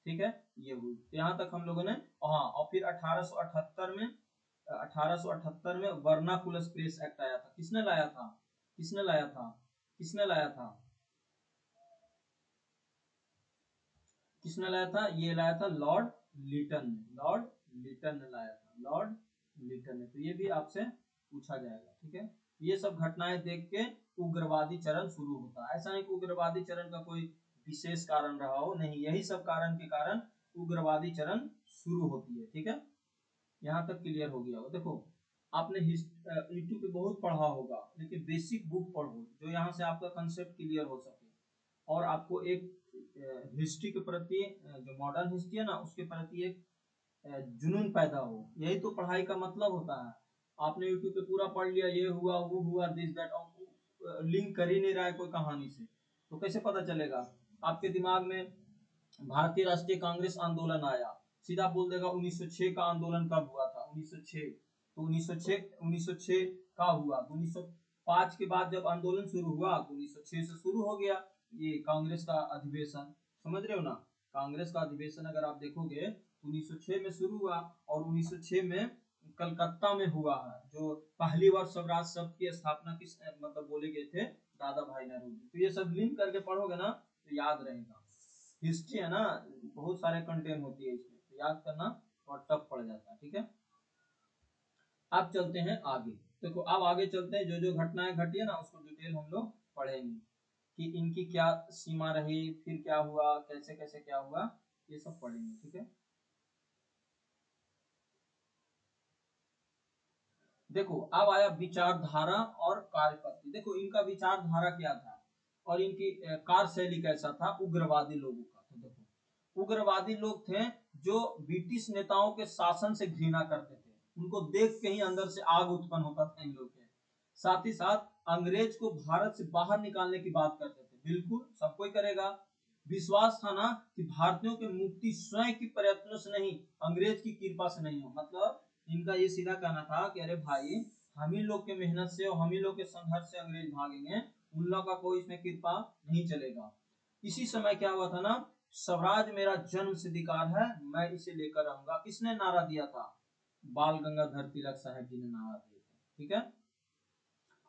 ठीक है, ये हुई। तो यहाँ तक हम लोगों ने। हाँ, और फिर 1878 में वर्नाकुलर प्रेस एक्ट आया था। किसने लाया था, किसने लाया था, किसने लाया था, किसने लाया था? ये लाया था लॉर्ड लिटन ने, लॉर्ड लिटन ने लाया था, लॉर्ड लिटन ने। तो ये भी आपसे पूछा जाएगा, ठीक है। ये सब घटनाएं देख के उग्रवादी चरण शुरू होता है। ऐसा नहीं कि उग्रवादी चरण का कोई विशेष कारण रहा हो, नहीं, यही सब कारण के कारण उग्रवादी चरण शुरू होती है, ठीक है। यहाँ तक क्लियर हो गया होगा। देखो आपने यूट्यूब पे बहुत पढ़ा होगा, लेकिन बेसिक बुक पढ़ो जो यहाँ से आपका कंसेप्ट क्लियर हो सके और आपको एक हिस्ट्री के प्रति, जो मॉडर्न हिस्ट्री है ना, उसके प्रति एक जुनून पैदा हो। यही तो पढ़ाई का मतलब होता है। आपने यूट्यूब पे पूरा पढ़ लिया, ये हुआ वो हुआ दिस दैट, लिंक कर ही नहीं रहा है कोई कहानी से, तो कैसे पता चलेगा? आपके दिमाग में भारतीय राष्ट्रीय कांग्रेस आंदोलन आया, सीधा बोल देगा 1906 का आंदोलन कब हुआ था, 1906। तो 1906 का हुआ, तो 1905 के बाद जब आंदोलन शुरू हुआ तो 1906 से शुरू हो गया ये कांग्रेस का अधिवेशन। समझ रहे हो ना? कांग्रेस का अधिवेशन अगर आप देखोगे तो 1906 में शुरू हुआ और 1906 में कलकत्ता में हुआ है, जो पहली बार स्वराज शब्द की स्थापना किस मतलब बोले गए थे, दादा भाई नौरोजी। तो ये सब लिंक करके पढ़ोगे ना तो याद रहेगा। हिस्ट्री है ना, बहुत सारे कंटेंट होती है इसमें, तो याद करना और टफ पड़ जाता है, ठीक है। अब चलते हैं आगे। देखो अब आगे चलते हैं, जो जो घटनाएं घटी है ना उसको डिटेल हम लोग पढ़ेंगे कि इनकी क्या सीमा रही, फिर क्या हुआ, कैसे कैसे क्या हुआ, ये सब पढ़ेंगे, ठीक है। देखो अब आया विचारधारा और कार्यपद्धति। देखो इनका विचारधारा क्या था और इनकी कार्यशैली कैसा था उग्रवादी लोगों का। तो देखो उग्रवादी लोग थे जो ब्रिटिश नेताओं के शासन से घृणा करते थे, उनको देख के ही अंदर से आग उत्पन्न होता था इन लोग के। साथ ही साथ अंग्रेज को भारत से बाहर निकालने की बात करते थे, बिल्कुल सब कोई करेगा। विश्वास था ना कि भारतीयों की मुक्ति स्वयं की प्रयत्नों से नहीं, अंग्रेज की कृपा से नहीं हो। मतलब इनका ये सीधा कहना था कि अरे भाई हम ही लोग के मेहनत से और हम ही लोग के संघर्ष से अंग्रेज भागेंगे, उन लोग का कोई इसमें कृपा नहीं चलेगा। इसी समय क्या हुआ था ना, स्वराज मेरा जन्म सिद्धिकार है, मैं इसे लेकर रहूंगा। किसने नारा दिया था? बाल गंगाधर तिलक साहब जी ने नारा दिया था, ठीक है।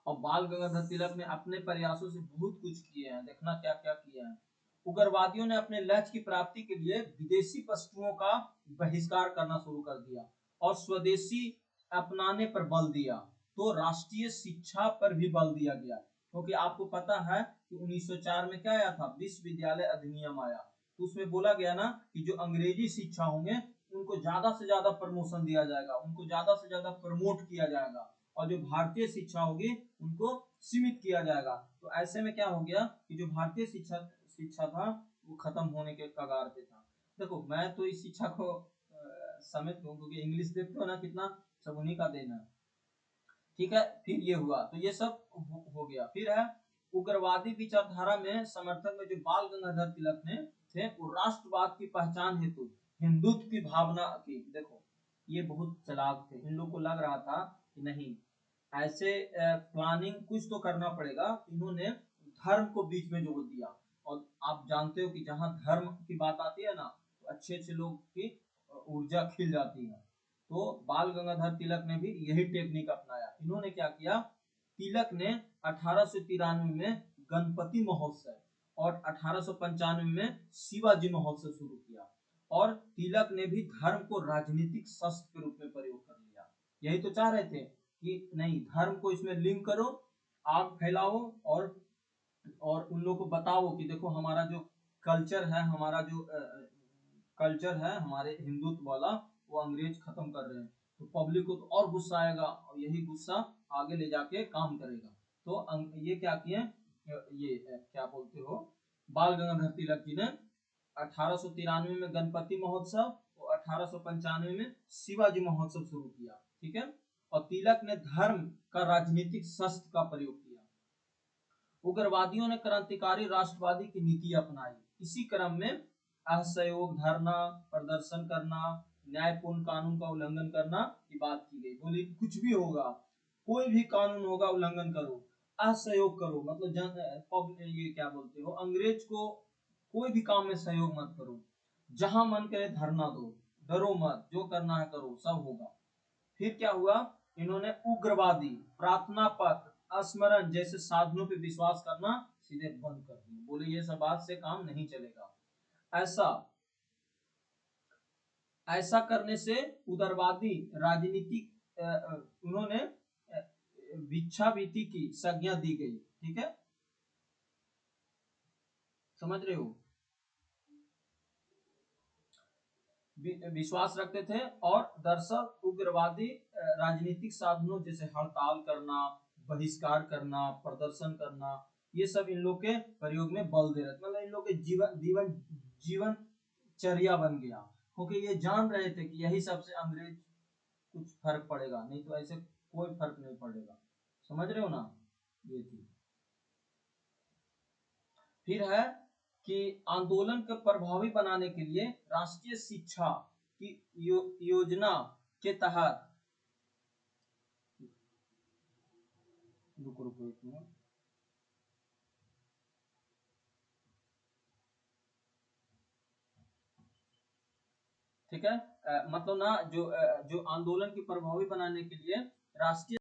और बाल गंगाधर तिलक ने अपने प्रयासों से बहुत कुछ किए हैं, देखना क्या क्या किए हैं। उग्रवादियों ने अपने लक्ष्य की प्राप्ति के लिए विदेशी वस्तुओं का बहिष्कार करना शुरू कर दिया और स्वदेशी अपनाने पर बल दिया। तो राष्ट्रीय शिक्षा पर भी बल दिया गया, क्योंकि आपको पता है कि 1904 में क्या आया था, विश्वविद्यालय अधिनियम आया। तो उसमें बोला गया ना कि जो अंग्रेजी शिक्षा होंगे उनको ज्यादा से ज्यादा प्रमोशन दिया जाएगा, उनको ज्यादा से ज्यादा प्रमोट किया जाएगा, और जो भारतीय शिक्षा होगी उनको सीमित किया जाएगा। तो ऐसे में क्या हो गया कि जो भारतीय शिक्षा शिक्षा था वो खत्म होने के कगार पे था। देखो मैं तो इस शिक्षा को समझता हूँ, क्योंकि इंग्लिश देखते हो ना कितना, सब उन्हीं का देना है, ठीक है। फिर ये हुआ, तो ये सब हो गया। फिर है उग्रवादी विचारधारा में समर्थक में जो बाल गंगाधर तिलक ने थे, वो राष्ट्रवाद की पहचान हेतु हिंदुत्व की भावना की। देखो ये बहुत चालाक थे, इन लोग को लग रहा था कि नहीं ऐसे प्लानिंग कुछ तो करना पड़ेगा। इन्होंने धर्म को बीच में जोड़ दिया, और आप जानते हो कि जहां धर्म की बात आती है ना तो अच्छे अच्छे लोग की ऊर्जा खिल जाती है। तो बाल गंगाधर तिलक ने भी यही टेक्निक अपनाया। इन्होंने क्या किया, तिलक ने 1893 में गणपति महोत्सव और 1895 में शिवाजी महोत्सव शुरू किया, और तिलक ने भी धर्म को राजनीतिक शस्त्र के रूप में प्रयोग कर लिया। यही तो चाह रहे थे कि नहीं धर्म को इसमें लिंक करो, आग फैलाओ, और उन लोगों को बताओ कि देखो हमारा जो कल्चर है, हमारा जो कल्चर है हमारे हिंदुत्व वाला, वो अंग्रेज खत्म कर रहे हैं। तो पब्लिक को तो और गुस्सा आएगा, और यही गुस्सा आगे ले जाके काम करेगा। तो ये क्या किए, ये क्या बोलते हो, बाल गंगाधर तिलक जी ने 1893 में गणपति महोत्सव और 1895 में शिवाजी महोत्सव शुरू किया, ठीक है। और तिलक ने धर्म का राजनीतिक शस्त्र का प्रयोग किया। उग्रवादियों ने क्रांतिकारी राष्ट्रवादी की नीति अपनाई। इसी क्रम में असहयोग, धरना, प्रदर्शन करना, न्यायपूर्ण कानून का उल्लंघन करना की बात की गई। बोली कुछ भी होगा, कोई भी कानून होगा उल्लंघन करो, असहयोग करो, मतलब ये क्या बोलते हो, अंग्रेज को कोई भी काम में सहयोग मत करो, जहां मन करे धरना दो, डरो मत, जो करना है करो, सब होगा। फिर क्या हुआ, इन्होंने उग्रवादी, प्रार्थना पत्र, स्मरण जैसे साधनों पे विश्वास करना सीधे बंद कर दिया। बोले ये सब बात से काम नहीं चलेगा। ऐसा ऐसा करने से उदारवादी राजनीति उन्होंने भिक्षावृत्ति की संज्ञा दी गई, ठीक है, समझ रहे हो, विश्वास रखते थे। और दर्शक उग्रवादी राजनीतिक साधनों जैसे हड़ताल करना, बहिष्कार करना, प्रदर्शन करना, ये सब इन लोग के प्रयोग में बल दे रहे थे। मतलब इन लोग के जीवन चर्या बन गया, क्योंकि ये जान रहे थे कि यही सबसे अंग्रेज कुछ फर्क पड़ेगा, नहीं तो ऐसे कोई फर्क नहीं पड़ेगा। समझ रहे हो ना, ये थी। फिर है कि आंदोलन को प्रभावी बनाने के लिए राष्ट्रीय शिक्षा की योजना के तहत, रुको रुको एक मिनट, ठीक है, मतलब ना जो आंदोलन की प्रभावी बनाने के लिए राष्ट्रीय